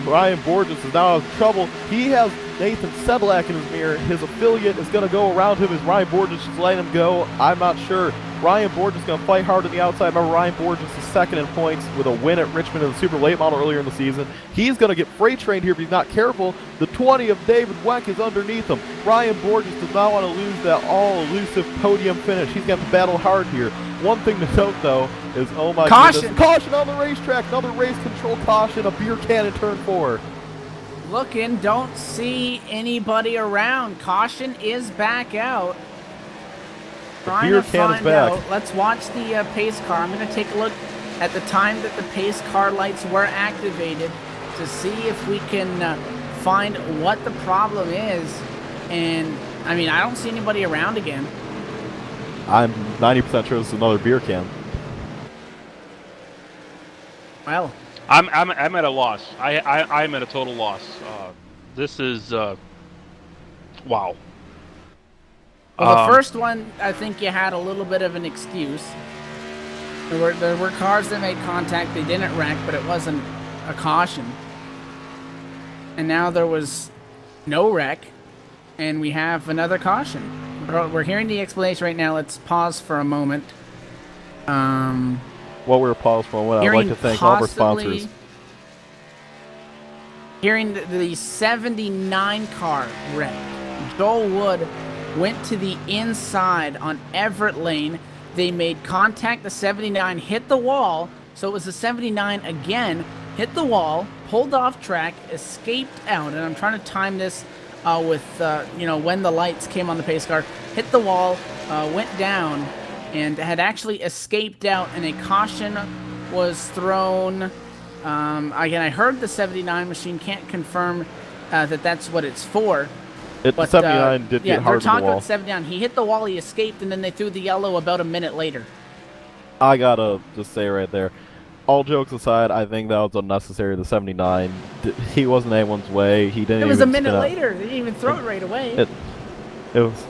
Ryan Borges is now out of trouble. He has Nathan Sedlak in his mirror. His affiliate is going to go around him as Ryan Borges is letting him go. I'm not sure. Ryan Borges is going to fight hard on the outside. Remember, Ryan Borges is second in points with a win at Richmond in the Super Late Model earlier in the season. He's going to get freight trained here if he's not careful. The 20 of David Wenck is underneath him. Ryan Borges does not want to lose that all-elusive podium finish. He's going to have to battle hard here. One thing to note, though, is, oh my goodness, caution on the racetrack. Another race control caution, a beer can in turn 4. Looking, don't see anybody around. Caution is back out. Trying beer to can is find back. out. Let's watch the pace car. I'm going to take a look at the time that the pace car lights were activated to see if we can find what the problem is. And, I mean, I don't see anybody around again. I'm 90% sure this is another beer can. Well, I'm at a loss. I'm at a total loss. This is wow. Well, the first one, I think you had a little bit of an excuse. There were cars that made contact. They didn't wreck, but it wasn't a caution. And now there was no wreck, and we have another caution. We're hearing the explanation right now. Let's pause for a moment. While we're paused for a moment, I'd like to thank all of our sponsors. Hearing the 79 car wreck. Joel Wood went to the inside on Everett Lane. They made contact. The 79 hit the wall. So it was the 79 again, hit the wall, pulled off track, escaped out. And I'm trying to time this with, when the lights came on the pace car, hit the wall, went down, and had actually escaped out, and a caution was thrown. Again, I heard the 79 machine, can't confirm that that's what it's for, But 79 did yeah, get hard they're on the talking wall. about 79. He hit the wall, he escaped, and then they threw the yellow about a minute later. I gotta just say right there, all jokes aside, I think that was unnecessary. The 79, he wasn't anyone's way. He didn't. It was a even minute spin out. later. They didn't even throw it right away. It was.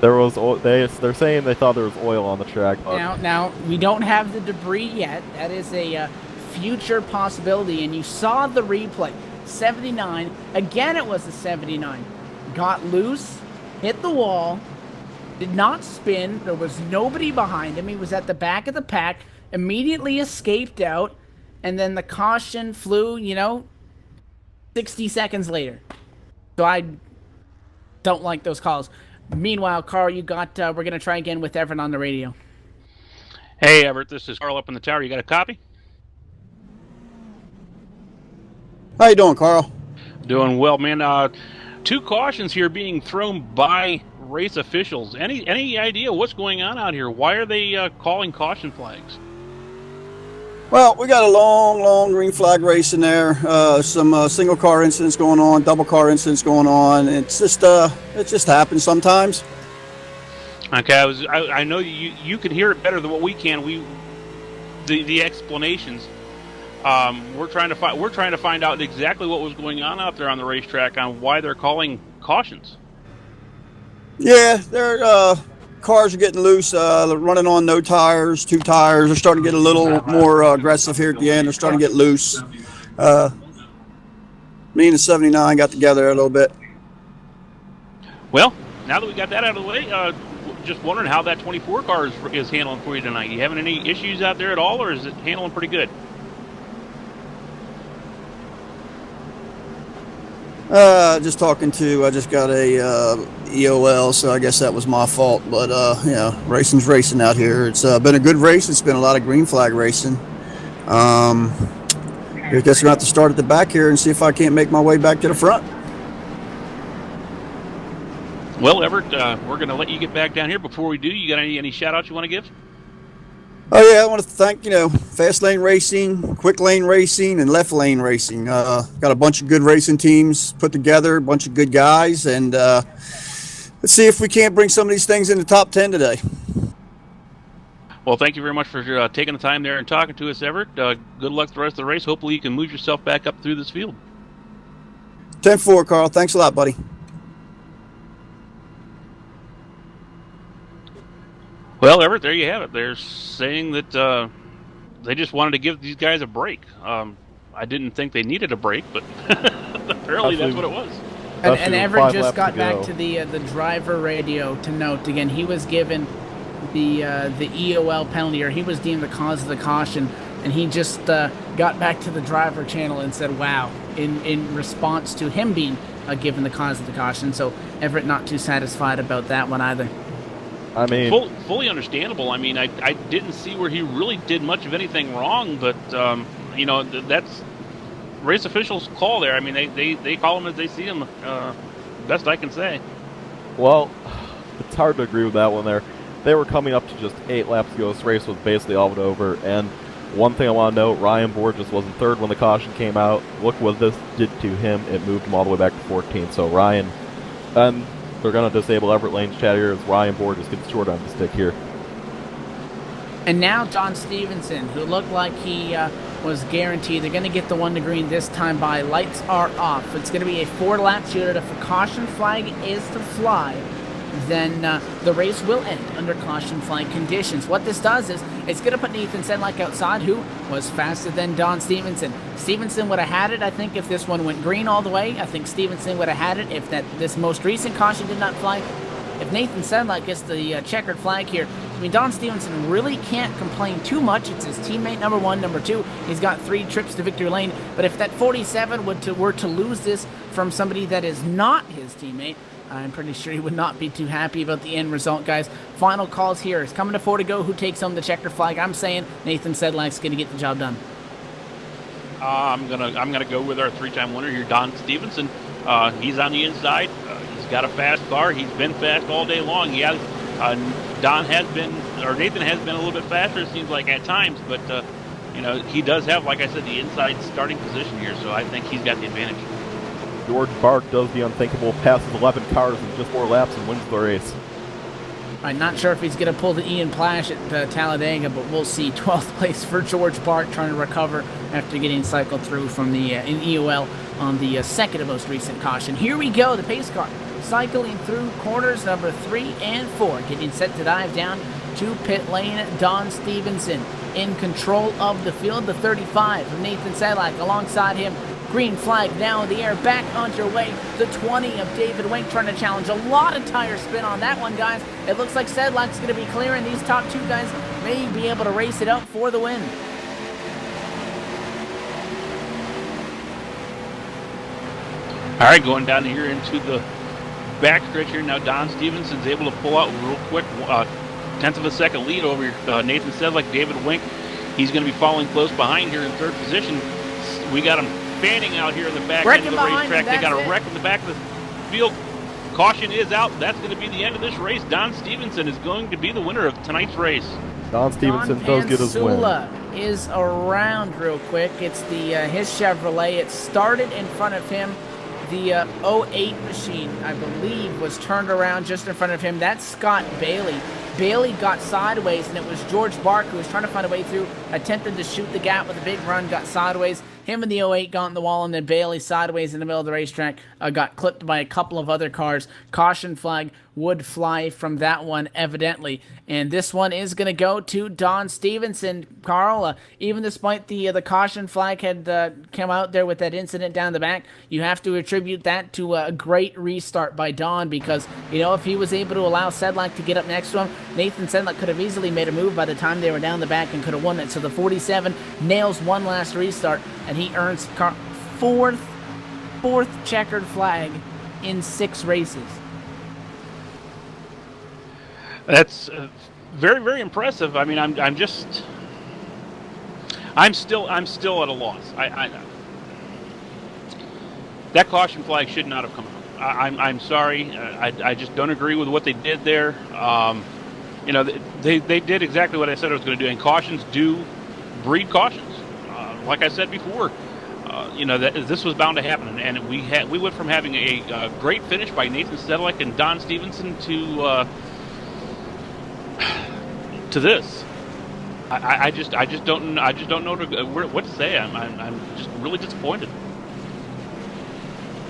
There was. They're saying they thought there was oil on the track. But Now we don't have the debris yet. That is a future possibility. And you saw the replay. 79. Again, it was the 79. Got loose, hit the wall, did not spin. There was nobody behind him. He was at the back of the pack. Immediately escaped out, and then the caution flew, 60 seconds later. So I don't like those calls. Meanwhile, Carl, you got, we're going to try again with Everett on the radio. Hey, Everett, this is Carl up in the tower. You got a copy? How you doing, Carl? Doing well, man. 2 cautions here being thrown by race officials. Any idea what's going on out here? Why are they calling caution flags? Well, we got a long green flag race in there. Some single car incidents going on, double car incidents going on. It just happens sometimes. Okay, I know you can hear it better than what we can. The explanations. We're trying to find out exactly what was going on out there on the racetrack on why they're calling cautions. Yeah, cars are getting loose, running on no tires, 2 tires. They're starting to get a little more aggressive here at the end. They're starting to get loose. Me and the 79 got together a little bit. Well, now that we got that out of the way, just wondering how that 24 car is handling for you tonight. You having any issues out there at all, or is it handling pretty good? I just got a EOL, so I guess that was my fault. But racing's racing out here. It's been a good race. It's been a lot of green flag racing. I guess we're going to have to start at the back here and see if I can't make my way back to the front. Well, Everett, we're going to let you get back down here. Before we do, you got any shout-outs you want to give? Oh, yeah, I want to thank, Fast Lane Racing, Quick Lane Racing, and Left Lane Racing. Got a bunch of good racing teams put together, a bunch of good guys, and let's see if we can't bring some of these things in the top 10 today. Well, thank you very much for taking the time there and talking to us, Everett. Good luck the rest of the race. Hopefully you can move yourself back up through this field. 10-4, Carl. Thanks a lot, buddy. Well, Everett, there you have it. They're saying that they just wanted to give these guys a break. I didn't think they needed a break, but apparently that's what it was. And Everett just got back to the driver radio to note again. He was given the EOL penalty, or he was deemed the cause of the caution, and he just got back to the driver channel and said, "Wow!" in response to him being given the cause of the caution. So Everett not too satisfied about that one either. I mean, fully understandable. I mean, I didn't see where he really did much of anything wrong, but that's race officials' call there. I mean, they call him as they see him. Best I can say. Well, it's hard to agree with that one there. They were coming up to just 8 laps ago. This race was basically all but over. And one thing I want to note, Ryan Borges was in 3rd when the caution came out. Look what this did to him. It moved him all the way back to 14th. So Ryan, and they're going to disable Everett Lane's chat here as Ryan Borges gets short on the stick here. And now John Stevenson, who looked like he was guaranteed. They're going to get the 1 to green this time by lights are off. It's going to be a 4-lap shootout. If a caution flag is to fly, then the race will end under caution flag conditions. What this does is it's going to put Nathan Sedlak outside, who was faster than Don Stevenson. Stevenson would have had it, I think, if this one went green all the way. I think Stevenson would have had it if this most recent caution did not fly. If Nathan Sedlak gets the checkered flag here, I mean, Don Stevenson really can't complain too much. It's his teammate, number 1. Number 2, he's got 3 trips to victory lane. But if that 47 were to lose this from somebody that is not his teammate, I'm pretty sure he would not be too happy about the end result, guys. Final calls here. It's coming to 4 to go. Who takes home the checkered flag? I'm saying Nathan Sedlak's going to get the job done. I'm gonna go with our 3-time winner here, Don Stevenson. He's on the inside. He's got a fast car. He's been fast all day long. Yeah, Nathan has been a little bit faster, it seems like, at times, but he does have, like I said, the inside starting position here, so I think he's got the advantage. George Bark does the unthinkable, passes 11 cars in just 4 laps and wins the race. I'm not sure if he's going to pull the Ian Plash at Talladega, but we'll see. 12th place for George Bark, trying to recover after getting cycled through from the in EOL on the second to most recent caution. Here we go, the pace car cycling through corners number 3 and 4, getting set to dive down to pit lane. Don Stevenson in control of the field, the 35 of Nathan Sedlak alongside him. Green flag now in the air, back underway. The 20 of David Wink trying to challenge. A lot of tire spin on that one, guys. It looks like Sedlak's going to be clearing. These top 2 guys may be able to race it out for the win. All right, going down here into the back stretch here now. Don Stevenson's able to pull out real quick, 10th of a second lead over Nathan Sedlak. David Wink, he's going to be following close behind here in 3rd position. We got him fanning out here in the back end of the racetrack. They got a wreck in the back of the field. Caution is out. That's going to be the end of this race. Don Stevenson is going to be the winner of tonight's race. Don Stevenson does get his win. Is around real quick. It's the his Chevrolet. It started in front of him. The 08 machine, I believe, was turned around just in front of him. That's Scott Bailey. Bailey got sideways, and it was George Bark who was trying to find a way through, attempted to shoot the gap with a big run, got sideways. Him and the 08 got in the wall, and then Bailey sideways in the middle of the racetrack got clipped by a couple of other cars. Caution flag would fly from that one, evidently. And this one is going to go to Don Stevenson. Carl, even despite the caution flag had come out there with that incident down the back, you have to attribute that to a great restart by Don, because, you know, if he was able to allow Sedlak to get up next to him, Nathan Sedlak could have easily made a move by the time they were down the back and could have won it. So the 47 nails one last restart, and he earns fourth checkered flag in 6 races. That's very, very impressive. I mean, I'm still at a loss. That caution flag should not have come out. I'm sorry. I just don't agree with what they did there. You know, they did exactly what I said I was going to do, and cautions do breed cautions. Like I said before, you know, that this was bound to happen, and we went from having a great finish by Nathan Sedlak and Don Stevenson to this. I just don't know what to say. I'm just really disappointed.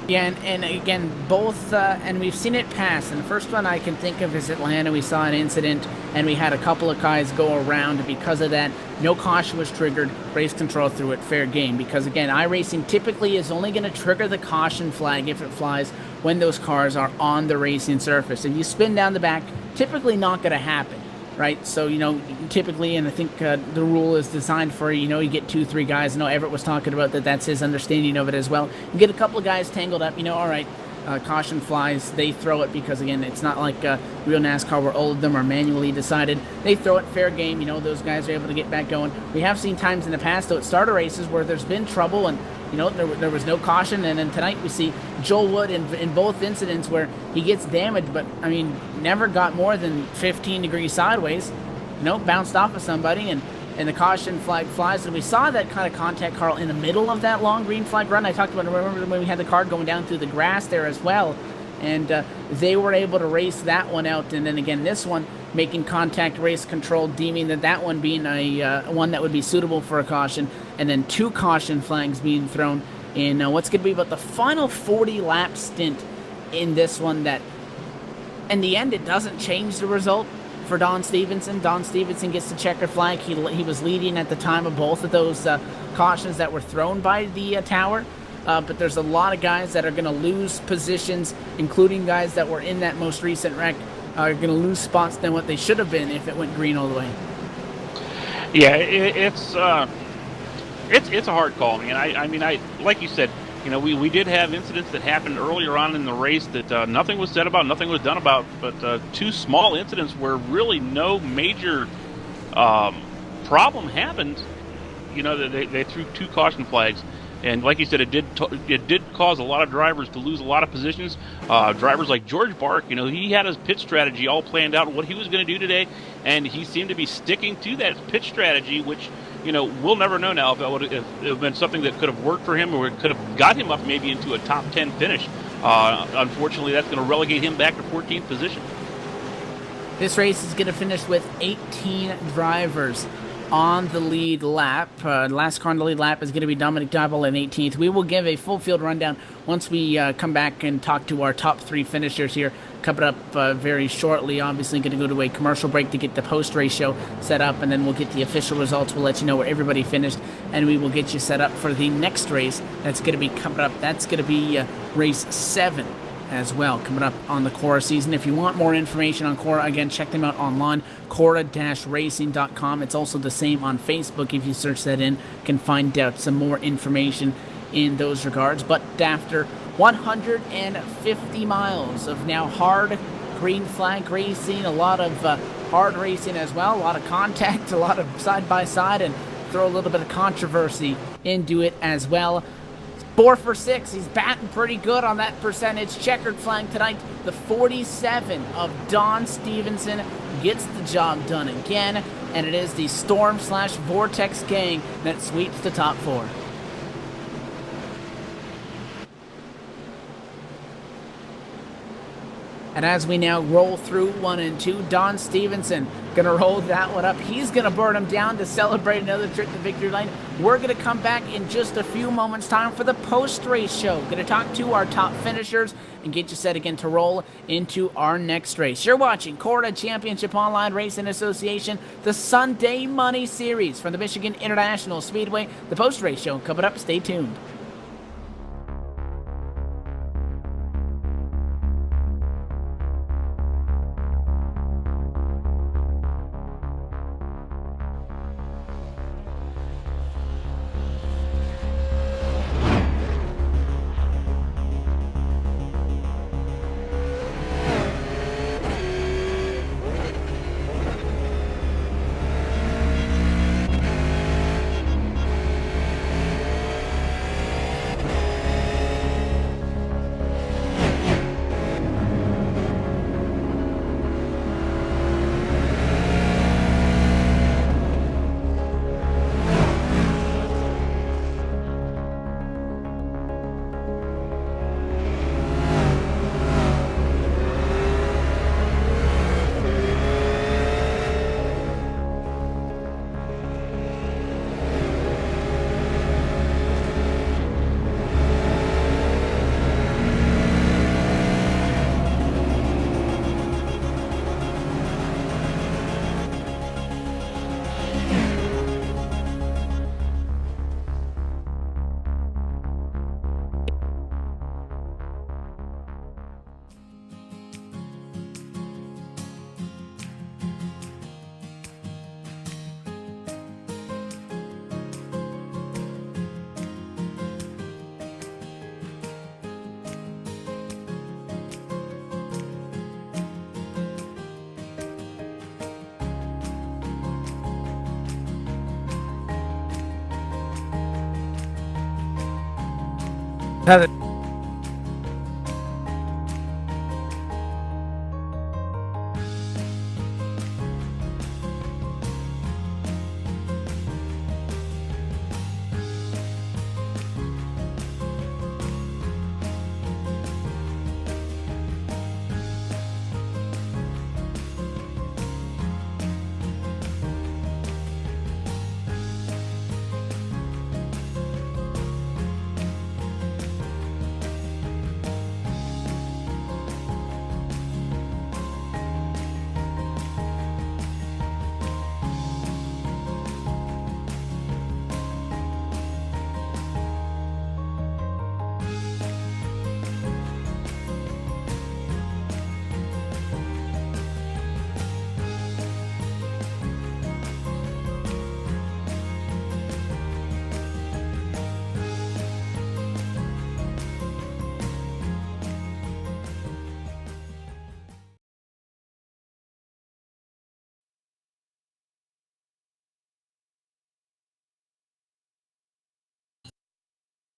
Yeah, and again, both, and we've seen it pass. And the first one I can think of is Atlanta. We saw an incident, and we had a couple of guys go around. And because of that, no caution was triggered. Race control threw it fair game. Because, again, iRacing typically is only going to trigger the caution flag if it flies when those cars are on the racing surface. If you spin down the back, typically not going to happen. Right, so, you know, typically, and I think the rule is designed for, you know, you get 2-3 guys. I know Everett was talking about that. That's his understanding of it as well. You get a couple of guys tangled up, you know, all right, caution flies. They throw it because, again, it's not like real NASCAR where all of them are manually decided. They throw it fair game. You know, those guys are able to get back going. We have seen times in the past, though, at starter races where there's been trouble and, you know, there was no caution, and then tonight we see Joel Wood in both incidents where he gets damaged, but, I mean, never got more than 15 degrees sideways, you know, bounced off of somebody, and the caution flag flies. And we saw that kind of contact, Carl, in the middle of that long green flag run. I talked about, remember when we had the car going down through the grass there as well, and they were able to race that one out. And then again, this one, making contact, race control, deeming that one being a one that would be suitable for a caution, and then 2 caution flags being thrown in what's going to be about the final 40-lap stint in this one. That, in the end, it doesn't change the result for Don Stevenson. Don Stevenson gets the checkered flag. He was leading at the time of both of those cautions that were thrown by the tower. But there's a lot of guys that are going to lose positions, including guys that were in that most recent wreck, are going to lose spots than what they should have been if it went green all the way. Yeah, it's a hard call. I mean, like you said, you know, we did have incidents that happened earlier on in the race that nothing was said about, nothing was done about, but 2 small incidents where really no major problem happened. You know, they threw 2 caution flags. And like you said, it did cause a lot of drivers to lose a lot of positions. Drivers like George Bark, you know, he had his pit strategy all planned out, what he was going to do today, and he seemed to be sticking to that pit strategy, which we'll never know now if it would have been something that could have worked for him or it could have got him up maybe into a top 10 finish. Unfortunately, that's going to relegate him back to 14th position. This race is going to finish with 18 drivers on the lead lap. Last car on the lead lap is going to be Dominic Dabble in 18th. We will give a full field rundown once we come back and talk to our top 3 finishers here. Coming up very shortly. Obviously going to go to a commercial break to get the post-race show set up, and then we'll get the official results. We'll let you know where everybody finished, and we will get you set up for the next race that's going to be coming up. That's going to be race 7 as well, coming up on the Cora season. If you want more information on Cora, again, check them out online, cora-racing.com. It's also the same on Facebook. If you search that in, you can find out some more information in those regards. But after 150 miles of now hard green flag racing, a lot of hard racing as well, a lot of contact, a lot of side-by-side, and throw a little bit of controversy into it as well. 4 for 6. He's batting pretty good on that percentage. Checkered flag tonight. The 47 of Don Stevenson gets the job done again, and it is the Storm/Vortex gang that sweeps the top 4. And as we now roll through 1 and 2, Don Stevenson going to roll that one up. He's going to burn him down to celebrate another trip to victory lane. We're going to come back in just a few moments' time for the post-race show. Going to talk to our top finishers and get you set again to roll into our next race. You're watching Cora Championship Online Racing Association, the Sunday Money Series from the Michigan International Speedway. The post-race show coming up. Stay tuned.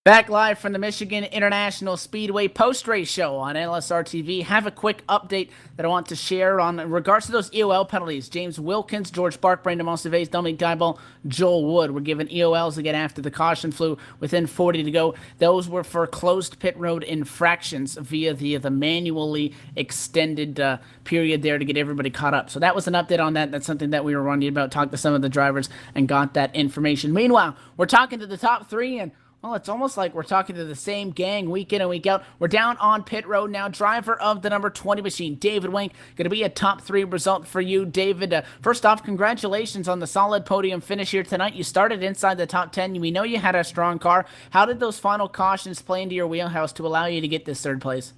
Back live from the Michigan International Speedway post-race show on LSRTV. Have a quick update that I want to share on in regards to those EOL penalties. James Wilkins, George Bark, Brandon Monseves, Dominic Dyball, Joel Wood were given EOLs again after the caution flew within 40 to go. Those were for closed pit road infractions via the manually extended period there to get everybody caught up. So that was an update on that. That's something that we were wondering about. Talked to some of the drivers and got that information. Meanwhile, we're talking to the top three, and well, it's almost like we're talking to the same gang week in and week out. We're down on pit road now. Driver of the number 20 machine, David Wink, going to be a top 3 result for you, David. First off, congratulations on the solid podium finish here tonight. You started inside the top 10. We know you had a strong car. How did those final cautions play into your wheelhouse to allow you to get this third place?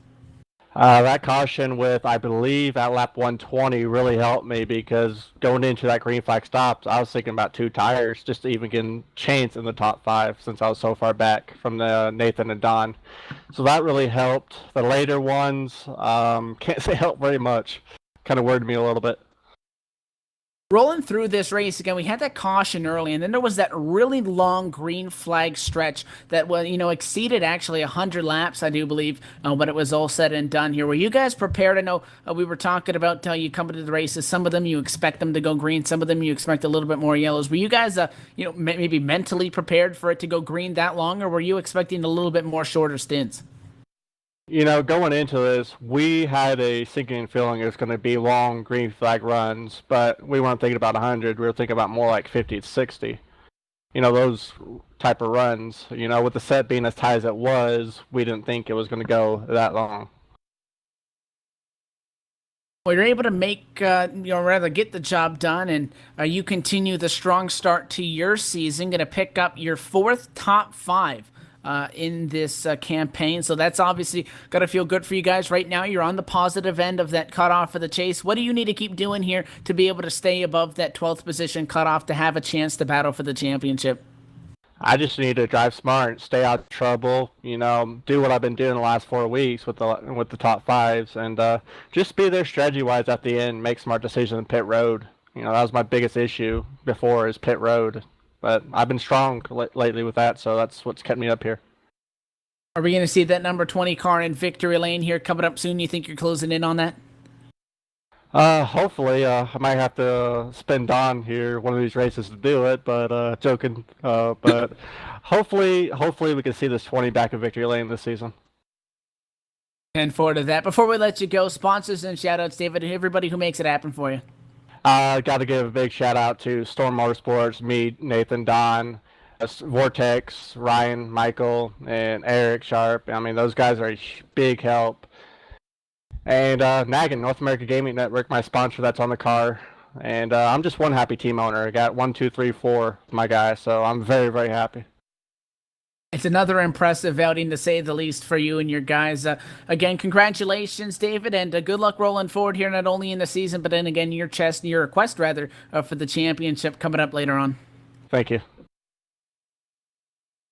That caution with, I believe, at lap 120 really helped me because going into that green flag stops, I was thinking about 2 tires just to even get a chance in the top 5 since I was so far back from the Nathan and Don. So that really helped. The later ones, can't say helped very much. Kind of worried me a little bit. Rolling through this race again, we had that caution early, and then there was that really long green flag stretch that was, exceeded actually 100 laps, I do believe, when it was all said and done here. Were you guys prepared? I know we were talking about you coming to the races. Some of them you expect them to go green, some of them you expect a little bit more yellows. Were you guys, maybe mentally prepared for it to go green that long, or were you expecting a little bit more shorter stints? Going into this, we had a sinking feeling it was going to be long green flag runs, but we weren't thinking about 100. We were thinking about more like 50 to 60. Those type of runs. With the set being as tight as it was, we didn't think it was going to go that long. Well, you're able to make, get the job done, and you continue the strong start to your season. Going to pick up your 4th top 5. In this campaign. So that's obviously got to feel good for you guys. Right now, you're on the positive end of that cutoff for the chase. What do you need to keep doing here to be able to stay above that 12th position cutoff to have a chance to battle for the championship? I just need to drive smart, stay out of trouble, do what I've been doing the last 4 weeks with the top 5s, and just be there strategy-wise at the end, make smart decisions in pit road. That was my biggest issue before is pit road. But I've been strong lately with that, so that's what's kept me up here. Are we going to see that number 20 car in victory lane here coming up soon? You think you're closing in on that? Hopefully. I might have to spend Don here one of these races to do it, but joking. But hopefully we can see this 20 back in victory lane this season. And forward to that. Before we let you go, sponsors and shout-outs, David, and everybody who makes it happen for you. Got to give a big shout out to Storm Motorsports, me, Nathan, Don, Vortex, Ryan, Michael, and Eric Sharp. I mean, those guys are a big help. And Naggin, North America Gaming Network, my sponsor that's on the car. And I'm just one happy team owner. I got 1, 2, 3, 4, my guys. So I'm very, very happy. It's another impressive outing, to say the least, for you and your guys. Again, congratulations, David, and good luck rolling forward here, not only in the season, but then again, your request, for the championship coming up later on. Thank you.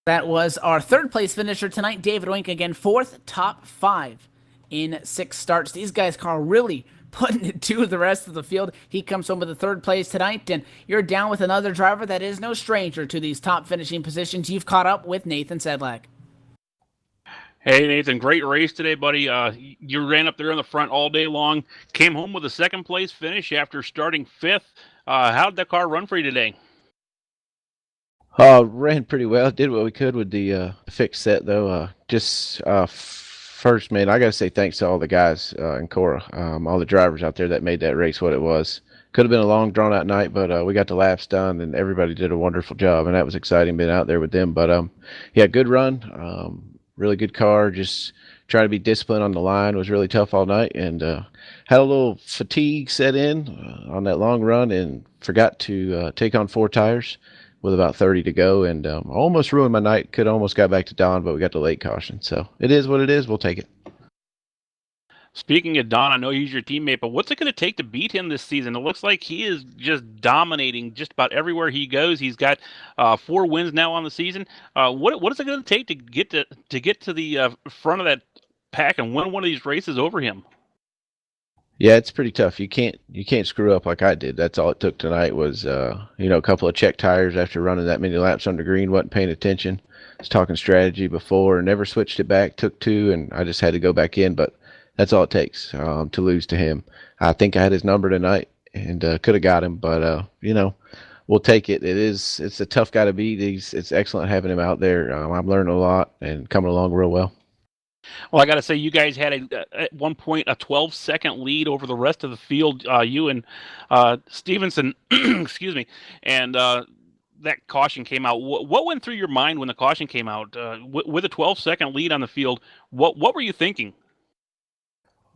That was our 3rd place finisher tonight, David Wink, again, 4th top 5 in 6 starts. These guys are really putting it to the rest of the field. He comes home with the 3rd place tonight, and you're down with another driver that is no stranger to these top finishing positions. You've caught up with Nathan Sedlak. Hey, Nathan, great race today, buddy. You ran up there in the front all day long, came home with a 2nd place finish after starting 5th. How did that car run for you today? Ran pretty well. Did what we could with the fixed set, though. First, man, I got to say thanks to all the guys in Cora, all the drivers out there that made that race what it was. Could have been a long, drawn-out night, but we got the laps done, and everybody did a wonderful job, and that was exciting being out there with them. But, yeah, good run, really good car. Just trying to be disciplined on the line was really tough all night, and had a little fatigue set in on that long run and forgot to take on 4 tires with about 30 to go, and almost ruined my night. Could almost got back to Don, but we got the late caution. So it is what it is. We'll take it. Speaking of Don, I know he's your teammate, but what's it going to take to beat him this season? It looks like he is just dominating just about everywhere he goes. He's got 4 wins now on the season. What is it going to take to get to the front of that pack and win one of these races over him? Yeah, it's pretty tough. You can't screw up like I did. That's all it took tonight was a couple of check tires after running that many laps under green, wasn't paying attention. was talking strategy before and never switched it back, took 2, and I just had to go back in. But that's all it takes to lose to him. I think I had his number tonight and could have got him, but, we'll take it. It's a tough guy to beat. It's excellent having him out there. I'm learning a lot and coming along real well. Well, I got to say, you guys had at one point a 12-second lead over the rest of the field. You and Stevenson, excuse me, and that caution came out. What went through your mind when the caution came out? With a 12-second lead on the field, what were you thinking?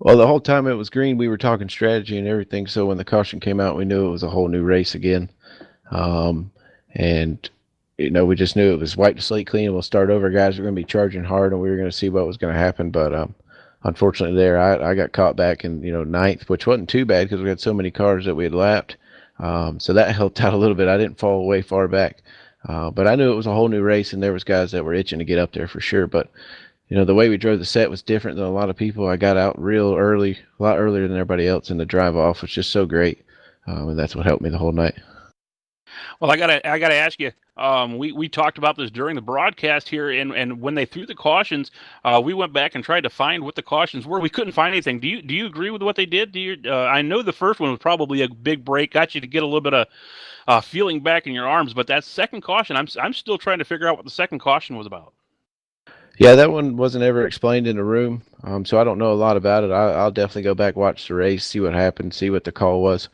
Well, the whole time it was green, we were talking strategy and everything. So when the caution came out, we knew it was a whole new race again. And we just knew it was wipe the slate clean. We'll start over. Guys were going to be charging hard, and we were going to see what was going to happen. But unfortunately, there I got caught back in ninth, which wasn't too bad because we had so many cars that we had lapped. So that helped out a little bit. I didn't fall away far back, but I knew it was a whole new race, and there was guys that were itching to get up there for sure. But the way we drove the set was different than a lot of people. I got out real early, a lot earlier than everybody else, and the drive off was just so great, and that's what helped me the whole night. Well, I gotta ask you. We talked about this during the broadcast here, and when they threw the cautions, we went back and tried to find what the cautions were. We couldn't find anything. Do you agree with what they did? I know the first one was probably a big break, got you to get a little bit of feeling back in your arms, but that second caution, I'm still trying to figure out what the second caution was about. Yeah, that one wasn't ever explained in the room, so I don't know a lot about it. I'll definitely go back, watch the race, see what happened, see what the call was.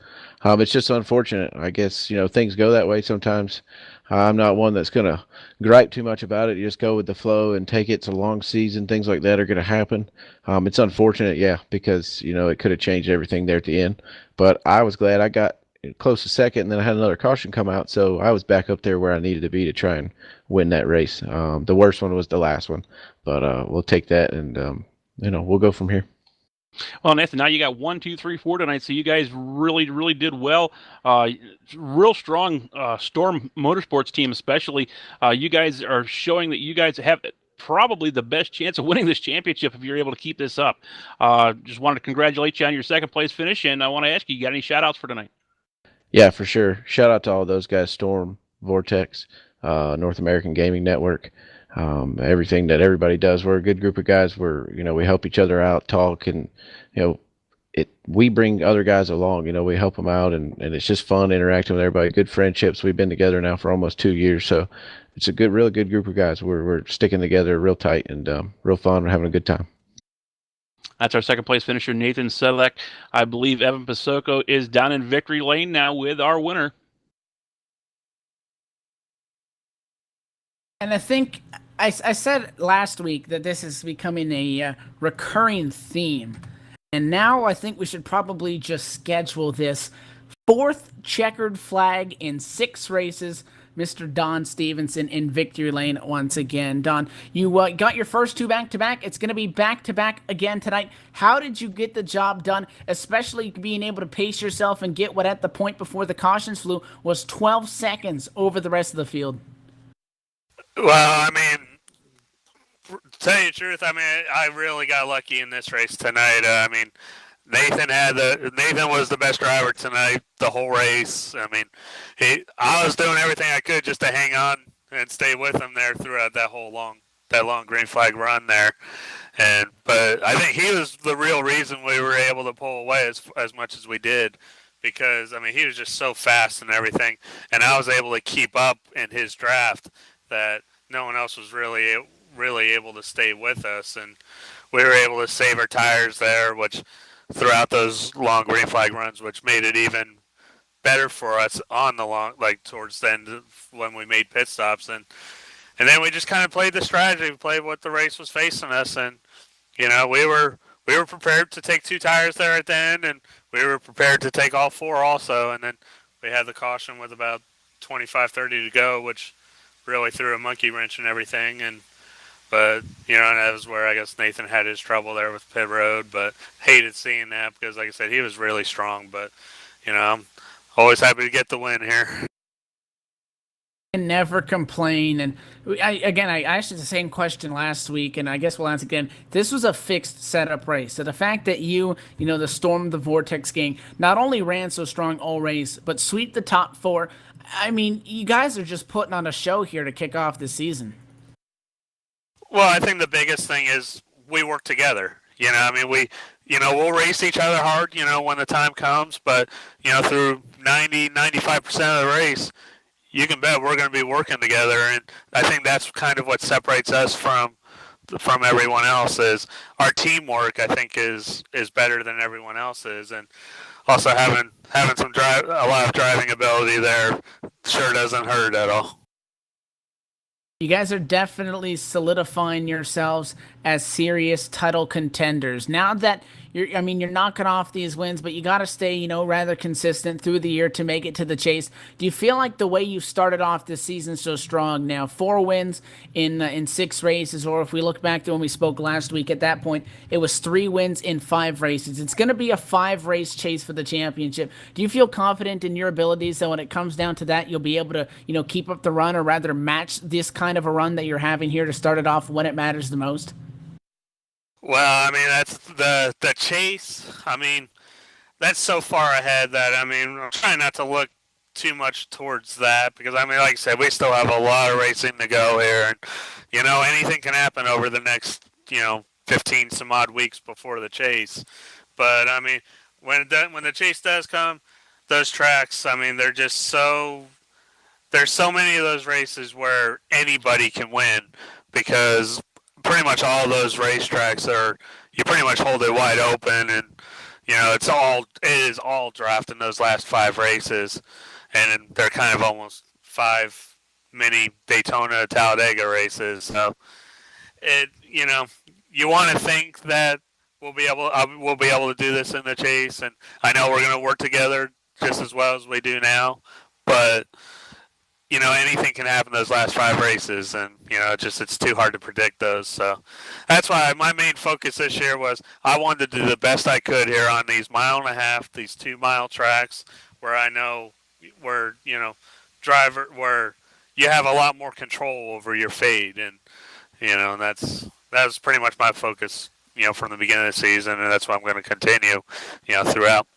It's just unfortunate. I guess, things go that way sometimes. I'm not one that's going to gripe too much about it. You just go with the flow and take it. It's a long season. Things like that are going to happen. It's unfortunate, yeah, because, it could have changed everything there at the end. But I was glad I got close to second, and then I had another caution come out, so I was back up there where I needed to be to try and win that race. The worst one was the last one, but we'll take that, and we'll go from here. Well, Nathan, now you got 1, 2, 3, 4 tonight, so you guys really, really did well. Real strong Storm Motorsports team, especially. You guys are showing that you guys have probably the best chance of winning this championship if you're able to keep this up. Just wanted to congratulate you on your second place finish, and I want to ask you got any shout-outs for tonight? Yeah, for sure. Shout out to all those guys, Storm, Vortex, North American Gaming Network, everything that everybody does. We're a good group of guys. We help each other out, talk, and, we bring other guys along, we help them out, and it's just fun interacting with everybody. Good friendships. We've been together now for almost 2 years, so it's a really good group of guys. We're sticking together real tight and real fun. We're having a good time. That's our second place finisher, Nathan Sedlak. I believe Evan Pasoko is down in victory lane now with our winner. And I think I said last week that this is becoming a recurring theme. And now I think we should probably just schedule this 4th checkered flag in 6 races. Mr. Don Stevenson in victory lane once again. Don, you got your first 2 back-to-back. It's going to be back-to-back again tonight. How did you get the job done, especially being able to pace yourself and get what at the point before the cautions flew was 12 seconds over the rest of the field? Well, to tell you the truth, I really got lucky in this race tonight. Nathan was the best driver tonight, the whole race. I was doing everything I could just to hang on and stay with him there throughout that long green flag run there. But I think he was the real reason we were able to pull away as much as we did, because he was just so fast and everything, and I was able to keep up in his draft that no one else was really able to stay with us, and we were able to save our tires there, which throughout those long green flag runs, which made it even better for us on the long, towards the end when we made pit stops. And then we just kind of played the strategy, we played what the race was facing us. And, we were prepared to take 2 tires there at the end, and we were prepared to take all 4 also. And then we had the caution with about 25-30 to go, which really threw a monkey wrench and everything. But, and that was where I guess Nathan had his trouble there with pit road, but hated seeing that because, like I said, he was really strong. But, I'm always happy to get the win here. And never complain. And I asked you the same question last week, and I guess we'll ask again. This was a fixed setup race. So the fact that the Storm, the Vortex gang, not only ran so strong all race, but sweep the top 4. You guys are just putting on a show here to kick off this season. Well, I think the biggest thing is we work together. I mean, we'll race each other hard, when the time comes, but, through 95% of the race, you can bet we're going to be working together. And I think that's kind of what separates us from everyone else is our teamwork. I think is better than everyone else's, and also having a lot of driving ability there sure doesn't hurt at all. You guys are definitely solidifying yourselves as serious title contenders. Now that you're knocking off these wins, but you got to stay, rather consistent through the year to make it to the chase. Do you feel like the way you started off this season so strong now, 4 wins in 6 races, or if we look back to when we spoke last week, at that point, it was 3 wins in 5 races. It's going to be a 5-race chase for the championship. Do you feel confident in your abilities that when it comes down to that, you'll be able to, keep up the run, or rather match this kind of a run that you're having here to start it off when it matters the most? Well, I mean, that's the chase. I mean, that's so far ahead that, I'm trying not to look too much towards that because, like I said, we still have a lot of racing to go here. And, anything can happen over the next, 15 some odd weeks before the chase. But, when the chase does come, those tracks, they're just so – there's so many of those races where anybody can win because – pretty much all those racetracks you pretty much hold it wide open, and it is all draft in those last 5 races, and they're kind of almost 5 mini Daytona Talladega races. So you want to think that we'll be able to do this in the chase, and I know we're going to work together just as well as we do now, but anything can happen those last 5 races, and it's too hard to predict those. So that's why my main focus this year was I wanted to do the best I could here on these 1.5 mile, these 2-mile tracks where I know where where you have a lot more control over your fade, and and that was pretty much my focus from the beginning of the season, and that's what I'm going to continue throughout.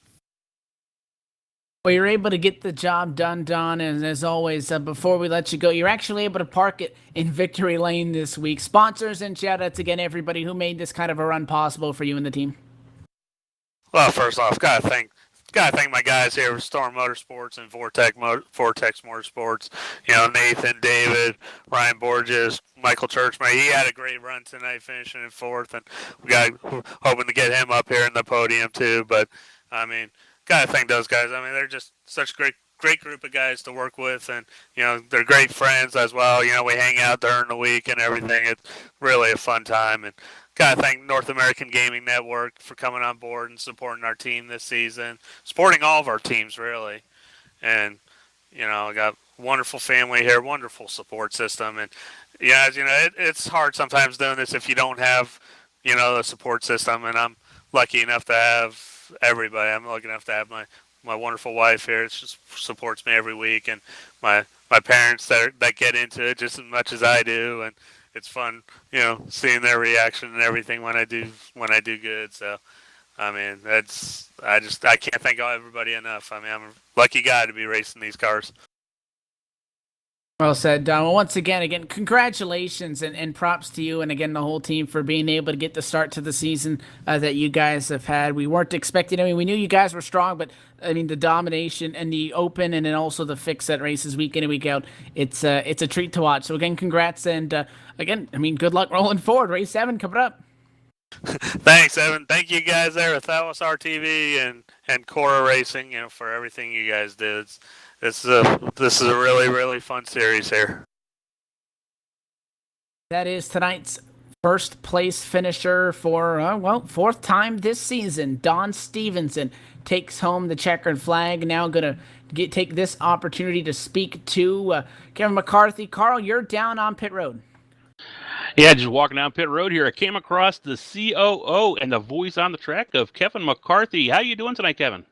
Well, you're able to get the job done, Don, and as always, before we let you go, you're actually able to park it in Victory Lane this week. Sponsors and shout-outs again, everybody who made this kind of a run possible for you and the team. Well, first off, gotta thank my guys here with Storm Motorsports and Vortex Motorsports. Nathan, David, Ryan Borges, Michael Churchman. He had a great run tonight, finishing in 4th, and we're hoping to get him up here in the podium too. But gotta thank those guys. They're just such a great group of guys to work with, and they're great friends as well. We hang out during the week and everything. It's really a fun time, and gotta thank North American Gaming Network for coming on board and supporting our team this season, supporting all of our teams really. And I got a wonderful family here, wonderful support system, and it's hard sometimes doing this if you don't have the support system. And I'm lucky enough to have everybody. I'm lucky enough to have my wonderful wife here. It just supports me every week, and my parents that get into it just as much as I do, and it's fun, seeing their reaction and everything when I do good. So, I can't thank everybody enough. I'm a lucky guy to be racing these cars. Well said, Don. Well, once again, congratulations and props to you and again the whole team for being able to get the start to the season that you guys have had. We weren't expecting. We knew you guys were strong, but the domination and the open and then also the fix set races week in and week out. It's a treat to watch. So again, congrats, and again, good luck rolling forward. Race 7 coming up. Thanks, Evan. Thank you guys there with LSRTV and Cora Racing, for everything you guys did. This is a really, really fun series here. That is tonight's first place finisher for 4th time this season. Don Stevenson takes home the checkered flag. Now gonna take this opportunity to speak to Kevin McCarthy. Carl, you're down on pit road. Yeah, just walking down pit road here. I came across the COO and the voice on the track of Kevin McCarthy. How you doing tonight, Kevin?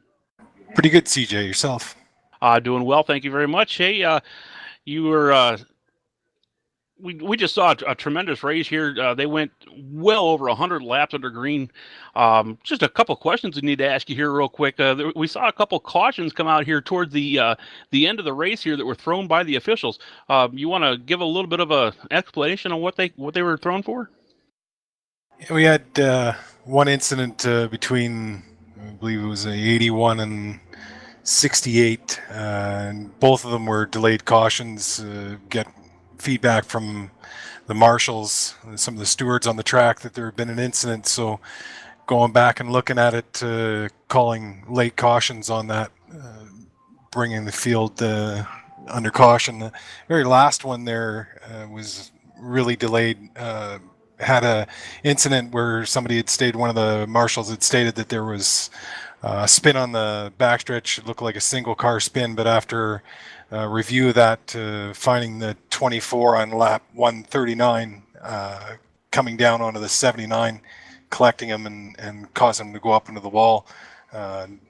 Pretty good, CJ. Yourself? Doing well, thank you very much. Hey, you were we just saw a tremendous race here. They went well over 100 laps under green. Just a couple questions we need to ask you here real quick. We saw a couple cautions come out here towards the end of the race here that were thrown by the officials. You want to give a little bit of a explanation on what they were thrown for? We had one incident between, I believe it was 81 and 68, and both of them were delayed cautions. Get feedback from the marshals, some of the stewards on the track, that there had been an incident. So going back and looking at it, calling late cautions on that, bringing the field under caution. The very last one there was really delayed. Had a incident where somebody had stated, one of the marshals had stated that there was a spin on the backstretch. It looked like a single car spin, but after review of that, finding the 24 on lap 139 coming down onto the 79, collecting him and causing him to go up into the wall,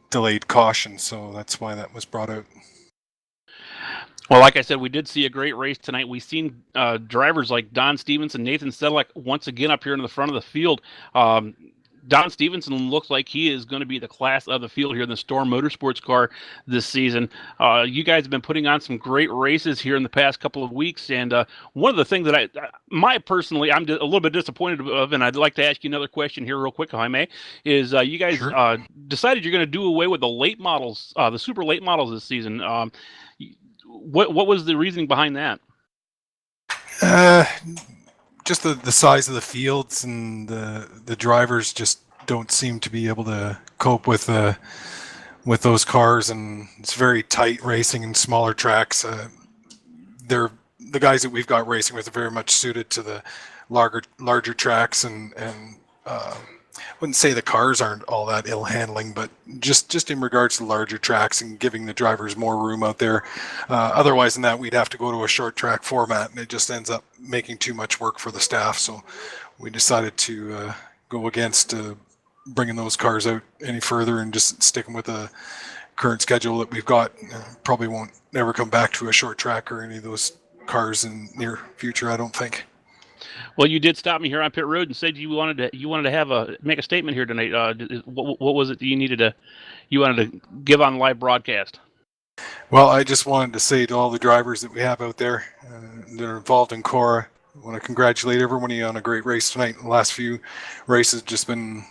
delayed caution. So that's why that was brought out. Well, like I said, we did see a great race tonight. We've seen drivers like Don Stevenson, Nathan Sedlak once again up here in the front of the field. Don Stevenson looks like he is going to be the class of the field here in the Storm Motorsports car this season. You guys have been putting on some great races here in the past couple of weeks, and one of the things that I'm a little bit disappointed of, and I'd like to ask you another question here real quick, if I may, is you guys Sure. decided you're going to do away with the late models, the super late models this season. What was the reasoning behind that? Just the size of the fields, and the drivers just don't seem to be able to cope with those cars, and it's very tight racing in smaller tracks. They're the guys that we've got racing with are very much suited to the larger tracks, and I wouldn't say the cars aren't all that ill handling, but just in regards to larger tracks and giving the drivers more room out there. Otherwise than that, we'd have to go to a short track format, and it just ends up making too much work for the staff. So we decided to go against bringing those cars out any further and just sticking with the current schedule that we've got. Probably won't ever come back to a short track or any of those cars in near future, I don't think. Well, you did stop me here on pit road and said you wanted to make a statement here tonight. What was it that you wanted to give on live broadcast? Well, I just wanted to say to all the drivers that we have out there that are involved in Cora, I want to congratulate everyone on a great race tonight. The last few races just been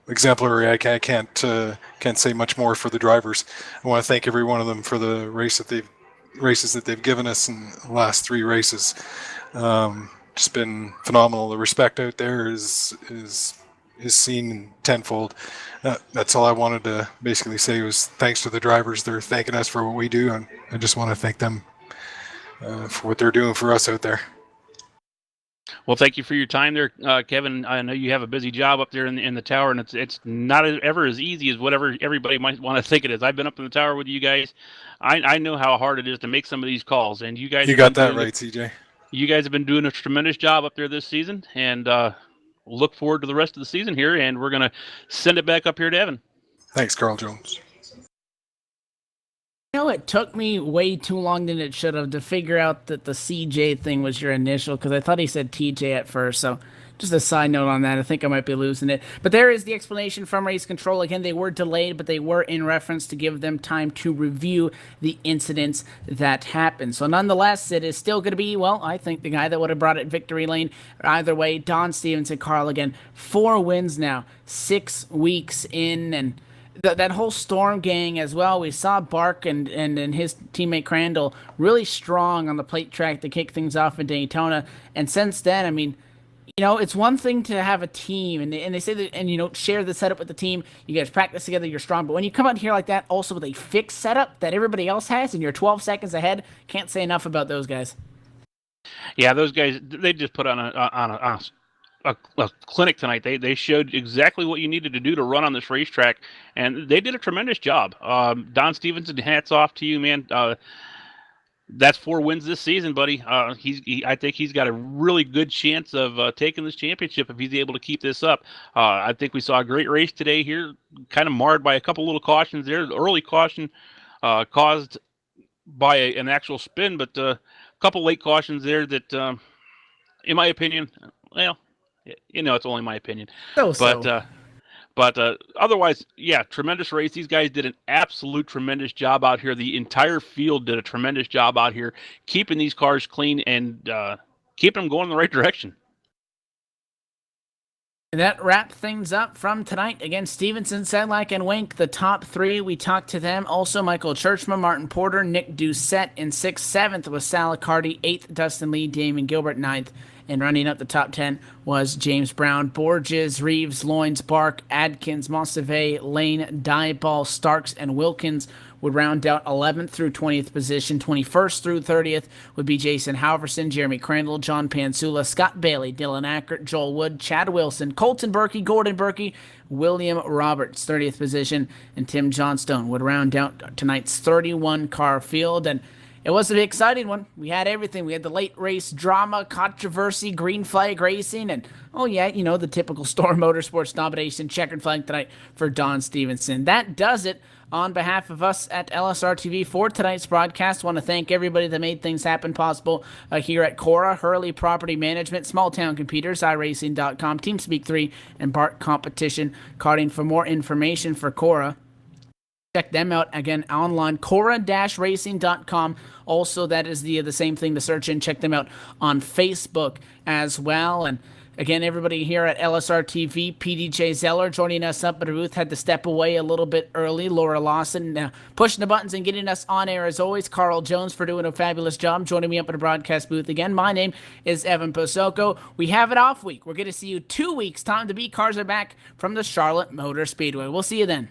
exemplary. I can't say much more for the drivers. I want to thank every one of them for the races that they've given us in the last 3 races. Just been phenomenal. The respect out there is seen tenfold. That's all I wanted to basically say was thanks to the drivers. They're thanking us for what we do, and I just want to thank them for what they're doing for us out there. Well, thank you for your time there, Kevin. I know you have a busy job up there in the tower, and it's not ever as easy as whatever everybody might want to think it is. I've been up in the tower with you guys. I know how hard it is to make some of these calls, and you guys. You got that right, CJ. You guys have been doing a tremendous job up there this season, and look forward to the rest of the season here, and we're going to send it back up here to Evan. Thanks, Carl Jones. You know, it took me way too long than it should have to figure out that the CJ thing was your initial, because I thought he said TJ at first, so just a side note on that. I think I might be losing it. But there is the explanation from Race Control. Again, they were delayed, but they were in reference to give them time to review the incidents that happened. So nonetheless, it is still going to be, well, I think the guy that would have brought it victory lane. Either way, Don Stevenson, Carl again, 4 wins now, 6 weeks in, and that whole Storm gang as well. We saw Bark and his teammate Crandall really strong on the plate track to kick things off in Daytona. And since then, I mean, you know, it's one thing to have a team, and they say that, and you know, share the setup with the team. You guys practice together, you're strong. But when you come out here like that, also with a fixed setup that everybody else has, and you're 12 seconds ahead, can't say enough about those guys. Yeah, those guys, they just put on a clinic tonight. They showed exactly what you needed to do to run on this racetrack, and they did a tremendous job. Don Stevenson, hats off to you, man. That's 4 wins this season, buddy. I think he's got a really good chance of taking this championship if he's able to keep this up. I think we saw a great race today here, kind of marred by a couple little cautions there. The early caution caused by an actual spin, but couple late cautions there that, in my opinion, well, it's only my opinion. But otherwise, yeah, tremendous race. These guys did an absolute tremendous job out here. The entire field did a tremendous job out here, keeping these cars clean and keeping them going in the right direction. And that wrapped things up from tonight. Again, Stevenson, Sedlak, and Wink, the top three. We talked to them. Also, Michael Churchman, Martin Porter, Nick Doucette in 6th. 7th was Salicardi. 8th, Dustin Lee, Damon Gilbert. 9th. And running up the top 10 was James Brown, Borges, Reeves, Loins, Bark, Adkins, Montsevier, Lane, Dieball, Starks, and Wilkins would round out 11th through 20th position. 21st through 30th would be Jason Halverson, Jeremy Crandall, John Pansula, Scott Bailey, Dylan Ackert, Joel Wood, Chad Wilson, Colton Berkey, Gordon Berkey, William Roberts, 30th position, and Tim Johnstone would round out tonight's 31-car field. And it was an exciting one. We had everything. We had the late race drama, controversy, green flag racing, and, the typical Storm Motorsports nomination, checkered flag tonight for Don Stevenson. That does it on behalf of us at LSRTV for tonight's broadcast. I want to thank everybody that made things happen possible here at Cora, Hurley Property Management, Small Town Computers, iRacing.com, TeamSpeak 3, and BART Competition Karting. For more information for Cora, check them out again online, Cora-racing.com. Also, that is the same thing to search in. Check them out on Facebook as well. And again, everybody here at LSRTV, PDJ Zeller joining us up at the booth, had to step away a little bit early. Laura Lawson pushing the buttons and getting us on air as always. Carl Jones for doing a fabulous job joining me up at the broadcast booth again. My name is Evan Posoko. We have an off week. We're going to see you 2 weeks. Time to beat. Cars are back from the Charlotte Motor Speedway. We'll see you then.